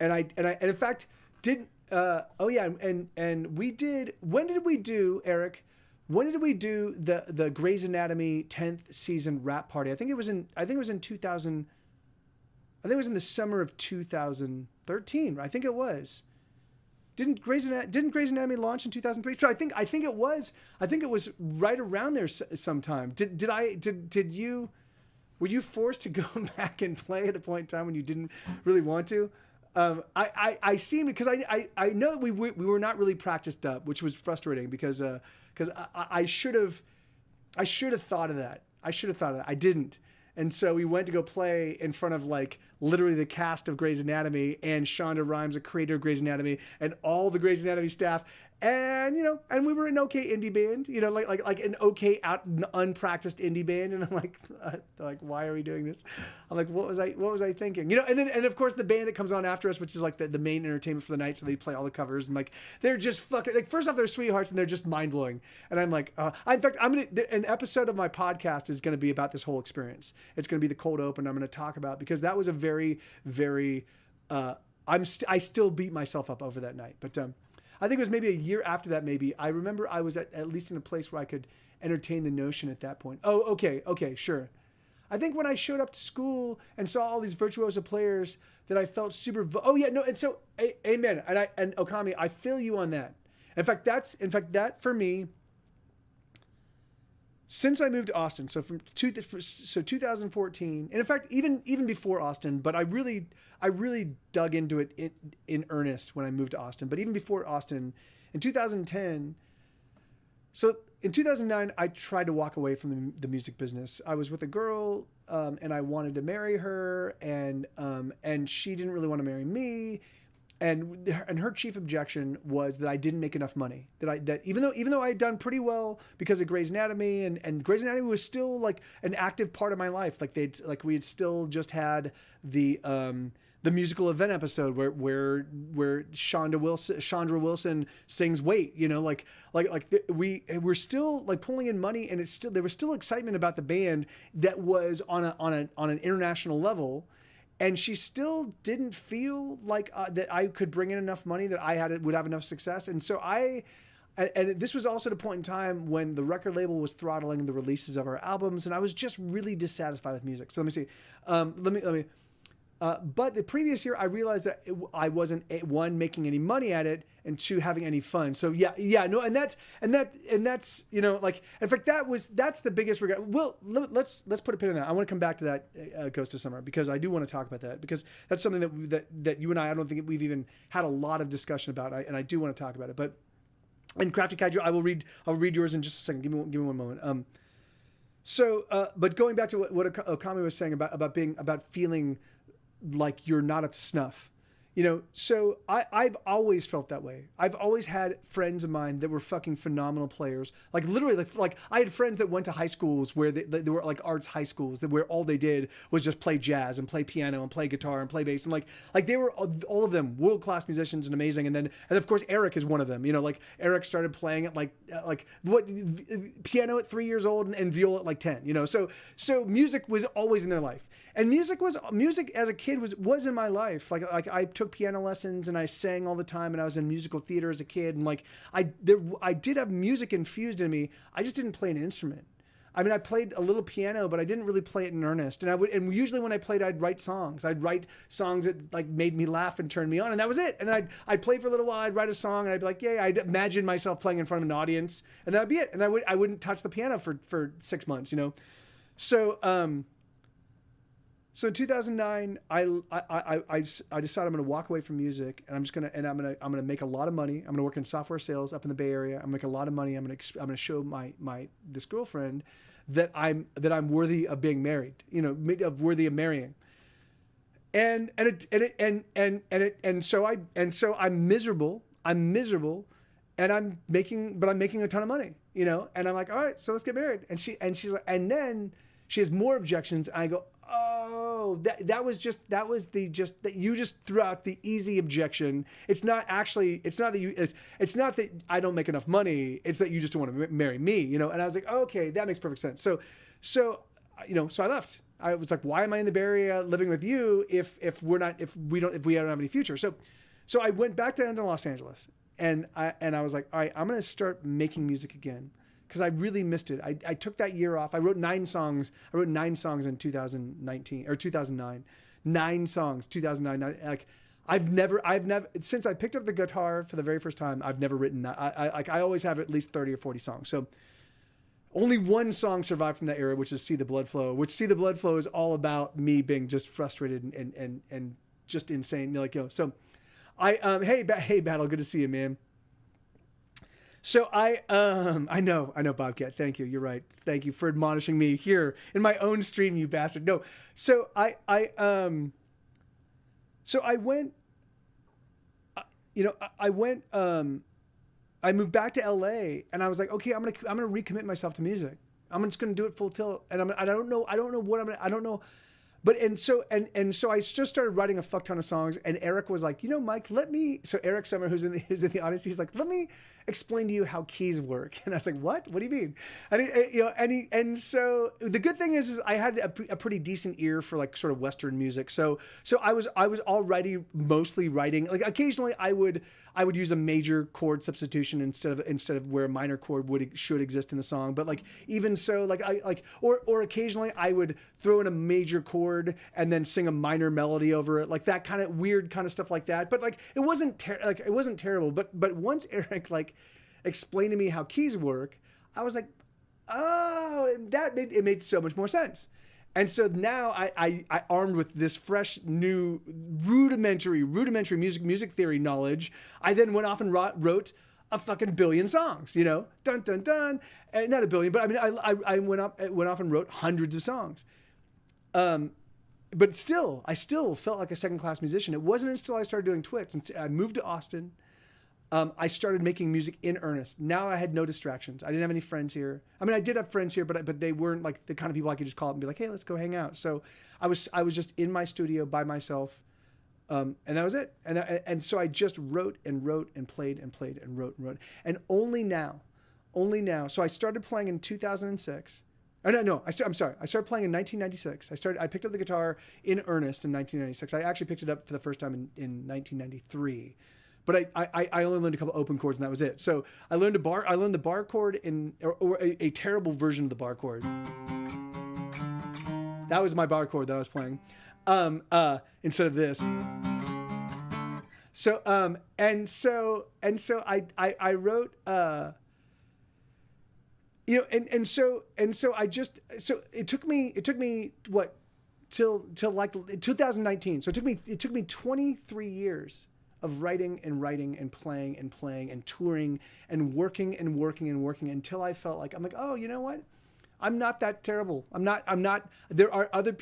and in fact didn't. And we did. When did we do, Eric? When did we do the Grey's Anatomy 10th season wrap party? I think it was in 2000. I think it was in the summer of 2013. I think it was. Didn't Grey's Anatomy launch in 2003? So I think it was right around there sometime. Did you? Were you forced to go back and play at a point in time when you didn't really want to? I seem because I know that we were not really practiced up, which was frustrating because I should have thought of that. I didn't. And so we went to go play in front of like literally the cast of Grey's Anatomy and Shonda Rhimes, the creator of Grey's Anatomy, and all the Grey's Anatomy staff. And, you know, and we were an okay indie band, you know, like an okay unpracticed indie band. And I'm like, why are we doing this? I'm like, what was I thinking? You know, and of course the band that comes on after us, which is like the main entertainment for the night. So they play all the covers and like, they're just fucking, like, first off, they're sweethearts and they're just mind blowing. And I'm like, in fact, an episode of my podcast is going to be about this whole experience. It's going to be the cold open. I'm going to talk about, because that was a very, very, I still beat myself up over that night, but, I think it was maybe a year after that, maybe. I remember I was at least in a place where I could entertain the notion at that point. Oh, okay, sure. I think when I showed up to school and saw all these virtuoso players that I felt super, and so, amen. And Okami, I feel you on that. In fact, that for me, since I moved to Austin, so 2014, and in fact, even before Austin, but I really dug into it in earnest when I moved to Austin. But even before Austin, in 2010, so in 2009, I tried to walk away from the music business. I was with a girl, and I wanted to marry her, and she didn't really want to marry me. And her chief objection was that I didn't make enough money. That even though I had done pretty well because of Grey's Anatomy, and Grey's Anatomy was still like an active part of my life. Like we had still just had the musical event episode where Chandra Wilson sings "Wait," you know, we're still like pulling in money, and there was still excitement about the band that was on an international level. And she still didn't feel like that I could bring in enough money that would have enough success. And so and this was also the point in time when the record label was throttling the releases of our albums, and I was just really dissatisfied with music. So let me see. But the previous year, I realized that I wasn't one, making any money at it, and two, having any fun. So no, and that's you know, like, in fact, that's the biggest regret. Well, let's put a pin in that. I want to come back to that Ghost of Summer, because I do want to talk about that, because that's something that you and I don't think we've even had a lot of discussion about, and I do want to talk about it. But in Crafty Kaiju, I'll read yours in just a second. Give me one moment. But going back to what Okami was saying about feeling like you're not up to snuff, you know. So I've always felt that way. I've always had friends of mine that were fucking phenomenal players. Like literally, like I had friends that went to high schools where they were like arts high schools, where all they did was just play jazz and play piano and play guitar and play bass, and like they were all of them world-class musicians and amazing. And of course Eric is one of them. You know, like Eric started playing at like piano at 3 years old and viola at like 10. You know, so music was always in their life. And music as a kid was in my life. Like I took piano lessons and I sang all the time, and I was in musical theater as a kid. And like I did have music infused in me. I just didn't play an instrument. I mean, I played a little piano, but I didn't really play it in earnest. And usually when I played, I'd write songs. I'd write songs that like made me laugh and turned me on, and that was it. And I'd play for a little while. I'd write a song, and I'd be like, yay! I'd imagine myself playing in front of an audience, and that'd be it. And I wouldn't touch the piano for 6 months, you know. So in 2009, I decided I'm going to walk away from music, and I'm going to make a lot of money. I'm going to work in software sales up in the Bay Area. I'm going to make a lot of money. I'm going to show this girlfriend that I'm worthy of being married, you know, worthy of marrying. And so I'm miserable, and I'm making a ton of money, you know. And I'm like, all right, so let's get married. And she's like, and then she has more objections. And I go, oh, that you just threw out the easy objection. It's not that I don't make enough money. It's that you just don't want to marry me, you know. And I was like, okay, that makes perfect sense. So you know, so I left. I was like, why am I in the Bay Area living with you if we don't have any future? So I went back down to Los Angeles, and I was like, all right, I'm going to start making music again, because I really missed it. I took that year off. I wrote 9 songs. I wrote 9 songs in 2019 or 2009. 9 songs, 2009. Like I've never since I picked up the guitar for the very first time. I've never written. I always have at least 30 or 40 songs. So only one song survived from that era, which is "See the Blood Flow." Which "See the Blood Flow" is all about me being just frustrated and just insane. Like, you know. So hey Battle, good to see you, man. So I know Bobcat. Thank you. You're right. Thank you for admonishing me here in my own stream, you bastard. No. So I went, you know, I went, I moved back to LA, and I was like, okay, I'm gonna recommit myself to music. I'm just gonna do it full tilt, and I don't know what I don't know. But so I just started writing a fuck ton of songs, and Eric was like, Mike, so Eric Summer, who's in the audience, he's like, let me explain to you how keys work. And I was like, what do you mean? And so the good thing is I had a pretty decent ear for like sort of Western music. So I was already mostly writing, like occasionally I would use a major chord substitution instead of where a minor chord should exist in the song. But like, even so, or occasionally I would throw in a major chord and then sing a minor melody over it, like that kind of weird kind of stuff like that. But like, it wasn't terrible. But once Eric like explained to me how keys work, I was like, oh, it made so much more sense. And so now I armed with this fresh, new, rudimentary music theory knowledge, I then went off and wrote a fucking billion songs, dun, dun, dun. Not a billion, but I mean, I went off and wrote hundreds of songs. But I still felt like a second-class musician. It wasn't until I started doing Twitch, and I moved to Austin. I started making music in earnest. Now I had no distractions. I didn't have any friends here. I mean, I did have friends here, but they weren't like the kind of people I could just call up and be like, hey, let's go hang out. So I was just in my studio by myself, and that was it. And so I just wrote and played and wrote. And only now. So I started playing in 2006. I'm sorry. I started playing in 1996. I picked up the guitar in earnest in 1996. I actually picked it up for the first time in 1993. But I only learned a couple open chords and that was it. So I learned the bar chord or a terrible version of the bar chord. That was my bar chord that I was playing, instead of this. So I wrote, so it took me what till like 2019. So it took me 23 years of writing and playing and touring and working until I felt like, I'm like, oh, you know what? I'm not that terrible. I'm not, there are other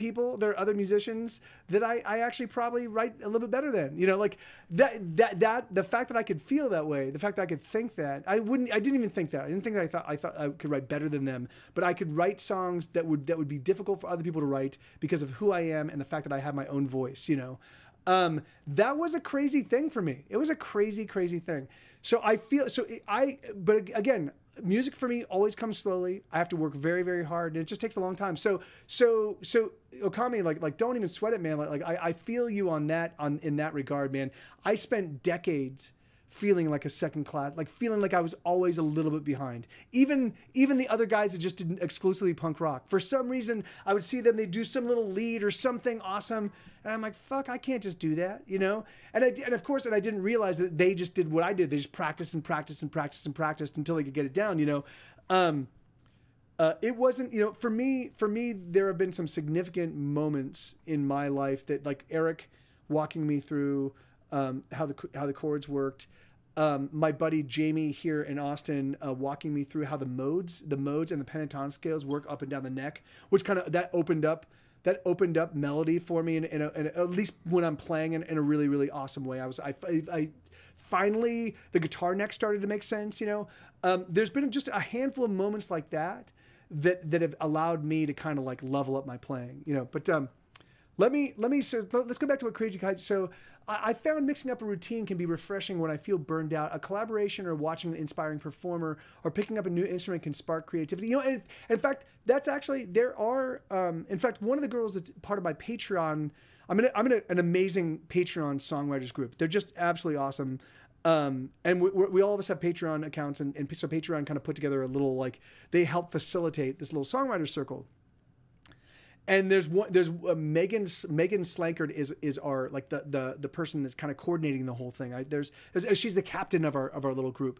musicians that I actually probably write a little bit better than, like that, the fact that I could feel that way, the fact that I could think that, I didn't even think that. I didn't think that I thought I could write better than them, but I could write songs that would be difficult for other people to write because of who I am and the fact that I have my own voice, that was a crazy thing for me. It was a crazy thing. So but again, music for me always comes slowly. I have to work very, very hard, and it just takes a long time. So Okami, like don't even sweat it, man. Like I feel you in that regard, man. I spent decades feeling like a second class, like feeling like I was always a little bit behind. Even the other guys that just did exclusively punk rock. For some reason, I would see them, they'd do some little lead or something awesome, and I'm like, fuck, I can't just do that, And of course, I didn't realize that they just did what I did. They just practiced until they could get it down, It wasn't, for me, there have been some significant moments in my life that, like Eric walking me through how the chords worked. My buddy Jamie here in Austin walking me through how the modes and the pentatonic scales work up and down the neck, which kind of that opened up melody for me, and at least when I'm playing in a really, really awesome way. I finally, the guitar neck started to make sense. There's been just a handful of moments like that have allowed me to kind of like level up my playing. But let's go back to what Crazy Kite. So I found mixing up a routine can be refreshing when I feel burned out. A collaboration or watching an inspiring performer or picking up a new instrument can spark creativity. And in fact, that's actually, in fact, one of the girls that's part of my Patreon, I'm in an amazing Patreon songwriters group. They're just absolutely awesome. And we all of us have Patreon accounts, and so Patreon kind of put together a little, like, they help facilitate this little songwriter circle. And there's Megan Slankard is our, like, the person that's kind of coordinating the whole thing. She's the captain of our little group,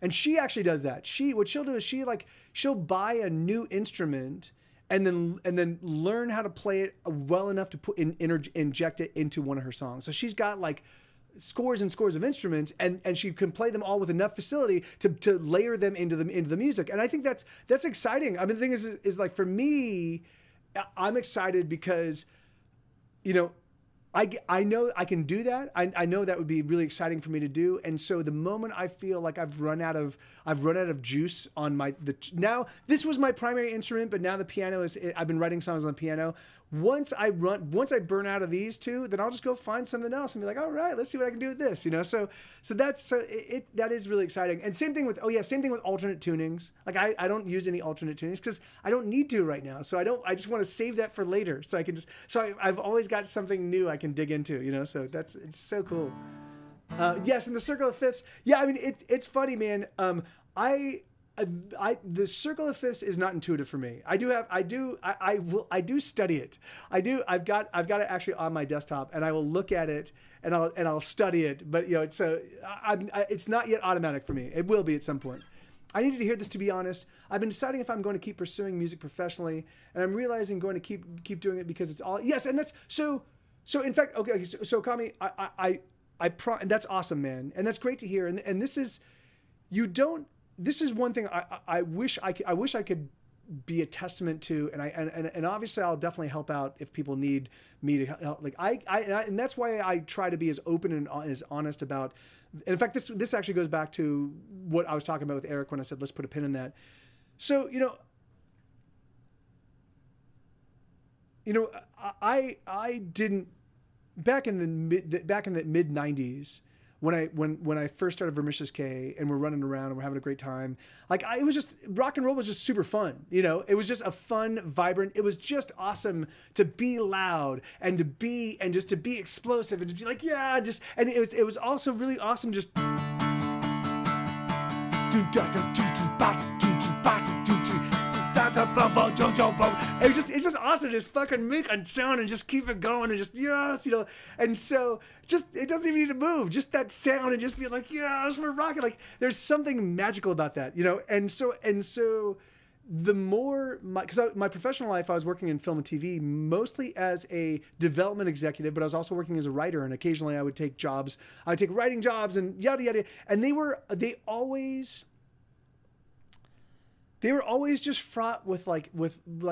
and she actually does that. What she'll do is she'll buy a new instrument and then learn how to play it well enough to inject it into one of her songs. So she's got like scores and scores of instruments, and she can play them all with enough facility to layer them into the music. And I think that's exciting. I mean, the thing is like, for me, I'm excited because, I know I can do that. I know that would be really exciting for me to do. And so the moment I feel like I've run out of juice on now this was my primary instrument, but now the piano I've been writing songs on the piano. Once I burn out of these two, then I'll just go find something else and be like, all right, let's see what I can do with this, So that is really exciting. And same thing with alternate tunings. Like I don't use any alternate tunings because I don't need to right now. So I just want to save that for later. So I've always got something new I can dig into, So it's so cool. Yes, and the Circle of Fifths. Yeah, I mean it's funny, man. The Circle of Fifths is not intuitive for me. I do study it. I've got it actually on my desktop, and I will look at it and I'll study it. But it's not yet automatic for me. It will be at some point. I needed to hear this, to be honest. I've been deciding if I'm going to keep pursuing music professionally, and I'm realizing going to keep doing it because it's all yes, and that's so. In fact, okay. So Kami, and that's awesome, man, and that's great to hear. And this is This is one thing I wish I could be a testament to, and obviously I'll definitely help out if people need me to help. Like and that's why I try to be as open and as honest about. And in fact, this actually goes back to what I was talking about with Eric when I said let's put a pin in that. So I didn't back in the mid '90s. When I first started Vermicious K and we're running around and we're having a great time, it was just rock and roll was just super fun, It was just a fun, vibrant. It was just awesome to be loud and to be explosive and to be like and it was also really awesome just. It's just awesome to just fucking make a sound and just keep it going and just and so just it doesn't even need to move, just that sound and just be like yes, we're rocking. Like there's something magical about that, and so the more because my professional life I was working in film and TV mostly as a development executive, but I was also working as a writer, and occasionally I would take writing jobs and yada yada, and they were always just fraught with like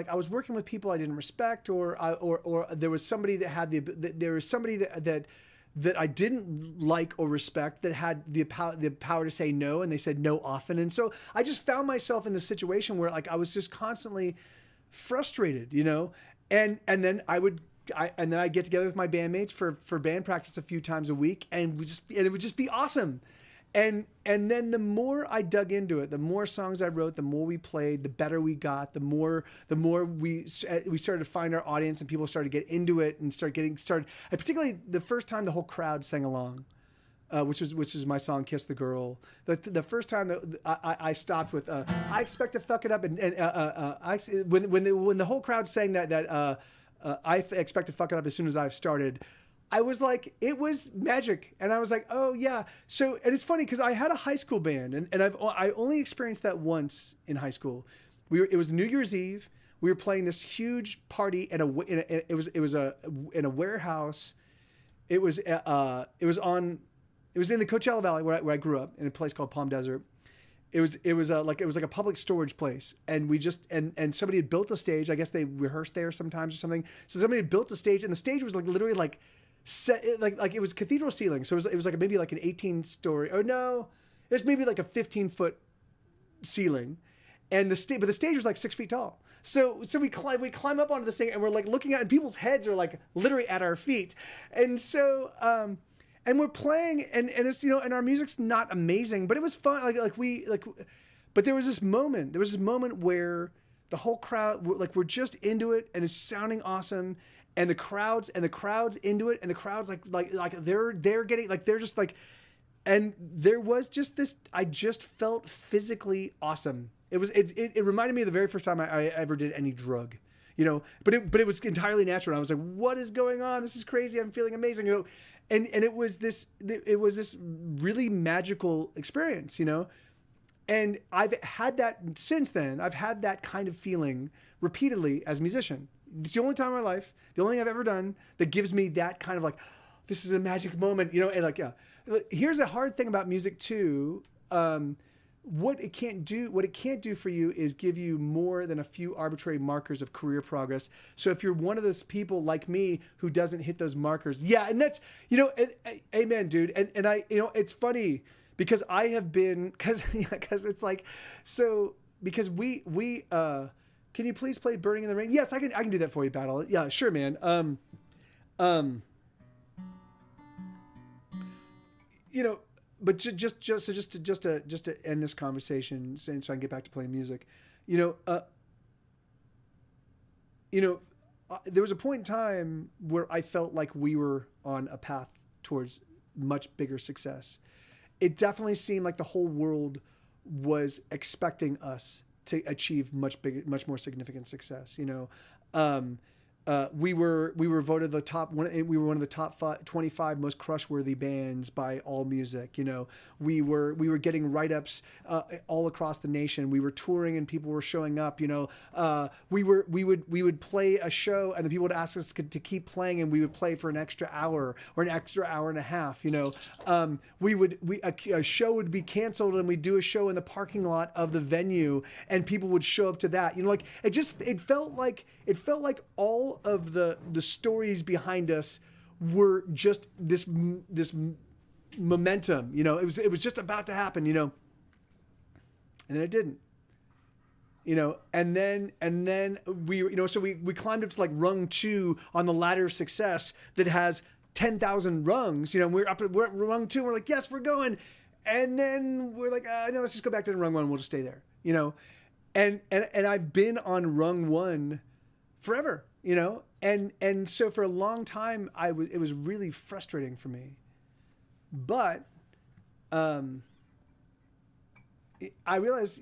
I was working with people I didn't respect, or there was somebody that had that I didn't like or respect that had the power to say no, and they said no often, and so I just found myself in the situation where I was just constantly frustrated, and then I'd get together with my bandmates for band practice a few times a week, and it would just be awesome. And then the more I dug into it, the more songs I wrote, the more we played, the better we got, the more we started to find our audience, and people started to get into it and getting started. And particularly the first time the whole crowd sang along, which is my song "Kiss the Girl." The first time that I stopped with "I expect to fuck it up," and when the whole crowd sang that "I expect to fuck it up as soon as I've started." I was like, it was magic. And I was like, oh yeah. So, and it's funny because I had a high school band, and I only experienced that once in high school. It was New Year's Eve. We were playing this huge party in a warehouse. It was in the Coachella Valley where I grew up, in a place called Palm Desert. It was like a public storage place, and we just and somebody had built a stage. I guess they rehearsed there sometimes or something. So somebody had built a stage, and the stage was literally set like it was cathedral ceiling, so it was maybe an 18-story, or no, it was maybe like a 15-foot ceiling, and the stage was 6 feet tall. So we climb up onto this thing, and we're looking at, and people's heads are literally at our feet, and so and we're playing, and it's and our music's not amazing, but it was fun. But there was this moment where the whole crowd we're just into it, and it's sounding awesome. And the crowd's into it, and the crowd's they're getting they're just and there was just this. I just felt physically awesome. It reminded me of the very first time I ever did any drug, But it was entirely natural. And I was like, what is going on? This is crazy. I'm feeling amazing, And it was this really magical experience, And I've had that since then. I've had that kind of feeling repeatedly as a musician. It's the only time in my life, the only thing I've ever done that gives me that kind of this is a magic moment, And here's a hard thing about music too. what it can't do for you is give you more than a few arbitrary markers of career progress. So if you're one of those people like me who doesn't hit those markers, yeah, and that's, amen, dude. And I, it's funny because I have been, because it's like, so because we can you please play Burning in the Rain? Yes, I can do that for you, Battle. Yeah, sure, man. But just to end this conversation, so I can get back to playing music, there was a point in time where I felt like we were on a path towards much bigger success. It definitely seemed like the whole world was expecting us to achieve much more significant success. We were voted the top one. We were one of the top 25 most crush-worthy bands by AllMusic. We were getting write-ups all across the nation. We were touring and people were showing up. We would play a show and the people would ask us to keep playing, and we would play for an extra hour or an extra hour and a half. A show would be canceled and we'd do a show in the parking lot of the venue, and people would show up to that. It felt like all of the stories behind us were just this momentum. It was just about to happen. And then it didn't. And then we climbed up to like rung 2 on the ladder of success that has 10,000 rungs. We're at rung 2. We're like, yes, we're going. And then we're like, no, let's just go back to the rung 1. We'll just stay there. And I've been on rung 1 forever. And so for a long time it was really frustrating for me. But I realized,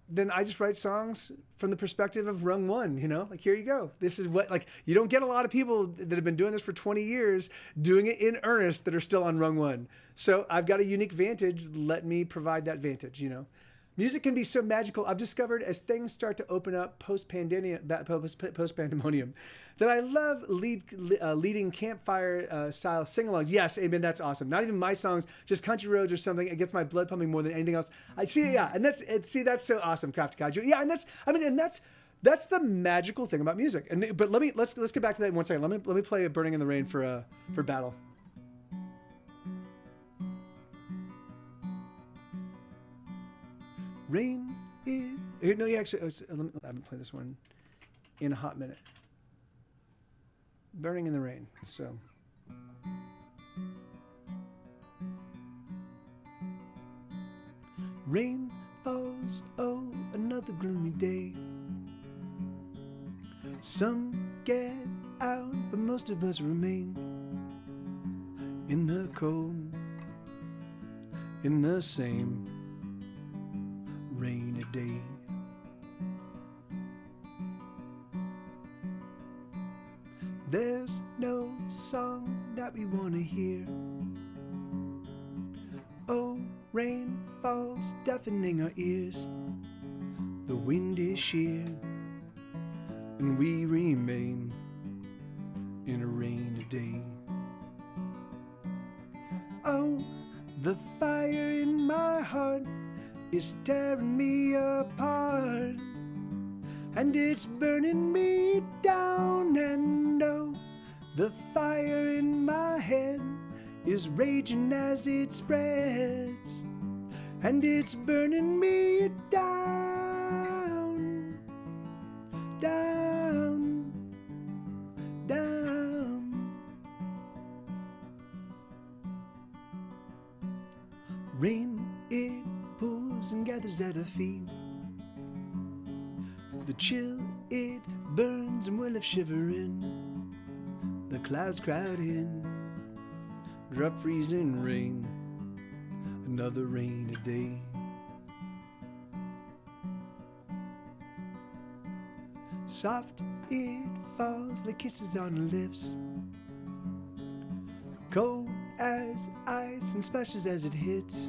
then I just write songs from the perspective of rung 1, like, here you go. This is what, like, you don't get a lot of people that have been doing this for 20 years doing it in earnest that are still on rung 1. So I've got a unique vantage. Let me provide that vantage, Music can be so magical. I've discovered as things start to open up post-pandemonium that I love leading campfire style sing-alongs. Yes, amen. That's awesome. Not even my songs, just country roads or something. It gets my blood pumping more than anything else. I see. Yeah, and that's so awesome. Craft Kaiju. Yeah, and that's the magical thing about music. But let's get back to that in one second. Let me play Burning in the Rain for Battle. Rain. No, yeah, actually, I haven't played this one in a hot minute. Burning in the Rain. So. Rain falls, oh, another gloomy day. Some get out, but most of us remain in the cold, in the same rainy day. There's no song that we want to hear. Oh, rain falls, deafening our ears. The wind is sheer, and we remain in a rainy day. Oh, the fire in my heart is tearing me apart, and it's burning me down. And oh, the fire in my head is raging as it spreads, and it's burning me down, down, down. Rain, it pulls and gathers at our feet. The chill, it burns and we're left shivering. The clouds crowd in, drop freezing rain, another rainy day. Soft, it falls like kisses on our lips. Cold as ice and splashes as it hits.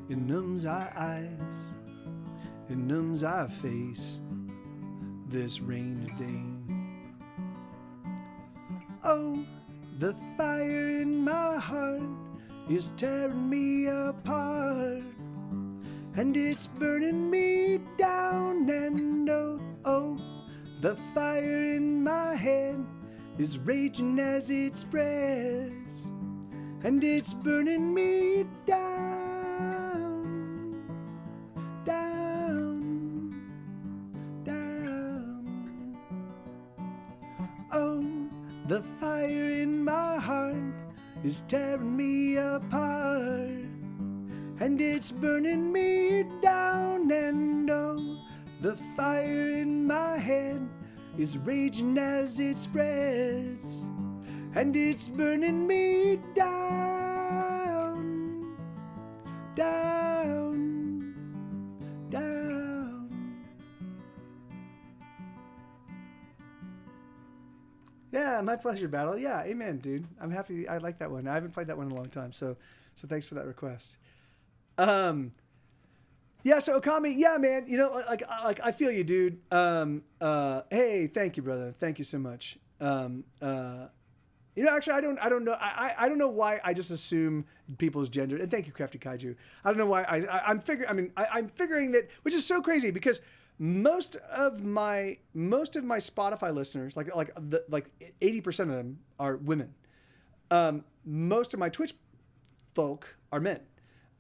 It numbs our eyes, it numbs our face, this rainy day. Oh, the fire in my heart is tearing me apart, and it's burning me down. And oh, oh, the fire in my head is raging as it spreads, and it's burning me down, down, down. Oh, the fire in my heart is tearing me apart, and it's burning me down. And oh, the fire in my head is raging as it spreads, and it's burning me down, down, down. Yeah, my pleasure, Battle. Yeah, amen, dude. I'm happy. I like that one. I haven't played that one in a long time, so thanks for that request. Yeah, so Okami, yeah, man, you know, like I feel you, dude. Hey, thank you, brother. Thank you so much. You know, actually, I don't know. I don't know why I just assume people's gender. And thank you, Crafty Kaiju. I don't know why I'm figuring that, which is so crazy because most of my Spotify listeners, like 80% of them are women. Most of my Twitch folk are men.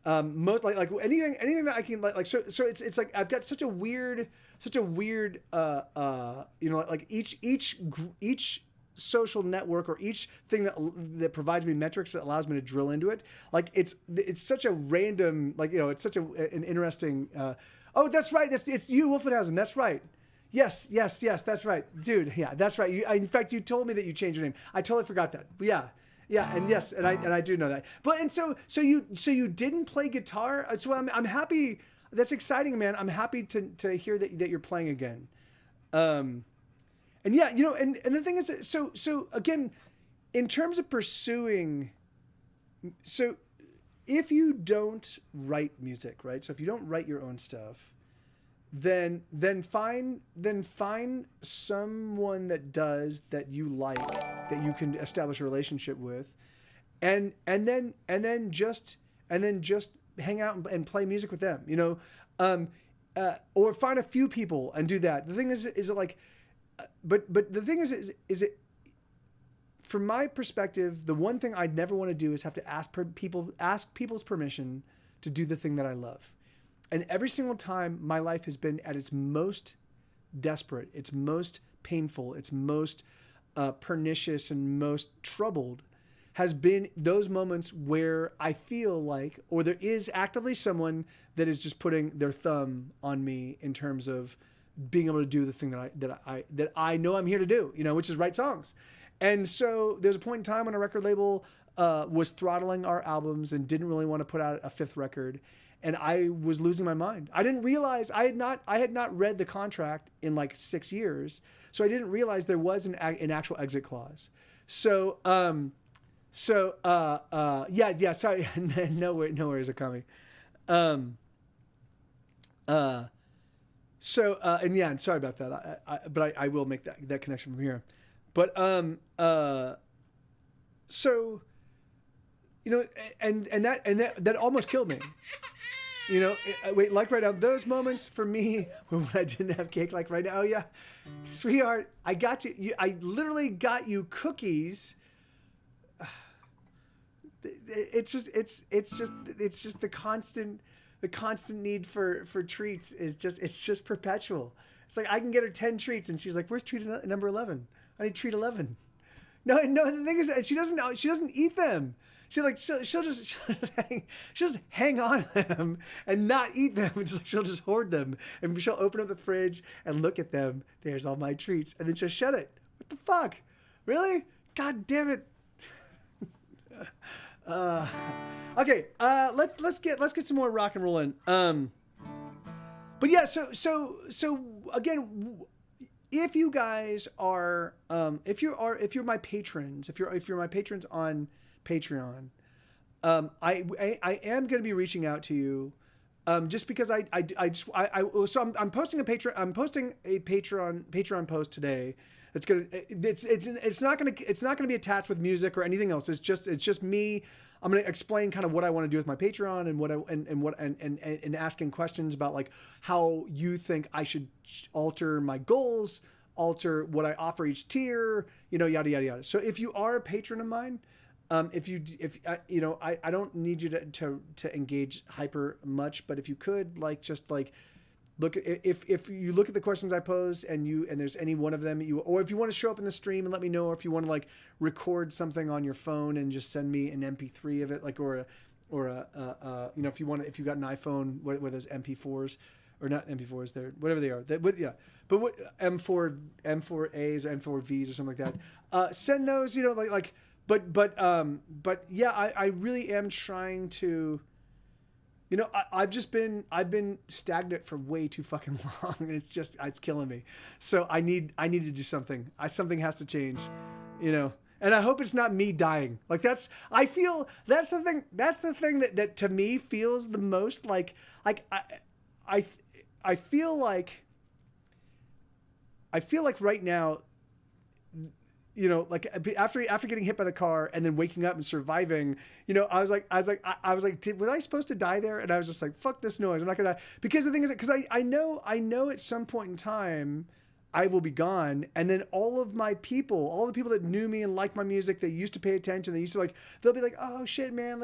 Most like anything that I can so it's like I've got such a weird you know, like each social network or each thing that provides me metrics that allows me to drill into it, like it's such a random, like, you know, it's such an interesting oh, that's right, it's you, Wolfenhausen, that's right. Yes, that's right, dude. Yeah, that's right. In fact, you told me that you changed your name. I totally forgot that. But yeah, and yes, and I do know that. But and so you didn't play guitar. So I'm happy. That's exciting, man. I'm happy to hear that you're playing again. And yeah, you know, and the thing is, so again, in terms of pursuing, so if you don't write music, right? So if you don't write your own stuff, then find someone that does, that you like, that you can establish a relationship with, and then just hang out and play music with them, you know, or find a few people and do that. The thing is it like, but the thing is it, from my perspective, the one thing I'd never want to do is have to ask people's permission to do the thing that I love. And every single time my life has been at its most desperate, its most painful, its most pernicious and most troubled, has been those moments where I feel like, or there is actively someone that is just putting their thumb on me in terms of being able to do the thing that I know I'm here to do, you know, which is write songs. And so there's a point in time when a record label was throttling our albums and didn't really want to put out a fifth record. And I was losing my mind. I didn't realize I had not read the contract in like 6 years. So I didn't realize there was an actual exit clause. So, yeah. Sorry. no worries are coming. And sorry about that. But I will make that connection from here. But, so, you know, and that almost killed me. You know, wait, like right now, those moments for me when I didn't have cake, like right now, oh yeah, sweetheart, I got you. I literally got you cookies. It's just the constant need for treats is just perpetual. It's like I can get her 10 treats and she's like, "Where's treat number 11? I need treat 11." No. The thing is, she doesn't eat them. She'll just hang on to them and not eat them. She'll just hoard them, and she'll open up the fridge and look at them. There's all my treats, and then she'll shut it. What the fuck? Really? God damn it. Okay. Let's get some more rock and roll in. But yeah. So again, if you guys are, if you're my patrons, if you're my patrons on Patreon, I am going to be reaching out to you, just because I'm posting a Patreon post today It's not gonna be attached with music or anything else. It's just me. I'm gonna explain kind of what I want to do with my Patreon and asking questions about like how you think I should alter my goals, alter what I offer each tier, yada yada yada. So if you are a patron of mine, I don't need you to engage hyper much, but if you could just look at, if you look at the questions I pose and there's any one of them or if you want to show up in the stream and let me know, or if you want to record something on your phone and just send me an MP3 of it, if you've got an iPhone, what those MP4s or not MP4s, they're whatever they are. But what M4As or M4Vs or something like that. Send those, but yeah, I really am trying to. I've been stagnant for way too fucking long. It's killing me. So I need to do something. Something has to change, and I hope it's not me dying. That's the thing that to me feels the most I feel like right now, after getting hit by the car and then waking up and surviving, I was like, was I supposed to die there? And I was just like, fuck this noise. I'm not gonna die. Because the thing is, because I know at some point in time, I will be gone. And then all the people that knew me and liked my music, they used to pay attention. They used to they'll be like, oh shit, man.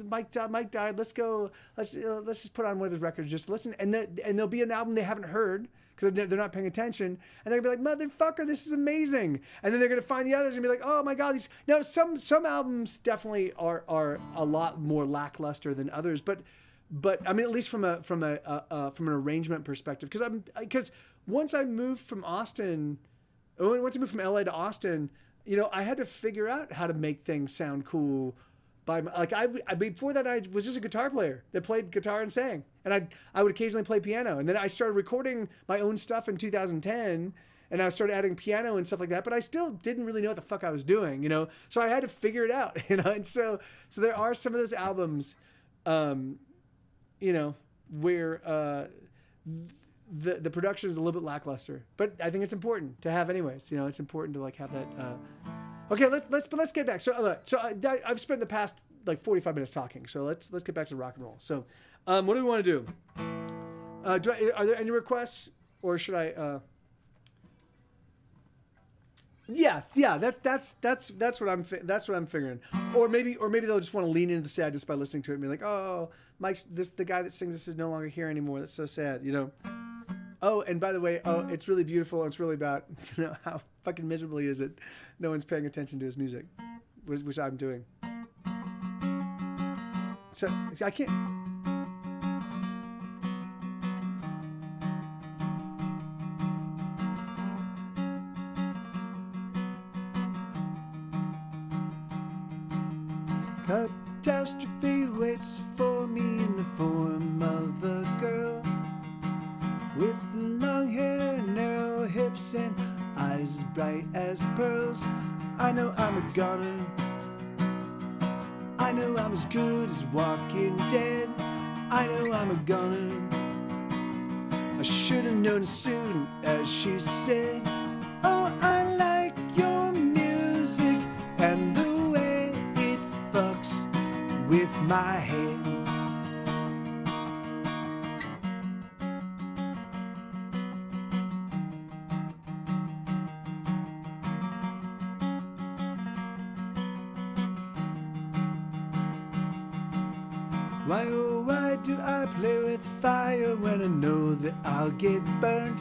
Mike died. Let's go. Let's just put on one of his records. Just listen. And there'll be an album they haven't heard, because they're not paying attention, and they're gonna be like, motherfucker, this is amazing. And then they're gonna find the others and be like, oh my god, these. Now some albums definitely are a lot more lackluster than others, but I mean, at least from an arrangement perspective, because once I moved from LA to Austin, I had to figure out how to make things sound cool. Before that, I was just a guitar player that played guitar and sang, and I would occasionally play piano. And then I started recording my own stuff in 2010, and I started adding piano and stuff like that. But I still didn't really know what the fuck I was doing, So I had to figure it out, And so there are some of those albums, where the production is a little bit lackluster. But I think it's important to have, anyways. It's important to have that. Okay, let's get back. So I've spent the past 45 minutes talking. So let's get back to rock and roll. So, what do we want to do? Are there any requests, or should I? Yeah. That's what I'm figuring. Or maybe they'll just want to lean into the sad just by listening to it and be like, oh, Mike's the guy that sings this is no longer here anymore. That's so sad, Oh, and by the way, it's really beautiful. It's really about how fucking miserably is it no one's paying attention to his music, which I'm doing. So I can't. Catastrophe waits for me in the form of a girl with long hair, narrow hips, and eyes bright as pearls. I know I'm a goner. I know I'm as good as Walking Dead. I know I'm a goner. I should have known as soon as she said, oh, I like your music and the way it fucks with my head. Why, oh, why do I play with fire when I know that I'll get burned?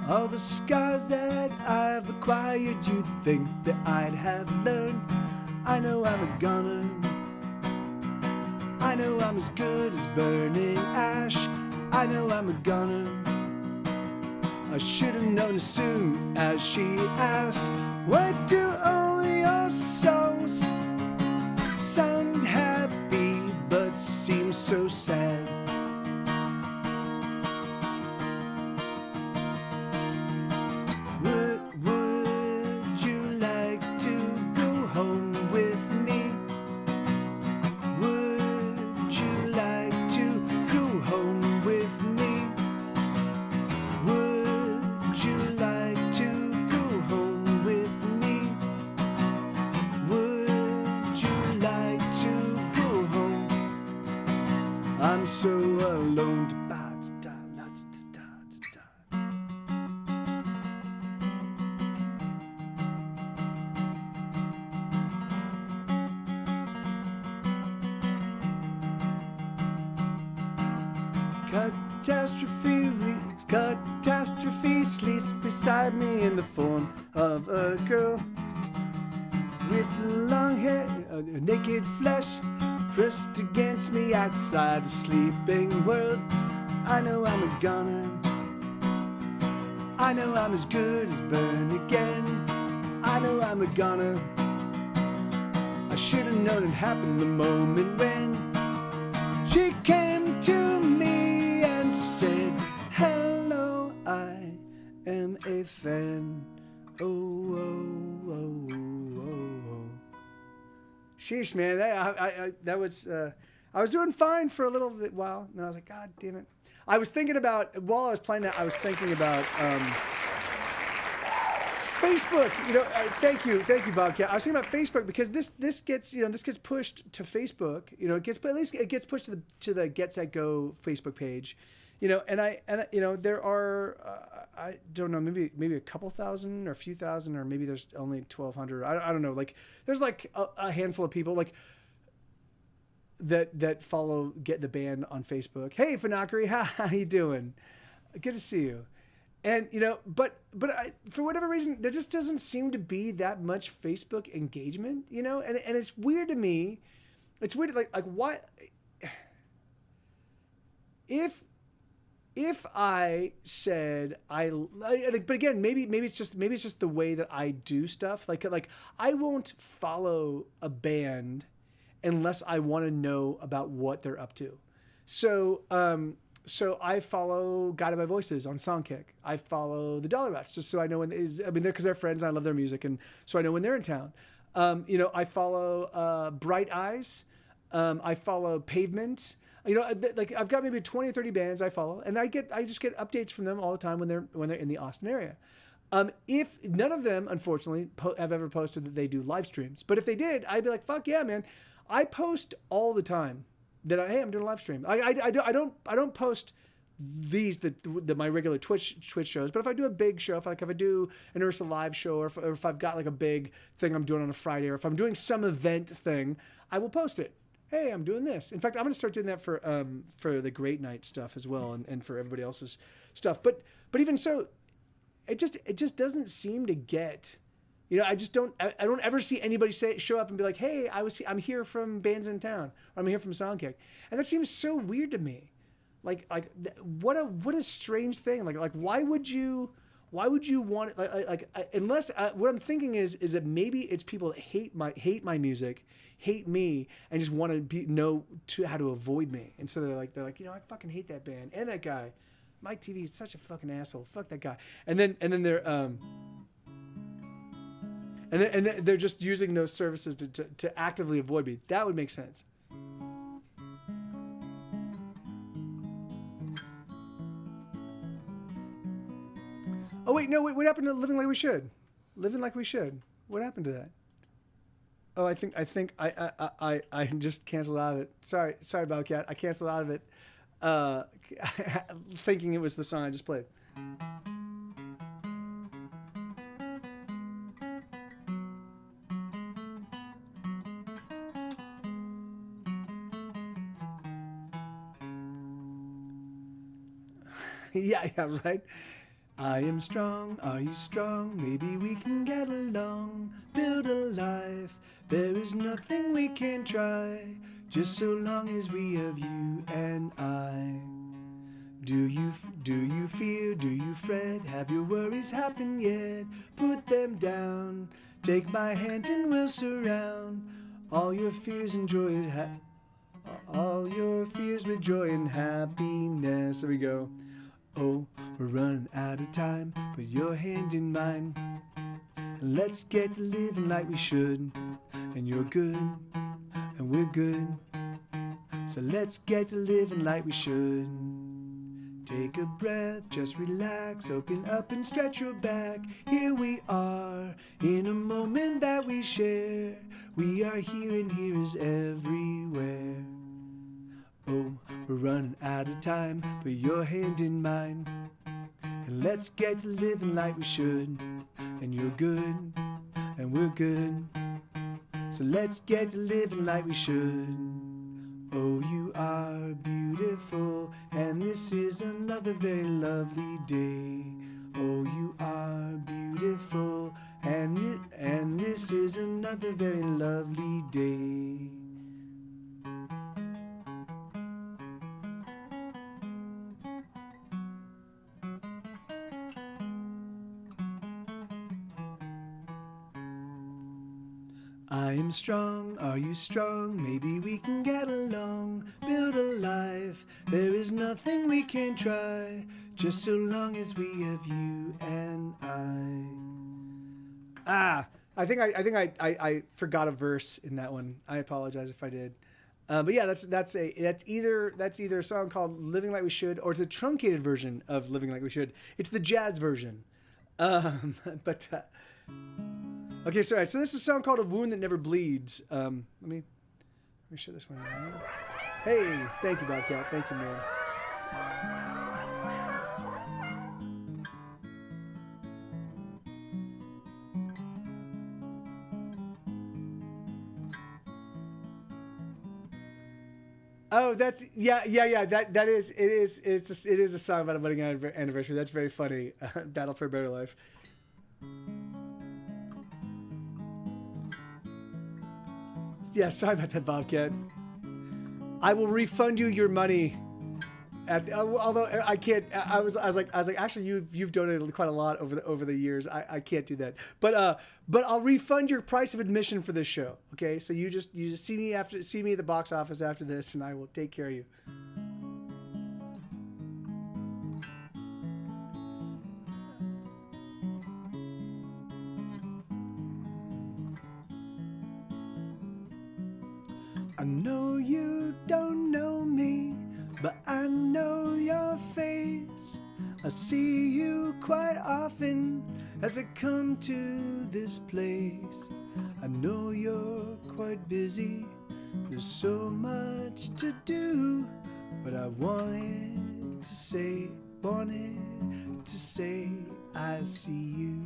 All the scars that I've acquired, you'd think that I'd have learned. I know I'm a goner. I know I'm as good as burning ash. I know I'm a goner. I should have known as soon as she asked, why do all your songs sound happy but seem so sad? Would you like to go home with me? Would you like to go home with me? Would you like to go like to go home. I'm so alone. Catastrophe sleeps beside me in the form of a girl with long hair, naked flesh pressed against me outside the sleeping world. I know I'm a goner. I know I'm as good as born again. I know I'm a goner. I should have known it happened the moment when she came to me and said, hello, I am a fan. Oh, oh, oh, oh, oh. Sheesh, man, that was, I was doing fine for a little bit while, and then I was like, God damn it. I was thinking about, while I was playing that, I was thinking about Facebook. You know, thank you, Bobcat. I was thinking about Facebook because this gets pushed to Facebook. You know, at least it gets pushed to the Get Set Go Facebook page. You know, and you know, there are I don't know, maybe a couple thousand or a few thousand, or maybe there's only 1,200. I don't know. Like there's like a handful of people like that follow Get the Band on Facebook. Hey, Fanakari, how you doing? Good to see you. And you know, but for whatever reason, there just doesn't seem to be that much Facebook engagement. You know, and it's weird to me. It's weird, like why? If I said but again, maybe it's just the way that I do stuff. Like I won't follow a band unless I want to know about what they're up to. So I follow Guided by Voices on Songkick. I follow the Dollar Rats just so I know when they're because they're friends and I love their music, and so I know when they're in town. You know, I follow Bright Eyes. I follow Pavement. You know, like I've got maybe 20 or 30 bands I follow, and I just get updates from them all the time when they're in the Austin area. If none of them, unfortunately, have ever posted that they do live streams, but if they did, I'd be like, fuck yeah, man! I post all the time that I'm doing a live stream. I don't post these my regular Twitch shows, but if I do a big show, if I do an Ursa live show, or if I've got like a big thing I'm doing on a Friday, or if I'm doing some event thing, I will post it. Hey, I'm doing this. In fact, I'm going to start doing that for the Great Night stuff as well, and for everybody else's stuff. But even so, it just doesn't seem to get, you know, I don't ever see anybody show up and be like, hey, I'm here from Bands in Town, or I'm here from Songkick, and that seems so weird to me. Like what a strange thing. Like why would you want it? Unless what I'm thinking is that maybe it's people that hate my music, hate me, and just want to know how to avoid me. And so they're like, you know, I fucking hate that band and that guy. Mike TV is such a fucking asshole. Fuck that guy. And then they're and they're just using those services to actively avoid me. That would make sense. Oh wait, no, wait, what happened to Living Like We Should? Living Like We Should. What happened to that? Oh, I think I just canceled out of it. Sorry, Bobcat. I canceled out of it, thinking it was the song I just played. Yeah, right. I am strong, are you strong? Maybe we can get along, build a life. There is nothing we can't try, just so long as we have you and I. Do you fear, do you fret? Have your worries happened yet? Put them down, take my hand and we'll surround all your fears and joy, all your fears with joy and happiness. There we go. Oh, we're running out of time. Put your hand in mine. Let's get to living like we should. And you're good, and we're good. So let's get to living like we should. Take a breath, just relax, open up and stretch your back. Here we are, in a moment that we share. We are here and here is everywhere. Oh, we're running out of time, put your hand in mine. And let's get to living like we should. And you're good, and we're good. So let's get to living like we should. Oh, you are beautiful, and this is another very lovely day. Oh, you are beautiful, and this is another very lovely day. I am strong, are you strong? Maybe we can get along, build a life. There is nothing we can't try, just so long as we have you and I. I think I forgot a verse in that one. I apologize if I did. But yeah, that's either a song called "Living Like We Should" or it's a truncated version of "Living Like We Should." It's the jazz version. Okay, sorry. So this is a song called "A Wound That Never Bleeds." Let me show this one. Hey, thank you, Bobcat. Thank you, man. Oh, that's yeah. That is it is a song about a wedding anniversary. That's very funny. Battle for a Better Life. Yeah, sorry about that, Bobcat. I will refund you your money. Although I can't, I was like, actually, you've donated quite a lot over the years. I can't do that, but I'll refund your price of admission for this show. Okay, so you just see me at the box office after this, and I will take care of you. I know you don't know me, but I know your face. I see you quite often as I come to this place. I know you're quite busy, there's so much to do, but I wanted to say I see you.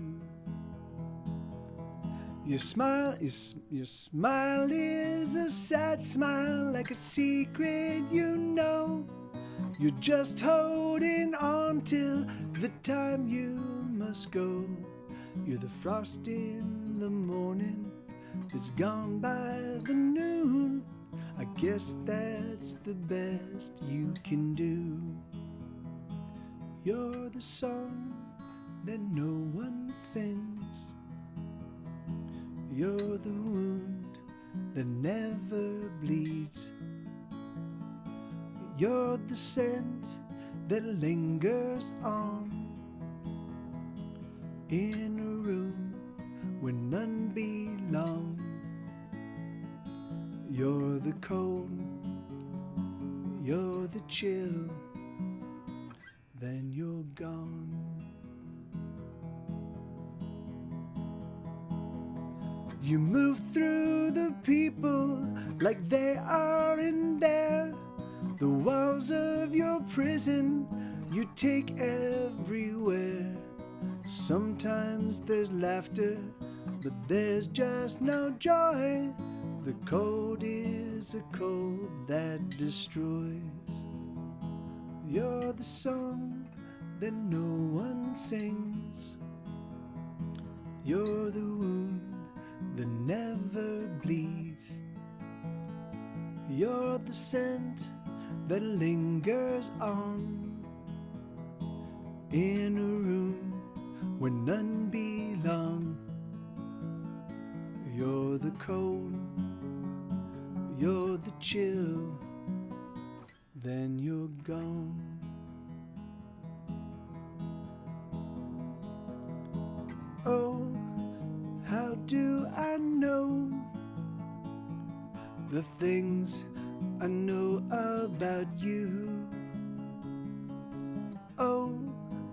Your smile is a sad smile, like a secret you know. You're just holding on till the time you must go. You're the frost in the morning that's gone by the noon. I guess that's the best you can do. You're the song that no one sings. You're the wound that never bleeds. You're the scent that lingers on in a room where none belong. You're the cold, you're the chill, then you're gone. You move through the people like they are in there. The walls of your prison you take everywhere. Sometimes there's laughter, but there's just no joy. The cold is a cold that destroys. You're the song that no one sings. You're the wound that never bleeds. You're the scent that lingers on in a room where none belong. You're the cold, you're the chill, then you're gone. Oh, how do I know the things I know about you?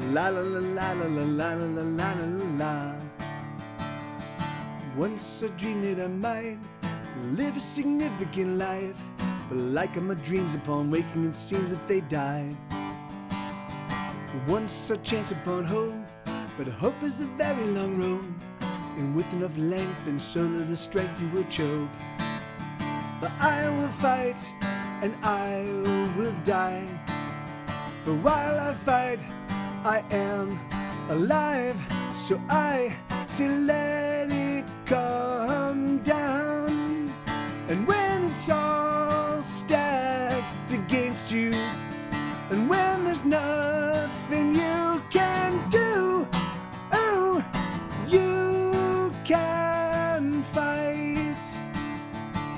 La la la la la la la la la la la. Once I dreamed that I might live a significant life, but like in my dreams upon waking it seems that they die. Once I chance upon hope, but hope is a very long road, and with enough length and so little strength you will choke. But I will fight and I will die, for while I fight I am alive. So I say let it come down, and when it's all stacked against you, and when there's nothing you can do, oh, you can fight.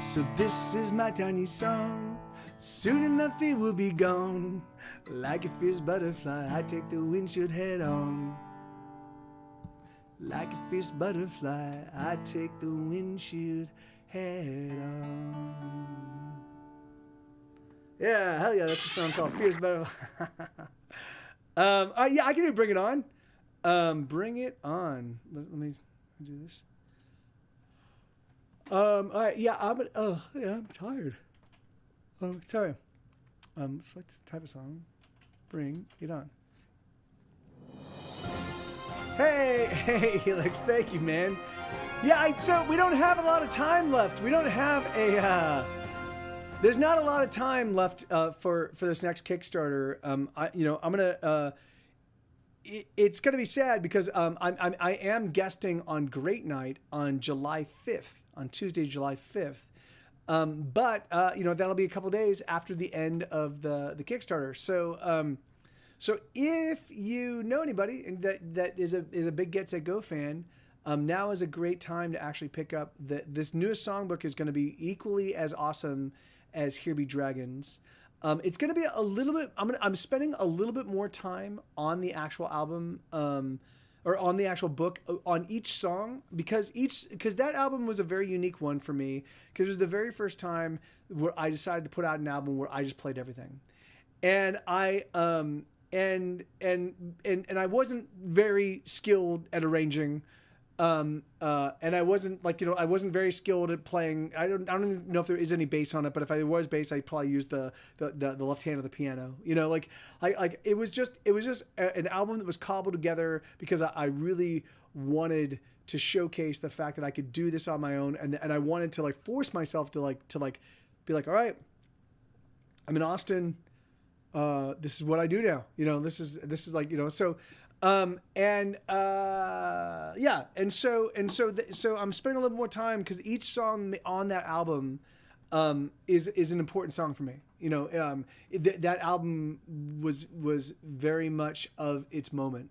So this is my tiny song. Soon enough it will be gone. Like a fierce butterfly, I take the windshield head on. Like a fierce butterfly, I take the windshield head on. Yeah, hell yeah, that's a song called Fierce Butterfly. Yeah, I can do Bring It On. Bring It On. Let me do this. All right, yeah, I'm tired. Oh, sorry. So let's type a song. Bring It On. Hey, Helix, thank you, man. Yeah, so we don't have a lot of time left. We don't have there's not a lot of time left for this next Kickstarter. It's gonna be sad because I am guesting on Great Night on July 5th, on Tuesday, July 5th. But that'll be a couple days after the end of the Kickstarter. So if you know anybody that is a big Get Set Go fan, now is a great time to actually pick up this newest songbook. Is going to be equally as awesome as Here Be Dragons. It's going to be a little bit. I'm spending a little bit more time on the actual album, or on the actual book, on each song, because that album was a very unique one for me, because it was the very first time where I decided to put out an album where I just played everything, and I and I wasn't very skilled at arranging. And I wasn't I wasn't very skilled at playing. I don't even know if there is any bass on it, but if I was bass, I'd probably use the left hand of the piano. It was just an album that was cobbled together because I really wanted to showcase the fact that I could do this on my own, and I wanted to force myself to be like, all right, I'm in Austin. This is what I do now. This is so. So I'm spending a little more time because each song on that album is an important song for me. That album was very much of its moment.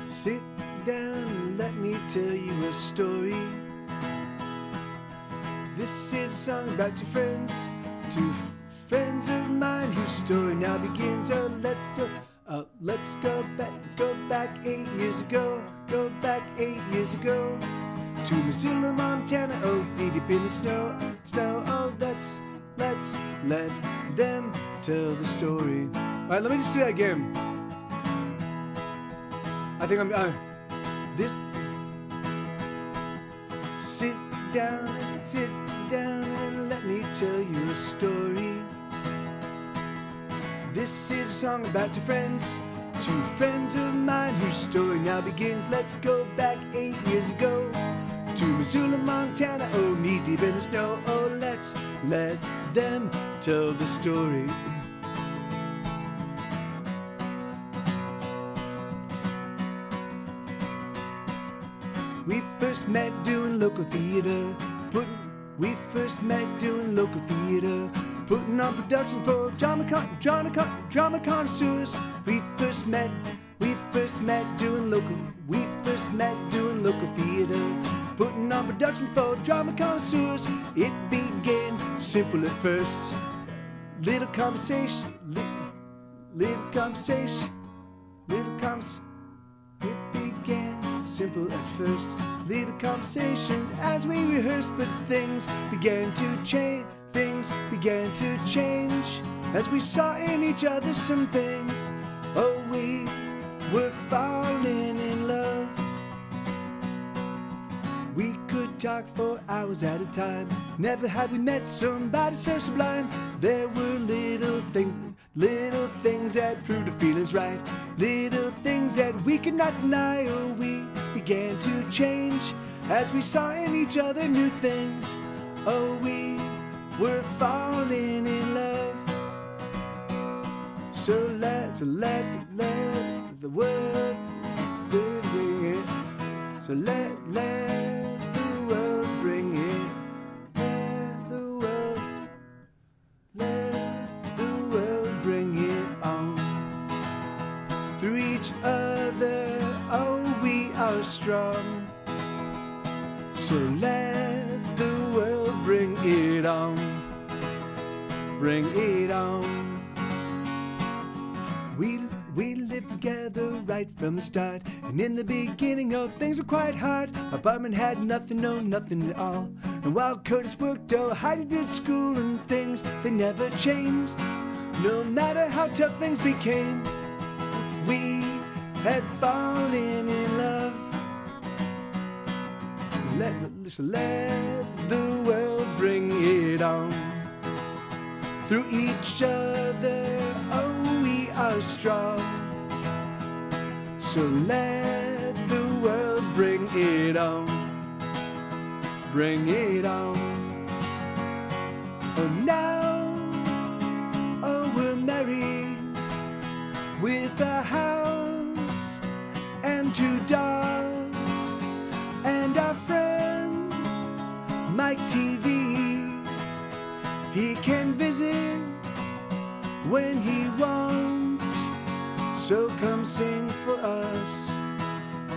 Sit down and let me tell you a story. This is a song about two friends of mine whose story now begins. Oh, let's go back 8 years ago. Go back 8 years ago to Missoula, Montana. Oh, deep in the snow. Oh, let's let them tell the story. All right, let me just do that again. I think this. Sit down and let me tell you a story. This is a song about two friends of mine whose story now begins. Let's go back 8 years ago to Missoula, Montana. Oh, knee deep in the snow. Oh, let's let them tell the story. We first met doing local theater. Putting on production for drama connoisseurs. We first met doing local theater. Putting on production for drama connoisseurs. It began simple at first. Little conversation. It began simple at first. Little conversations as we rehearsed, but things began to change. Things began to change as we saw in each other some things. Oh, we were falling in love. We could talk for hours at a time. Never had we met somebody so sublime. There were little things that proved the feelings right. Little things that we could not deny. Oh, we began to change as we saw in each other new things. Oh, we were falling in love. So let the world bring it. So let the world bring it. Let the world bring it on. Through each other, oh, we are strong. So let the world bring it on. Bring it on. We lived together right from the start. And in the beginning, oh, things were quite hard. My apartment had nothing, no, nothing at all. And while Curtis worked, oh, Heidi did school and things, they never changed. No matter how tough things became, we had fallen in love. Let the world bring it on. Through each other, oh, we are strong. So let the world bring it on. Bring it on. Oh, now, oh, we're married with a house and 2 dogs and our friend Mike TV. He can visit when he wants. So come sing for us.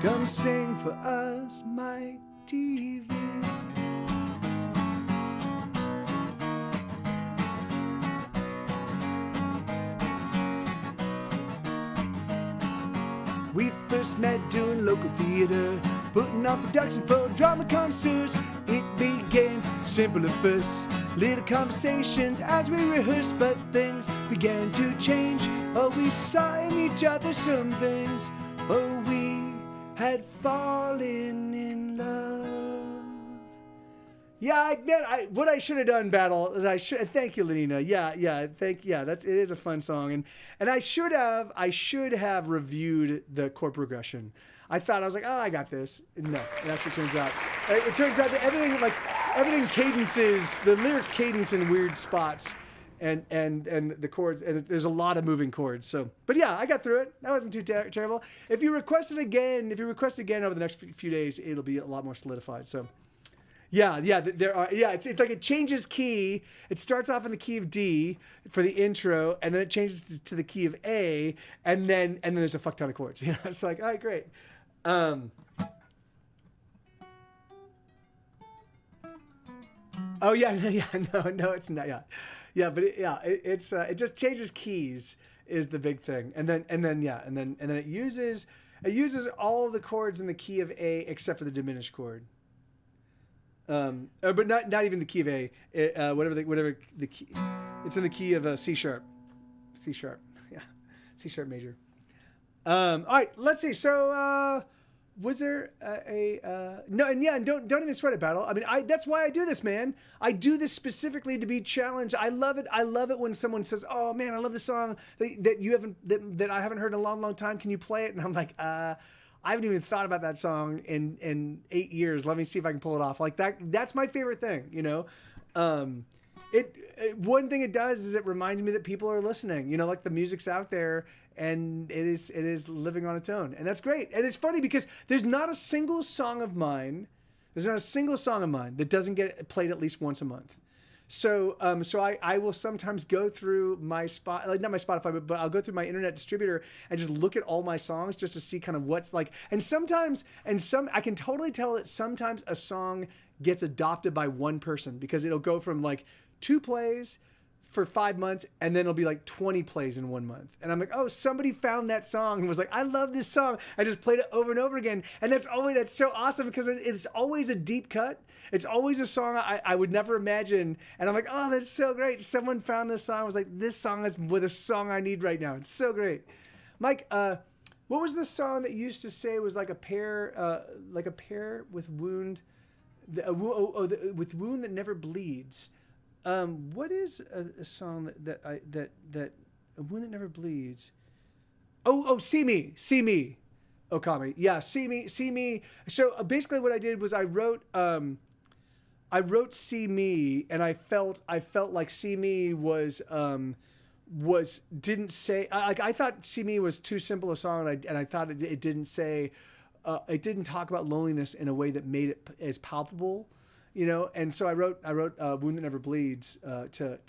Come sing for us, Mike TV. We first met doing local theater, putting on production for drama concerts. It began simple at first, little conversations as we rehearsed, but things began to change. Oh, we saw in each other some things. Oh, we had fallen in love. Yeah, what I should have done, Battle, is thank you, Lenina. It is a fun song, and I should have reviewed the chord progression. I was like, oh, I got this. No, it actually turns out that everything cadences, the lyrics cadence in weird spots, and the chords, and there's a lot of moving chords. So, but yeah, I got through it. That wasn't too terrible. If you request it again over the next few days, it'll be a lot more solidified. So. It's like it changes key. It starts off in the key of D for the intro, and then it changes to the key of A, and then there's a fuck ton of chords. You know, it's like, all right, great. Oh yeah, no, it's not. But it just changes keys is the big thing, and then it uses all the chords in the key of A except for the diminished chord. But not even the key of A. Whatever the key. It's in the key of C sharp. C sharp major. All right, let's see. So, was there no? And yeah, and don't even sweat it, Battle. I mean, that's why I do this, man. I do this specifically to be challenged. I love it. I love it when someone says, "Oh man, I love this song that I haven't heard in a long time. Can you play it?" And I'm like, I haven't even thought about that song in 8 years. Let me see if I can pull it off. Like that. That's my favorite thing, you know. One thing it does is it reminds me that people are listening. You know, like the music's out there and it is living on its own, and that's great. And it's funny because there's not a single song of mine that doesn't get played at least once a month. So I will sometimes go through my not my Spotify, but I'll go through my internet distributor and just look at all my songs just to see kind of what's like. And I can totally tell that sometimes a song gets adopted by one person because it'll go from like 2 plays, for 5 months, and then it'll be like 20 plays in 1 month. And I'm like, oh, somebody found that song and was like, I love this song. I just played it over and over again. And that's so awesome because it's always a deep cut. It's always a song I would never imagine. And I'm like, oh, that's so great. Someone found this song. I was like, this song is with a song I need right now. It's so great. Mike, what was the song that you used to say was like a pair with wound, with wound that never bleeds? What is a song that a wound that never bleeds? Oh, see me, Okami. Yeah, see me. So basically, what I did was I wrote "See Me," and I felt like "See Me" didn't say, like, I thought "See Me" was too simple a song, and I thought it didn't say, it didn't talk about loneliness in a way that made it as palpable, you know. And so I wrote "Wound That Never Bleeds" so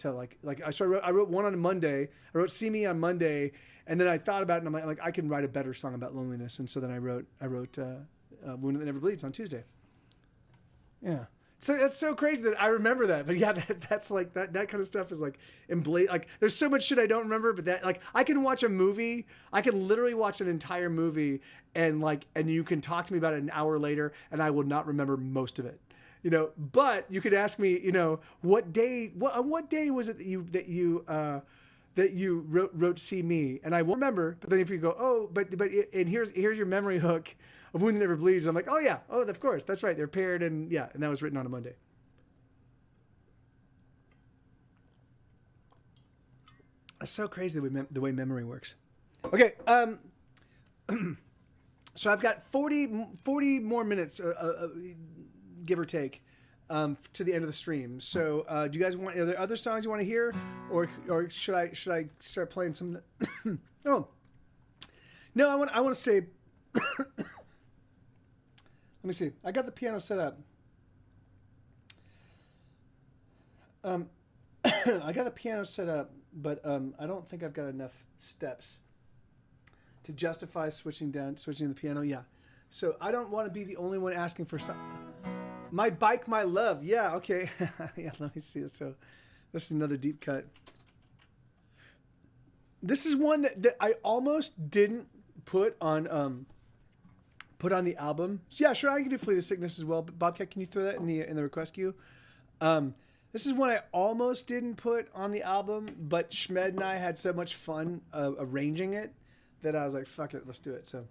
I wrote one on Monday. I wrote "See Me" on Monday, and then I thought about it, and I'm like I can write a better song about loneliness, and so then I wrote "Wound That Never Bleeds" on Tuesday. Yeah. So that's so crazy that I remember that. But yeah, that's like that kind of stuff is like like there's so much shit I don't remember, but that, like, I can watch a movie, I can literally watch an entire movie and you can talk to me about it an hour later and I will not remember most of it. You know, but you could ask me, you know, on what day was it that you wrote "See Me," and I won't remember. But then if you go, oh, but and here's your memory hook of "Wound That Never Bleeds," I'm like, oh yeah, oh, of course, that's right, they're paired, and yeah, and that was written on a Monday. It's so crazy the way memory works. Okay, so I've got 40 more minutes, give or take, to the end of the stream. So do you guys are there other songs you want to hear, or should I start playing some? Oh, no, I want to stay. Let me see. I got the piano set up. I got the piano set up, but I don't think I've got enough steps to justify switching to the piano. Yeah. So I don't want to be the only one asking for some. My Bike, My Love. Yeah, okay. Yeah, let me see. So this is another deep cut. This is one that I almost didn't put on the album. Yeah, sure, I can do Flee the Sickness as well. But Bobcat, can you throw that in the request queue? This is one I almost didn't put on the album, but Schmed and I had so much fun arranging it that I was like, fuck it, let's do it. So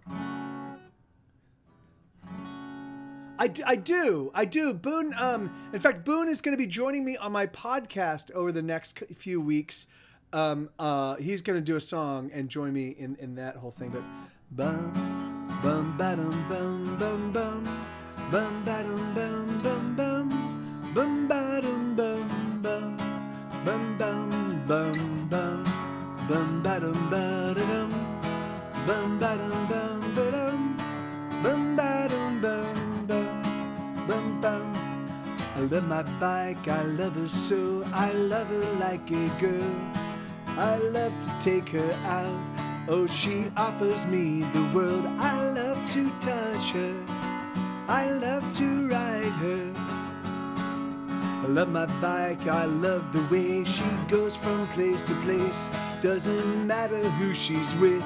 I do. Boone, in fact, Boone is going to be joining me on my podcast over the next few weeks. He's going to do a song and join me in that whole thing. But bum bum ba-dum bum bum bum bum ba-dum bum bum bum bum ba-dum bum bum bum bum bum bum bum ba-dum ba-da-dum bum ba-dum bum ba-dum bum ba-dum bum bum bum bum. I love my bike, I love her so, I love her like a girl. I love to take her out. Oh, she offers me the world. I love to touch her. I love to ride her. I love my bike. I love the way she goes from place to place. Doesn't matter who she's with.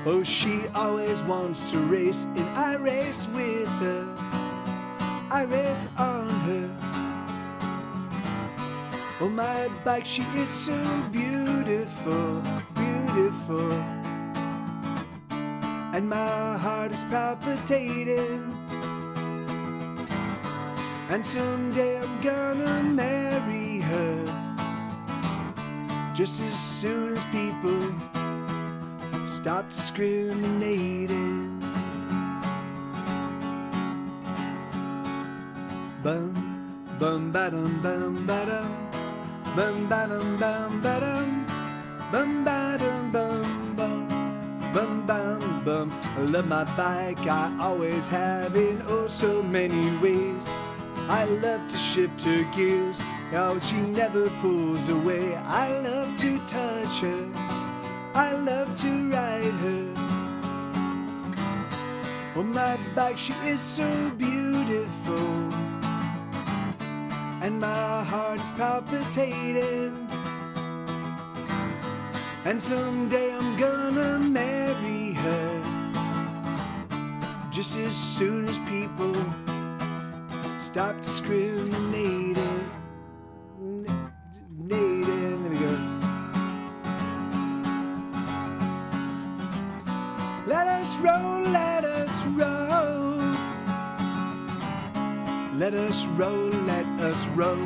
Oh, she always wants to race, and I race with her. I race on her. Oh, my bike, she is so beautiful, beautiful. And my heart is palpitating. And someday I'm gonna marry her. Just as soon as people stop discriminating. Bum, bum, ba-dum, bum, ba-dum. Bum ba-dum bum ba-dum bum ba-dum bum bum bum bum bum. I love my bike, I always have in oh so many ways. I love to shift her gears, oh she never pulls away. I love to touch her, I love to ride her. Oh my bike, she is so beautiful. And my heart is palpitating. and someday I'm gonna marry her. Just as soon as people stop discriminating. There we go. Let us roll, let us roll. Let us roll, let us roll.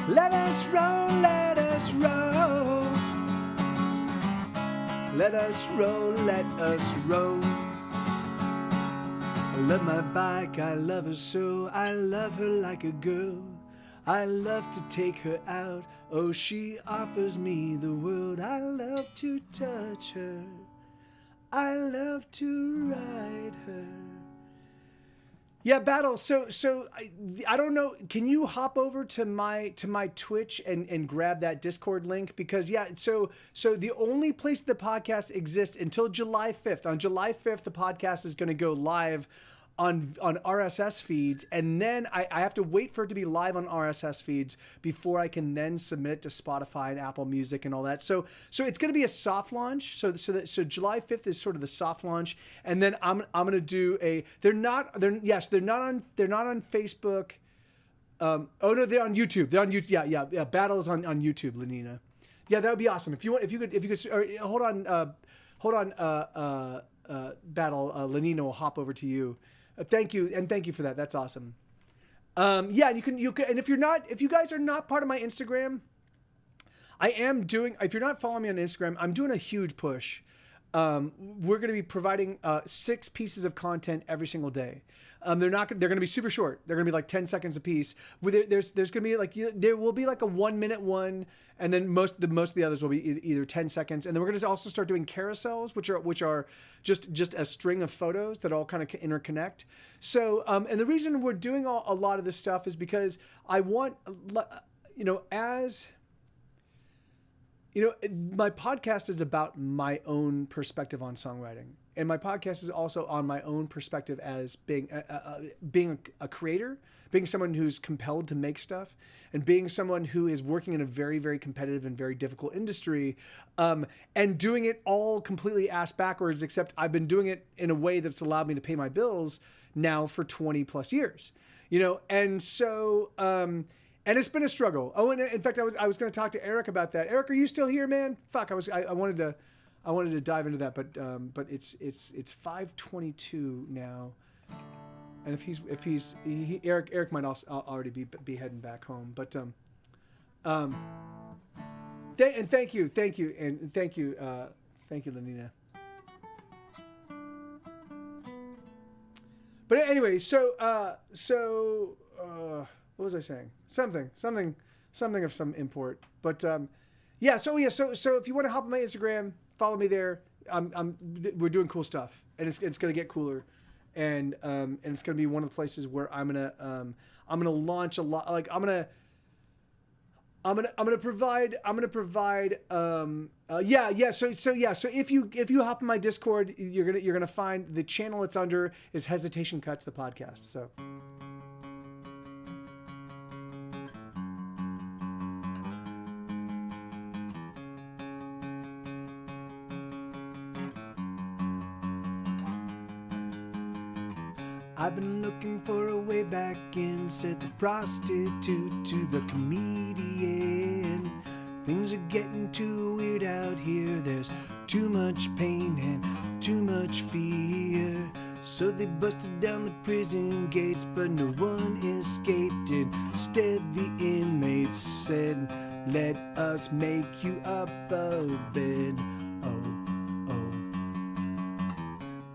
Let us roll, let us roll. Let us roll, let us roll. I love my bike, I love her so. I love her like a girl. I love to take her out. Oh, she offers me the world. I love to touch her. I love to ride her. Yeah, Battle. So I don't know. Can you hop over to my Twitch and grab that Discord link? Because yeah, so the only place the podcast exists until July 5th. On July 5th, the podcast is going to go live on RSS feeds, and then I have to wait for it to be live on RSS feeds before I can then submit it to Spotify and Apple Music and all that. So it's going to be a soft launch. So July 5th is sort of the soft launch, and then I'm going to do a. They're not on Facebook. Oh no, they're on YouTube. They're on YouTube. Yeah. Battle is on YouTube, Lenina. Yeah, that would be awesome. If you could. Or, hold on. Battle. Lenina will hop over to you. Thank you for that. That's awesome. Yeah, you can, and if you guys are not part of my Instagram, if you're not following me on Instagram, I'm doing a huge push. We're going to be providing 6 pieces of content every single day. They're going to be super short. They're going to be like 10 seconds a piece. There's going to be like, there will be like a 1 minute one. And then most of the others will be either 10 seconds. And then we're going to also start doing carousels, which are just a string of photos that all kind of interconnect. So, and the reason we're doing a lot of this stuff is because I want, my podcast is about my own perspective on songwriting. And my podcast is also on my own perspective as being a creator, being someone who's compelled to make stuff, and being someone who is working in a very, very competitive and very difficult industry, and doing it all completely ass backwards, except I've been doing it in a way that's allowed me to pay my bills now for 20 plus years, and so, and it's been a struggle. Oh, and in fact, I was going to talk to Eric about that. Eric, are you still here, man? Fuck, I wanted to dive into that, but it's 5:22 now, and if Eric might also already be heading back home, but thank you, Lenina. But anyway, so what was I saying? Something of some import. But yeah. So if you want to hop on my Instagram, follow me there. We're doing cool stuff, and it's going to get cooler, and it's going to be one of the places where I'm gonna launch a lot. Like I'm gonna provide. So if you hop on my Discord, you're gonna find the channel it's under is Hesitation Cuts, the podcast. So. I've been looking for a way back in, said the prostitute to the comedian. Things are getting too weird out here. There's too much pain and too much fear. So they busted down the prison gates, but no one escaped. Instead, the inmates said, "Let us make you up a bed."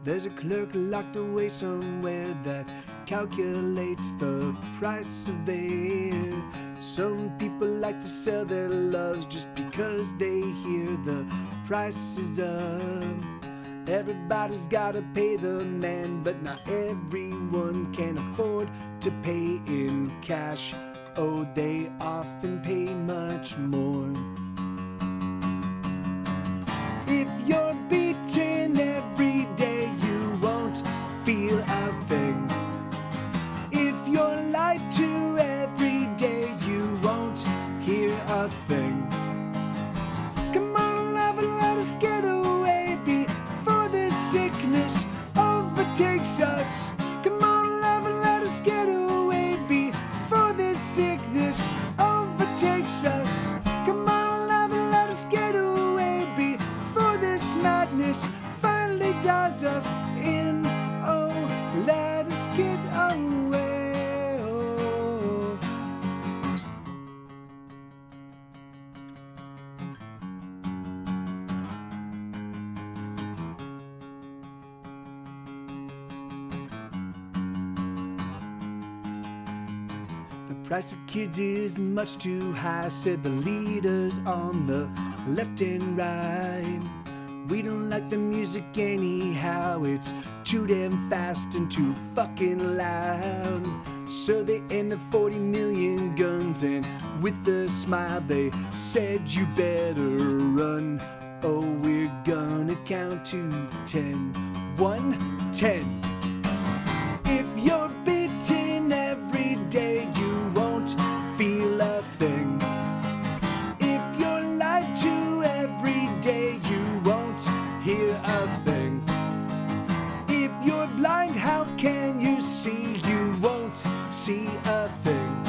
There's a clerk locked away somewhere that calculates the price of air. Some people like to sell their loves just because they hear the price is up. Everybody's gotta pay the man, but not everyone can afford to pay in cash. Oh, they often pay much more. If you're beaten every day, you won't feel a thing. If you're lied to every day, you won't hear a thing. sickness overtakes us. Come on, love, and let us get away before this sickness overtakes us. Come on, love, and let us get away before this madness finally does us in. Oh, let us get away. Oh. The price of kids is much too high, said the leaders on the left and right. We don't like the music anyhow, it's too damn fast and too fucking loud. So they aimed the 40 million guns, and with a smile they said you better run. Oh, we're gonna count to 10. 1, 10. If you're beaten every day, you won't feel a thing. If you're lied to every day, you won't hear a thing. If you're blind, how can you see? You won't see a thing.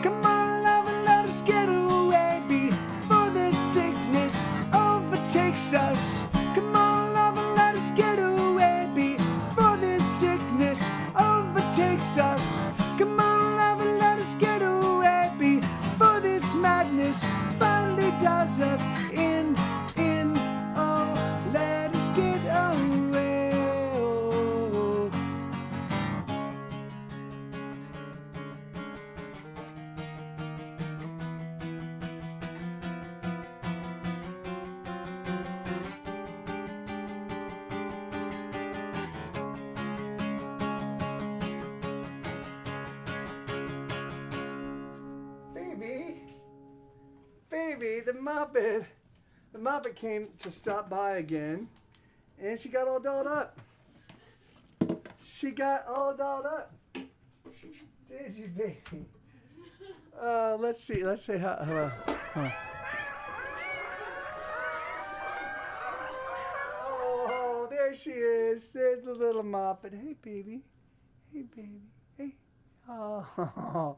Come on, love, and let us get away before this sickness overtakes us. Come on, love, and let us get away before this sickness overtakes us. Come on, love, and let us get away before this madness finally does us in. Oh, let us get away. Oh. Baby, the Muppet came to stop by again, and she got all dolled up. She got all dolled up. Did you, baby? Let's see. Let's say hello. Oh, there she is. There's the little Muppet. Hey, baby. Hey, baby. Hey. Oh,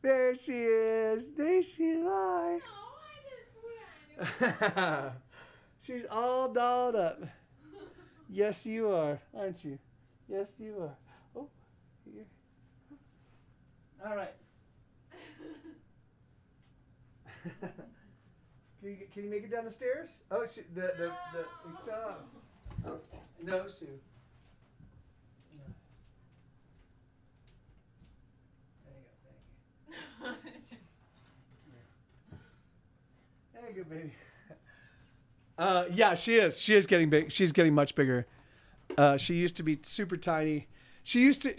there she is. There she is. Hi. She's all dolled up. Yes, you are, aren't you? Yes, you are. Oh, here. All right. Can you make it down the stairs? Oh, no, Sue. No. There you go. Thank you. There you go, baby. Yeah, she is. She is getting big. She's getting much bigger. She used to be super tiny. She used to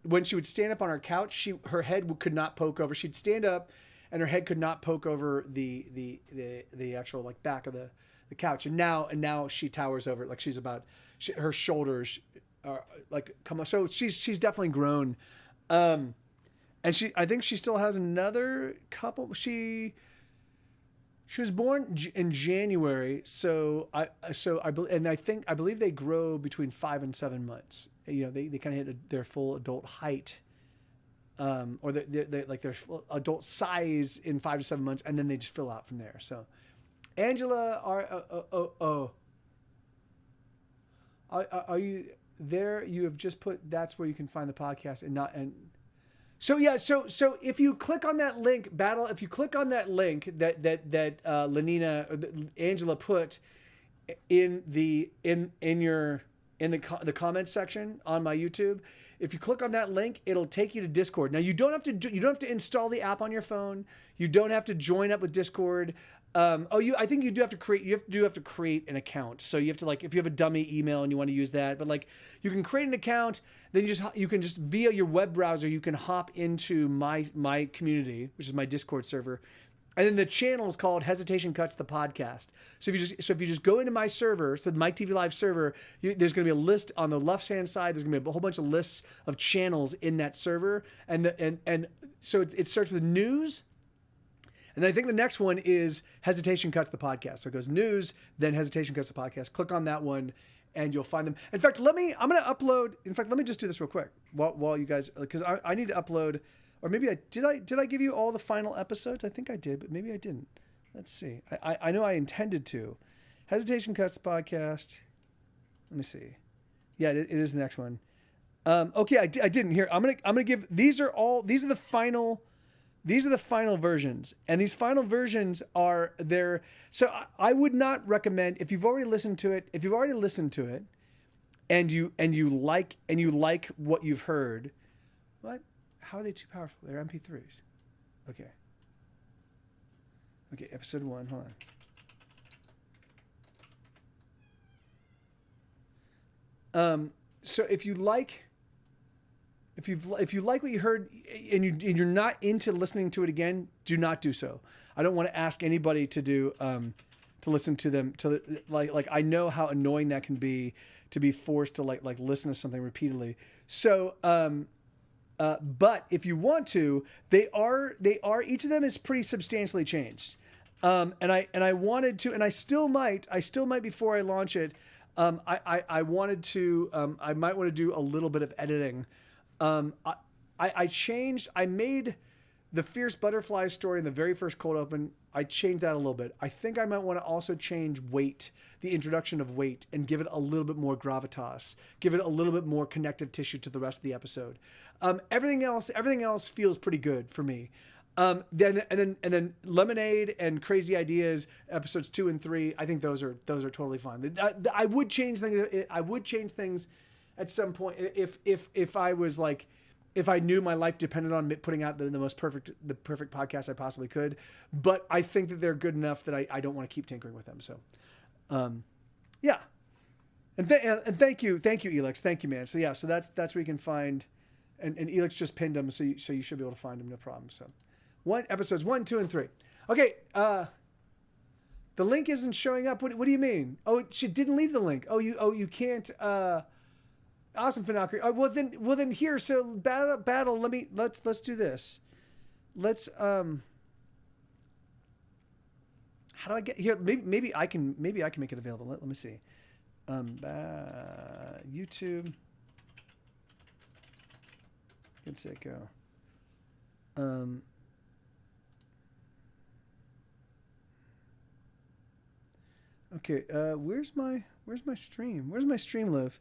when she would stand up on her couch, her head could not poke over. She'd stand up, and her head could not poke over the actual like back of the couch. And now she towers over it like she's about. Her shoulders are like come on. So she's definitely grown. And I think she still has another couple. She was born in January, so I believe they grow between 5 and 7 months. You know, they kind of hit their full adult height, or they like their full adult size in 5 to 7 months, and then they just fill out from there. So, Angela, are you there? You have just put that's where you can find the podcast and. So yeah, so if you click on that link, Battle, if you click on that link that Angela put in the comments section on my YouTube, if you click on that link, it'll take you to Discord. Now you don't have to install the app on your phone. You don't have to join up with Discord. I think you do have to create an account. So you have to, like, if you have a dummy email and you want to use that, but like you can create an account, then you can just via your web browser, you can hop into my community, which is my Discord server. And then the channel is called Hesitation Cuts the Podcast. So if you just go into my server, so the Mike TV Live server, there's going to be a list on the left-hand side. There's going to be a whole bunch of lists of channels in that server, and so it starts with news. And I think the next one is Hesitation Cuts the Podcast. So it goes news, then Hesitation Cuts the Podcast. Click on that one and you'll find them. In fact, let me just do this real quick while you guys, because I need to upload, or maybe did I give you all the final episodes? I think I did, but maybe I didn't. Let's see. I know I intended to. Hesitation Cuts the Podcast. Let me see. Yeah, it is the next one. Okay, I didn't. Here, I'm gonna give. These are the final versions, and these final versions are there. So I would not recommend, if you've already listened to it, and you like what you've heard. What? How are they too powerful? They're MP3s. Okay. Okay, episode 1. Hold on. So if you like what you heard and you're not into listening to it again, do not do so. I don't want to ask anybody to listen to them like I know how annoying that can be, to be forced to like listen to something repeatedly. So but if you want to, they are each of them is pretty substantially changed. And I wanted to, and I still might before I launch it. I wanted to, I might want to do a little bit of editing. I made the Fierce Butterfly story in the very first cold open. I changed that a little bit. I think I might want to also change weight, the introduction of weight, and give it a little bit more gravitas, give it a little bit more connective tissue to the rest of the episode. Everything else feels pretty good for me. Then Lemonade and Crazy Ideas episodes 2 and 3. I think those are totally fine. I would change things. I would change things at some point if I was like, if I knew my life depended on putting out the perfect podcast I possibly could. But I think that they're good enough that I don't want to keep tinkering with them. So, yeah. And thank you, Elix. Thank you, man. So yeah, so that's where you can find, and Elix just pinned them, so you should be able to find them, no problem. So. Episodes 1, 2, and 3. Okay, the link isn't showing up. What do you mean? Oh, she didn't leave the link. Oh, you can't. Awesome, Finocry. Well then here. So battle. Let's do this. Let's How do I get here? Maybe I can make it available. Let me see. YouTube. Good set go. Okay, where's my stream? Where's my stream live?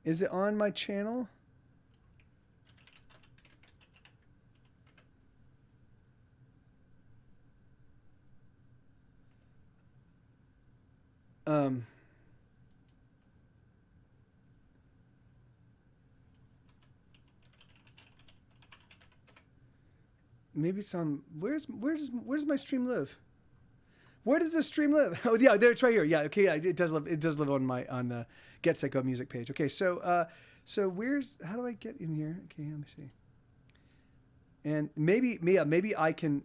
Is it on my channel? Maybe it's on. Where does my stream live? Where does this stream live? Oh yeah, there, it's right here. Yeah, okay, yeah, it does live. It does live on the Get Set Go music page. Okay, so how do I get in here? Okay, let me see. And maybe I can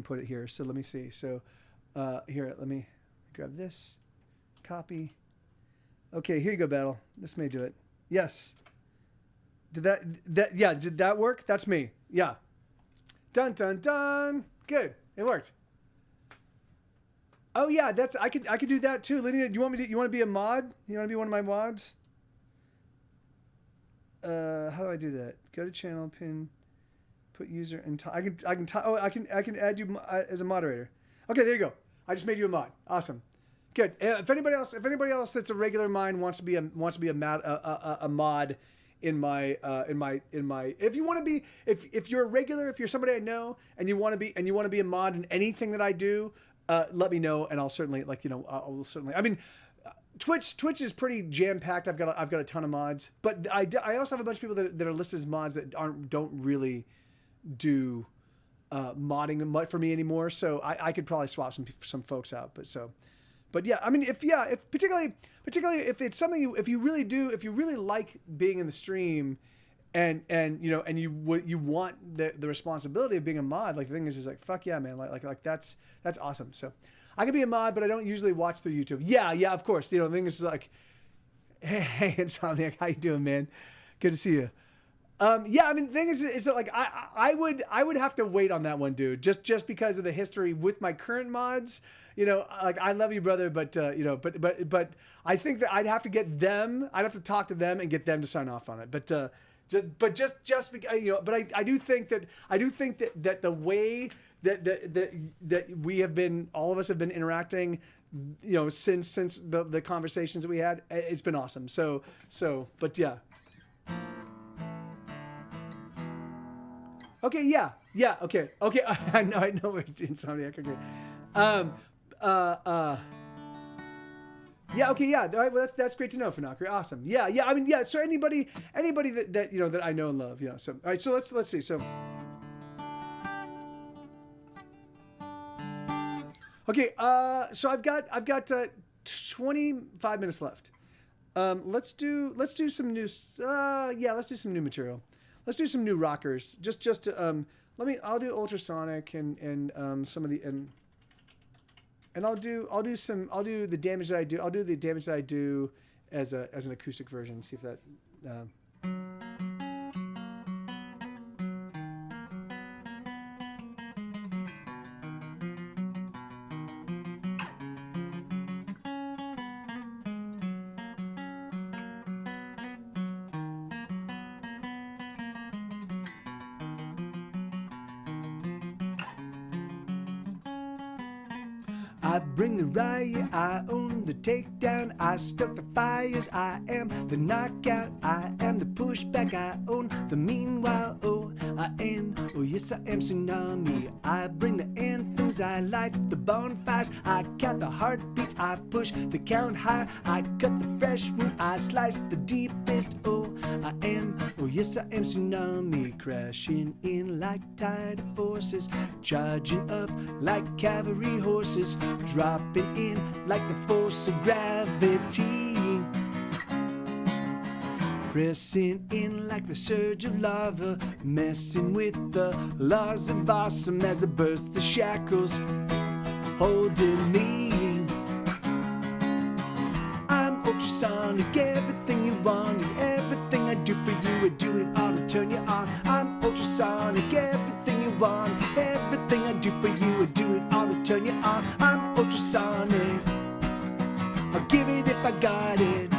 put it here. So let me see. So here, let me grab this, copy. Okay, here you go, Battle. This may do it. Yes. Did that work? That's me. Yeah. Dun dun dun. Good. It worked. Oh yeah, I could do that too. Lydia, you want to be a mod? You want to be one of my mods? How do I do that? Go to channel, pin, put user, and I can add you as a moderator. Okay, there you go. I just made you a mod. Awesome. Good. If anybody else that's a regular mind wants to be a mod in my if you want to be, if you're a regular, if you're somebody I know and you want to be a mod in anything that I do, let me know, and I'll certainly I'll certainly. I mean, Twitch is pretty jam packed. I've got a ton of mods, but I also have a bunch of people that are listed as mods that don't really do modding for me anymore. So I could probably swap some folks out. But yeah, I mean, if particularly if it's something if you really like being in the stream, and you want the responsibility of being a mod, like the thing is like fuck yeah, man, like that's awesome. So I can be a mod, but I don't usually watch through YouTube. Yeah, of course. The thing is like, hey Insomniac, how you doing, man? Good to see you. Yeah, I mean, the thing is that like I would have to wait on that one, dude. Just because of the history with my current mods. You know, like I love you, brother, but you know, but I think that I'd have to get them. I'd have to talk to them and get them to sign off on it. But just because, you know, but I do think that the way that we have been, all of us have been interacting, you know, since the conversations that we had, it's been awesome. So but yeah. Okay, yeah, okay. I know where Insomniac agree. Yeah, okay, yeah. All right, well, that's great to know, Fanakri. Awesome. Yeah. I mean, yeah. So anybody that you know that I know and love, you know. So all right, so let's see. So okay, so I've got 25 minutes left. Let's do some new. Let's do some new material. Let's do some new rockers. Just to I'll do ultrasonic and some of the and I'll do the damage that I do. I'll do the damage that I do as an acoustic version. See if that. I bring the riot, I own the takedown, I stoke the fires, I am the knockout, I am the pushback, I own the meanwhile, oh yes I am Tsunami. I bring the anthems, I light the bonfires, I count the heartbeats, I push the count high, I cut the fresh wound, I slice the deepest, oh yes I am Tsunami. Crashing in like tidal forces, charging up like cavalry horses, dropping in like the force of gravity, pressing in like the surge of lava, messing with the laws of awesome as I burst the shackles holding me. I'm ultrasonic, everything you want and everything I do for you, I do it all to turn you on. I'm ultrasonic, everything you want, everything I do for you, I do it all to turn you on. I'm ultrasonic, I'll give it if I got it.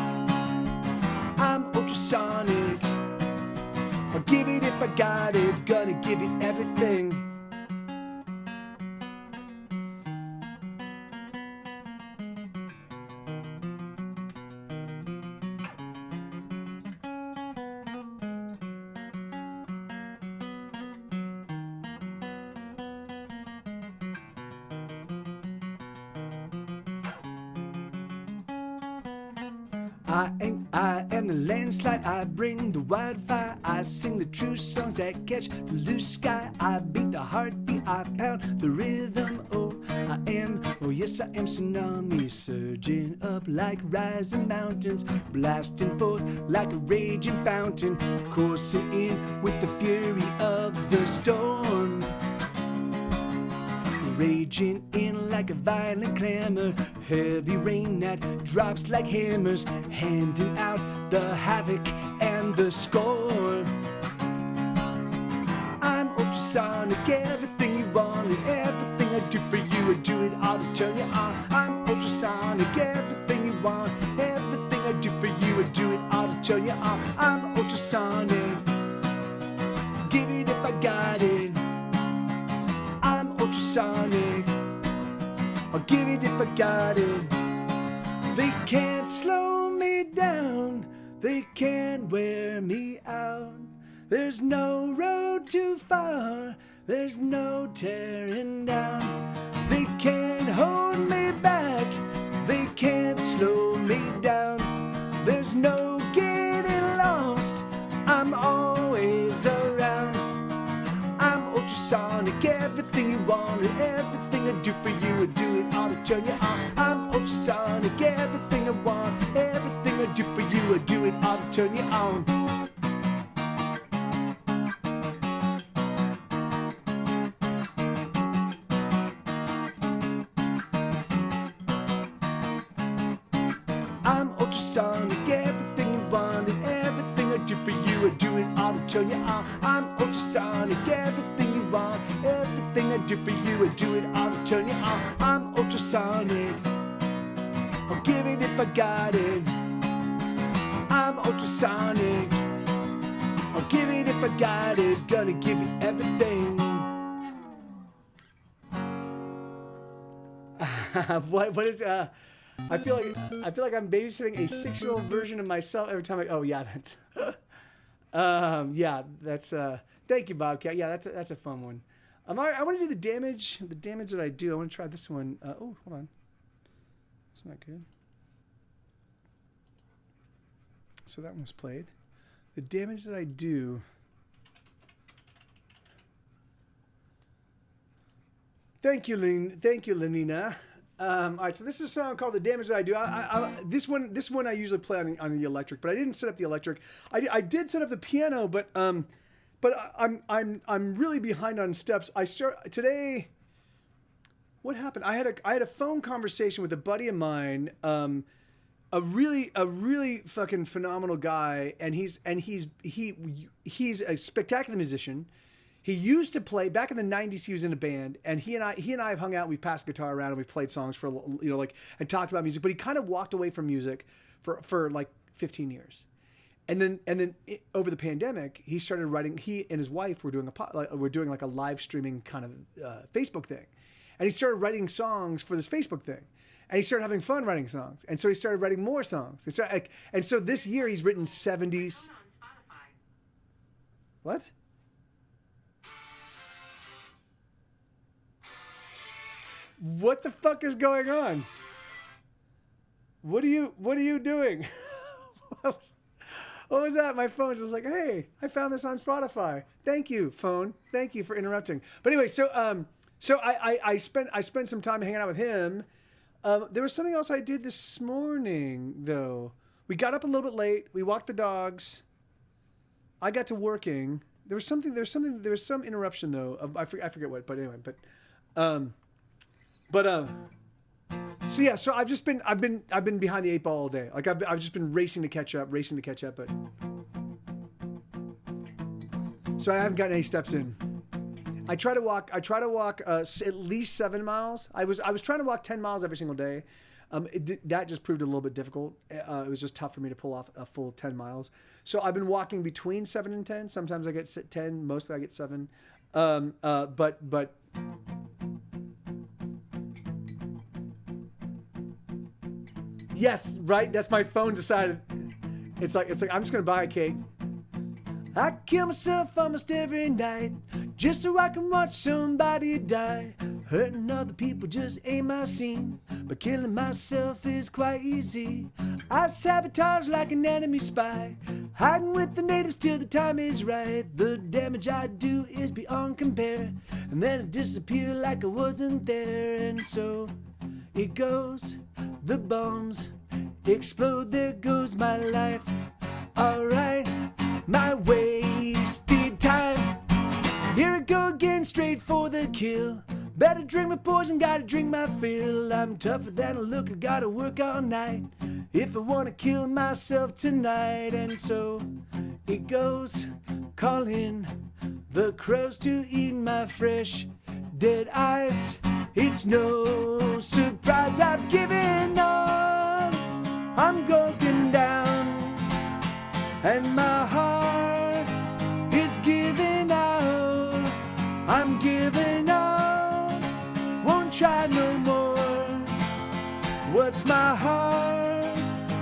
I'm ultrasonic, I'll give it if I got it. Gonna give you everything. I am the landslide, I bring the wildfire, I sing the true songs that catch the loose sky, I beat the heartbeat, I pound the rhythm, yes I am Tsunami, surging up like rising mountains, blasting forth like a raging fountain, coursing in with the fury of the storm, raging in like a violent clamor, heavy rain that drops like hammers, handing out the havoc and the score. I'm ultrasonic, everything you want and everything I do for you, I do it all to turn you on. I'm ultrasonic, everything you want, everything I do for you, I do it all to turn you on. I'm ultrasonic, give it if I got it. I'm ultrasonic, I'll give it if I got it. They can't slow me down, they can't wear me out. There's no road too far, there's no tearing down. They can't hold me back, they can't slow me down. There's no getting lost, I'm always around. I'm ultrasonic, everything you want and everything I do for you, I do it all to turn you on. I'm ultrasonic, everything I want, everything I do for you, I do it all to turn you on. I'm ultrasonic, everything you want and everything I do for you, I I do it all to turn you on. I'm ultrasonic, everything you want, everything I do for you, I do it all to turn you on. I'm ultrasonic, I'll give it if I got it. I'm ultrasonic, I'll give it if I got it. Gonna give you everything. What is I feel like I'm babysitting a 6-year-old version of myself every time oh yeah, that's yeah, that's thank you, Bobcat. Yeah, that's a fun one. I want to do the damage that I do. I want to try this one. Oh, hold on. It's not good. So that one was played. The damage that I do. Thank you, Lenina. All right, so this is a song called "The Damage That I Do." This one I usually play on the electric, but I didn't set up the electric. I did set up the piano, but I'm really behind on steps. Today. What happened? I had a phone conversation with a buddy of mine, a really fucking phenomenal guy, and he's a spectacular musician. He used to play back in the 90s. He was in a band, and he and I have hung out. We've passed guitar around, and we've played songs for and talked about music. But he kind of walked away from music for like 15 years, and then over the pandemic, he started writing. He and his wife were doing like a live streaming kind of Facebook thing, and he started writing songs for this Facebook thing. And he started having fun writing songs, and so he started writing more songs. And so this year he's written 70s. What? What the fuck is going on? What are you doing? What was that? My phone's just like, hey, I found this on Spotify. Thank you, phone. Thank you for interrupting. But anyway, so I spent some time hanging out with him. There was something else I did this morning though. We got up a little bit late. We walked the dogs. I got to working. There was some interruption though. I forget what. But anyway, so yeah, so I've been behind the 8 ball all day. Like I've just been racing to catch up, but so I haven't gotten any steps in. I try to walk at least 7 miles. I was trying to walk 10 miles every single day. That just proved a little bit difficult. It was just tough for me to pull off a full 10 miles. So I've been walking between 7 and 10. Sometimes I get 10, mostly I get 7. But yes, right. That's my phone decided. It's like I'm just gonna buy a cake. I kill myself almost every night just so I can watch somebody die. Hurting other people just ain't my scene, but killing myself is quite easy. I sabotage like an enemy spy, hiding with the natives till the time is right. The damage I do is beyond compare, and then I disappear like I wasn't there. And so it goes, the bombs explode, there goes my life. Alright, my wasted time. Here I go again, straight for the kill. Better drink my poison, gotta drink my fill. I'm tougher than I look, I gotta work all night if I wanna kill myself tonight. And so it goes, calling the crows to eat my fresh dead eyes. It's no surprise I've given up. I'm broken down, and my heart is giving out. I'm giving up, won't try no more. What's my heart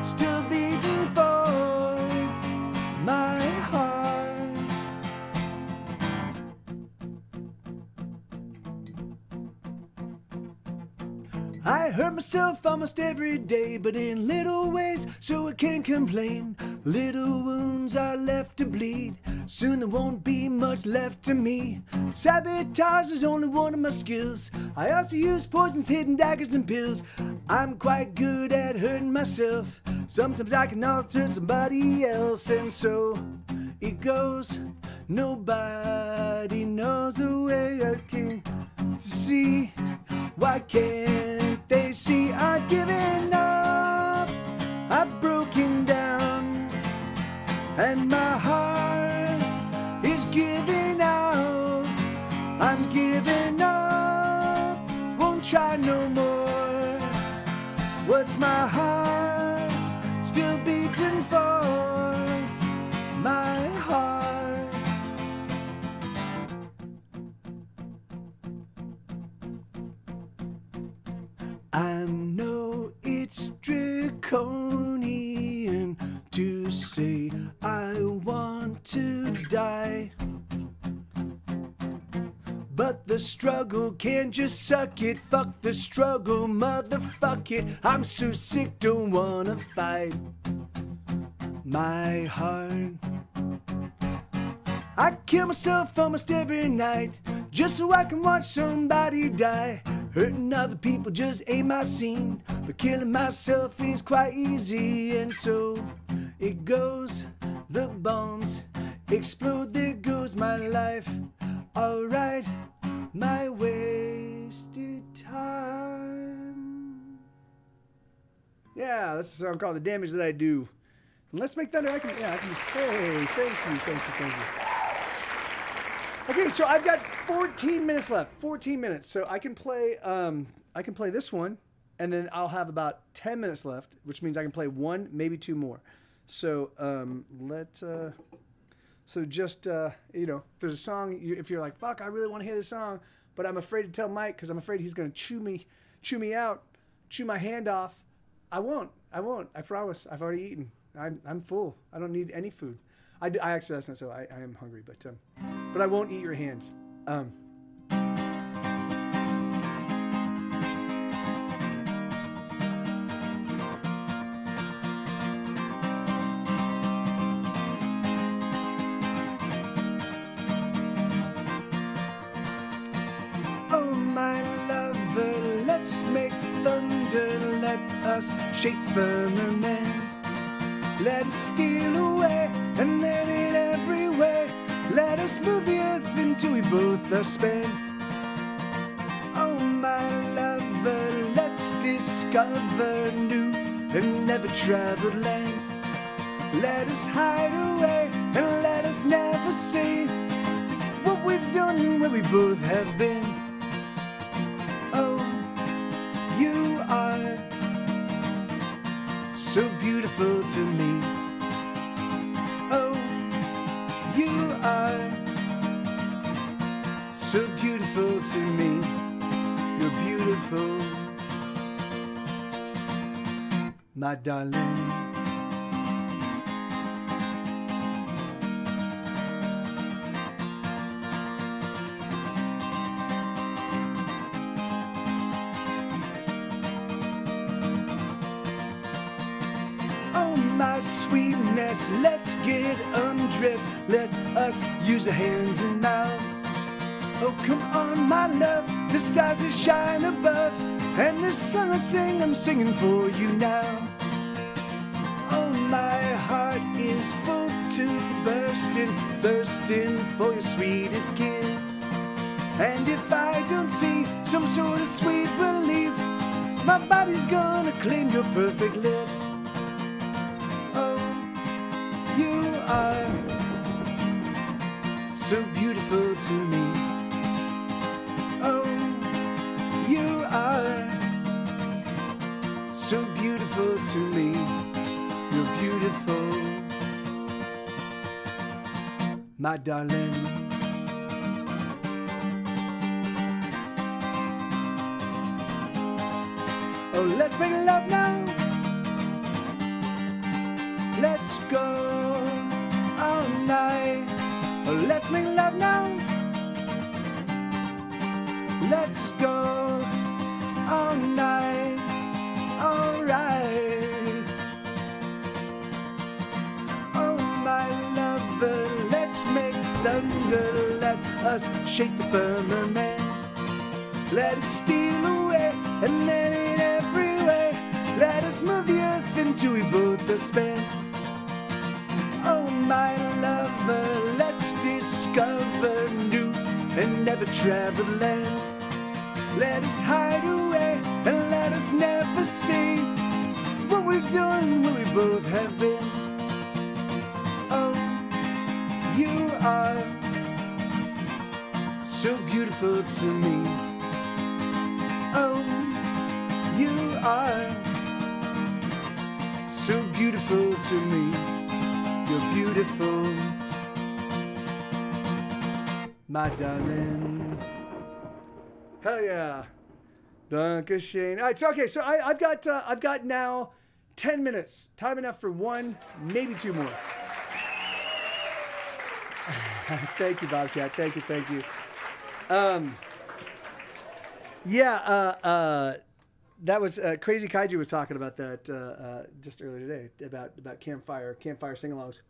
still beating for? My heart. I hurt myself almost every day, but in little ways, so I can't complain. Little wounds are left to bleed, soon there won't be much left to me. Sabotage is only one of my skills. I also use poisons, hidden daggers and pills. I'm quite good at hurting myself. Sometimes I can alter somebody else, and so it goes. Nobody knows the way I came to see. Why can't they see I've given up? I've broken down, and my heart try no more. What's my heart still beating for? My heart. I know it's draconian to say I want to die, but the struggle can't just suck it. Fuck the struggle, motherfuck it. I'm so sick, don't wanna fight. My heart. I kill myself almost every night just so I can watch somebody die. Hurting other people just ain't my scene, but killing myself is quite easy. And so it goes, the bombs explode, there goes my life. Alright, my wasted time. Yeah, that's a song called The Damage That I Do. And Let's Make Thunder. Hey, thank you. Okay, so I've got 14 minutes left. 14 minutes. So I can play this one, and then I'll have about 10 minutes left, which means I can play one, maybe two more. So if there's a song, if you're like, fuck, I really want to hear this song, but I'm afraid to tell Mike because I'm afraid he's going to chew me out, chew my hand off. I won't. I promise. I've already eaten. I'm full. I don't need any food. I actually, that's not so. I am hungry, but I won't eat your hands. Oh, my lover, let's make thunder. Let us shake firmament. Let us steal away and let it everywhere. Let us move the earth until we both are spent. Oh, my lover, let's discover new and never traveled lands. Let us hide away and let us never see what we've done and where we both have been. Oh, you are so beautiful to me. Oh, you are so beautiful to me. You're beautiful, my darling. My sweetness, let's get undressed. Let us use our hands and mouths. Oh, come on, my love. The stars that shine above, and the song I sing, I'm singing for you now. Oh, my heart is full to bursting, thirsting for your sweetest kiss. And if I don't see some sort of sweet relief, my body's gonna claim your perfect lips. You are so beautiful to me. Oh, you are so beautiful to me. You're beautiful, my darling. Oh, let's make love now. Let's go all night. Oh, let's make love now. Let's go all night. All right. Oh, my lover, let's make thunder. Let us shake the firmament. Let us steal away and let it everywhere. Let us move the earth until we both are spent. Oh, my lover, let's discover new and never traveled lands. Let us hide away and let us never see what we've done, where we both have been. Oh, you are so beautiful to me. Oh, are so beautiful to me. You're beautiful, my darling. Hell yeah. Dankeschön. All right, so okay, so I've got now 10 minutes. Time enough for one, maybe two more. Thank you, Bobcat. Thank you. That was Crazy Kaiju was talking about that just earlier today about campfire sing-alongs.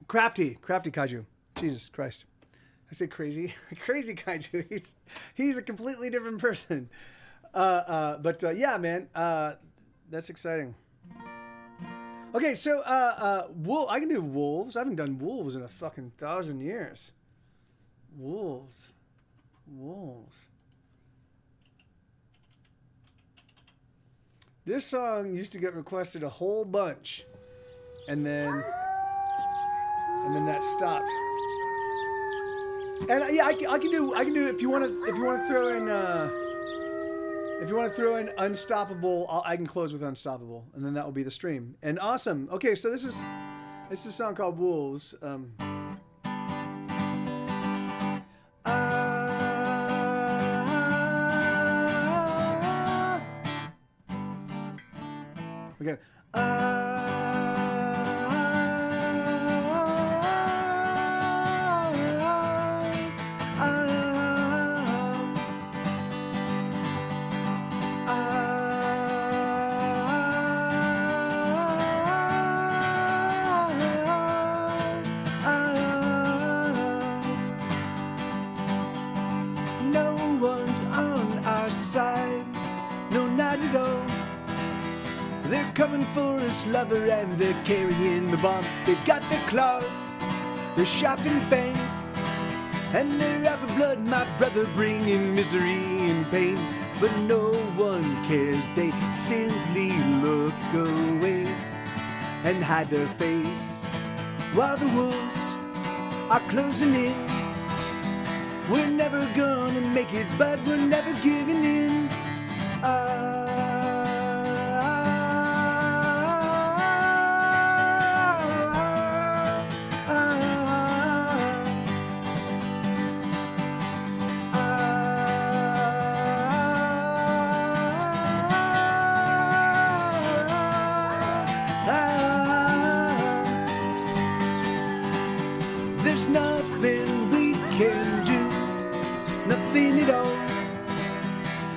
Crafty Kaiju. Jesus Christ. I say crazy Kaiju. He's a completely different person. Yeah, man. That's exciting. Okay, so I can do wolves. I haven't done wolves in a fucking 1,000 years. Wolves. This song used to get requested a whole bunch, and then that stopped. And yeah, I can do if you want to throw in Unstoppable, I can close with Unstoppable, and then that will be the stream. And awesome. Okay, so this is a song called Wolves. Again. No one's on our side, no, not at all. They're coming for us, lover, and they're carrying the bomb. They've got their claws, they're sharpened fangs, and they're out for blood, my brother, bringing misery and pain. But no one cares, they simply look away and hide their face while the wolves are closing in. We're never gonna make it, but we're never giving in. There's nothing we can do, nothing at all.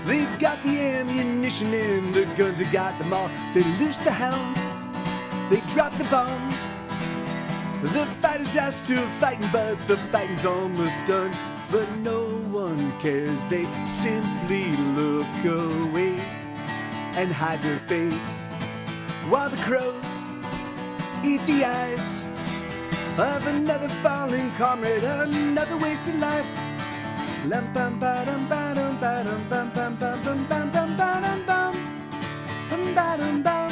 They've got the ammunition and the guns have got them all. They loose the hounds, they drop the bomb. The fighters are still fighting, but the fighting's almost done. But no one cares, they simply look away and hide their face while the crows eat the eyes of another fallen comrade, another wasted life. Lam pam ba-dum ba-dum ba-dum bum bum bum bum bum bum ba-dum bum bum ba-dum bum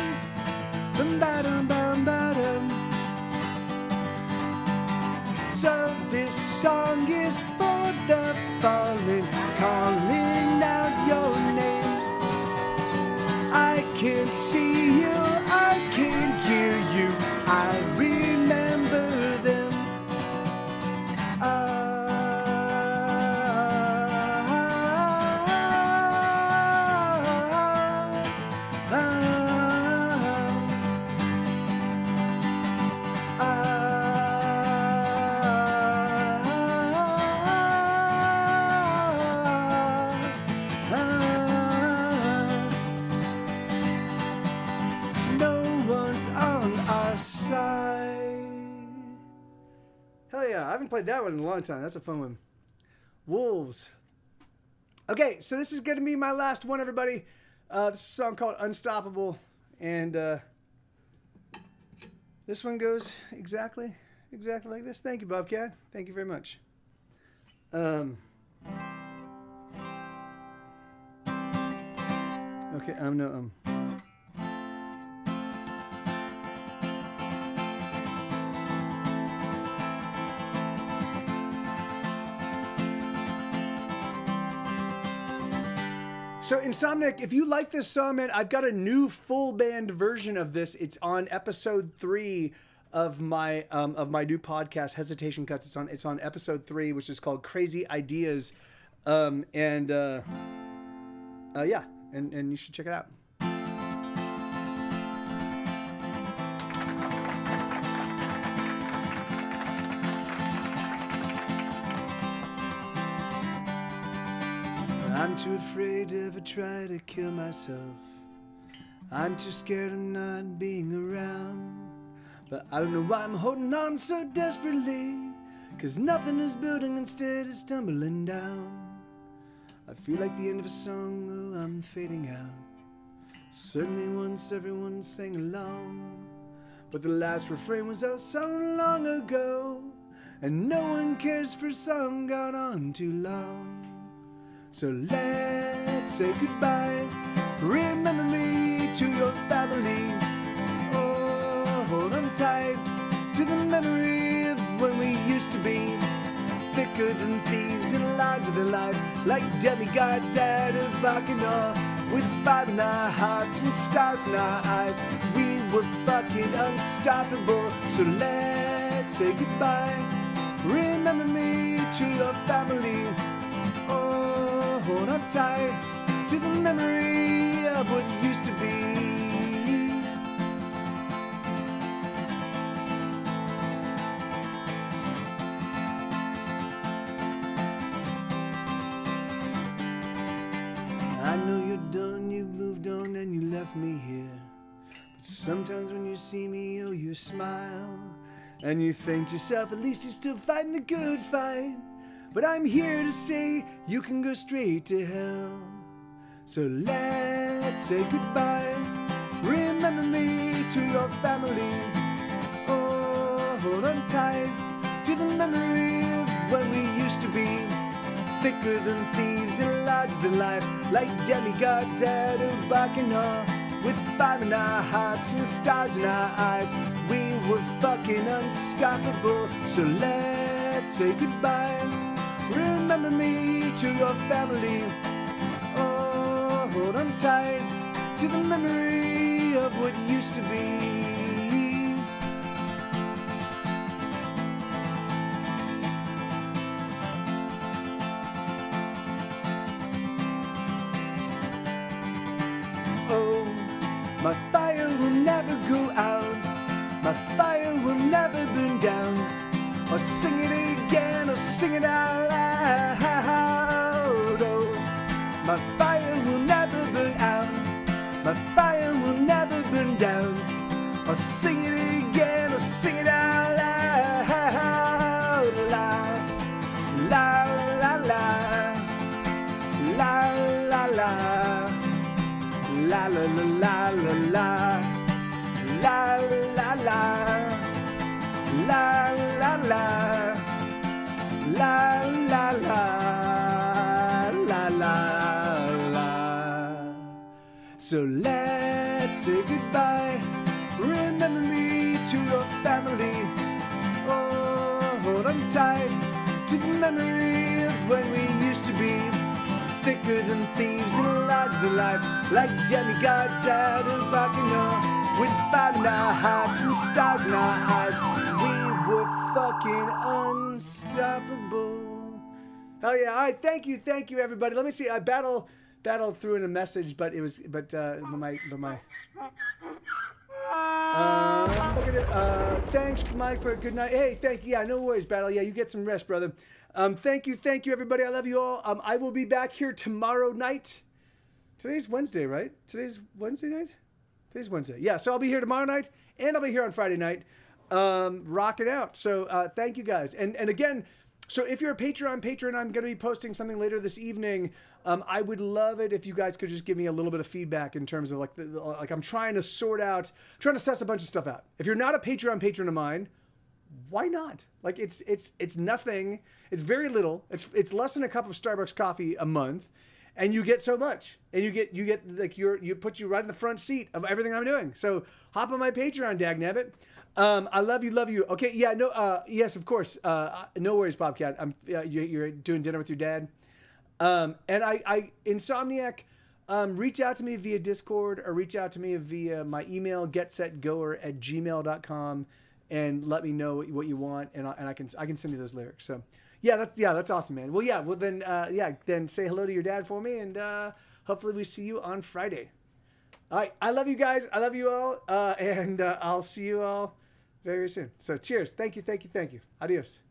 bum ba-dum bum ba-dum. So this song is for the fallen, calling out your name. I can't see you, I can't hear you, I remember them. Hell yeah, I haven't played that one in a long time. That's a fun one. Wolves. Okay, so this is going to be my last one, everybody. This is a song called Unstoppable. And this one goes exactly like this. Thank you, Bobcat. Thank you very much. Okay, no. So Insomniac, if you like this song, man, I've got a new full band version of this. It's on episode 3 of my new podcast, Hesitation Cuts. It's on episode 3, which is called Crazy Ideas. Yeah, and you should check it out. I'm too afraid to ever try to kill myself. I'm too scared of not being around. But I don't know why I'm holding on so desperately, 'cause nothing is building, instead is tumbling down. I feel like the end of a song, oh, I'm fading out. Certainly once everyone sang along, but the last refrain was oh so long ago, and no one cares for a song gone on too long. So let's say goodbye. Remember me to your family. Oh, hold on tight to the memory of when we used to be thicker than thieves and larger than life, like demigods out of Bacchanal, with fire in our hearts and stars in our eyes. We were fucking unstoppable. So let's say goodbye. Remember me to your family. Oh, hold on tight to the memory of what used to be. I know you're done, you've moved on and you left me here. But sometimes when you see me, oh, you smile. And you think to yourself, at least you're still fighting the good fight. But I'm here to say you can go straight to hell. So let's say goodbye. Remember me to your family. Oh, hold on tight to the memory of when we used to be thicker than thieves and larger than life, like demigods out of Bacchanal, with fire in our hearts and stars in our eyes. We were fucking unstoppable. So let's say goodbye. Remember me to your family. Oh, hold on tight to the memory of what used to be. Oh, my fire will never go out. My fire will never burn down. I'll sing it again, I'll sing it out loud. Oh, my fire will never burn out. My fire will never burn down. I'll sing it again, I'll sing it out loud. La, la, la, la. La, la, la. La, la, la, la, la, la. La, la, la. La la la la la la la la la. So let's say goodbye. Remember me to your family. Oh, hold on tight to the memory of when we used to be thicker than thieves and larger than life, like demigods out of Bacchanal, with fire in our hearts and stars in our eyes. We were fucking unstoppable. Oh yeah! All right, thank you, everybody. Let me see. I battle threw in a message, but it was my. Look at it. Thanks, Mike, for a good night. Hey, thank you. Yeah, no worries, Battle. Yeah, you get some rest, brother. Thank you, everybody. I love you all. I will be back here tomorrow night. Today's Wednesday, right? Today's Wednesday night. Today's Wednesday. Yeah, so I'll be here tomorrow night, and I'll be here on Friday night. Rock it out. So thank you guys. And again, so if you're a patron, I'm going to be posting something later this evening. I would love it if you guys could just give me a little bit of feedback in terms of like I'm trying to suss a bunch of stuff out. If you're not a patron of mine, why not? Like it's nothing. It's very little. It's less than a cup of Starbucks coffee a month. And you get so much, and you get like you put you right in the front seat of everything I'm doing. So hop on my Patreon, dagnabbit. I love you. Okay, yeah, no, yes, of course. No worries, Bobcat. You're doing dinner with your dad. And I Insomniac. reach out to me via Discord or reach out to me via my email, getsetgoer@gmail.com, and let me know what you want, and I can send you those lyrics. So that's awesome, man. Well, then say hello to your dad for me, and hopefully we see you on Friday. All right, I love you guys. I love you all, and I'll see you all very soon. So cheers. Thank you. Adios.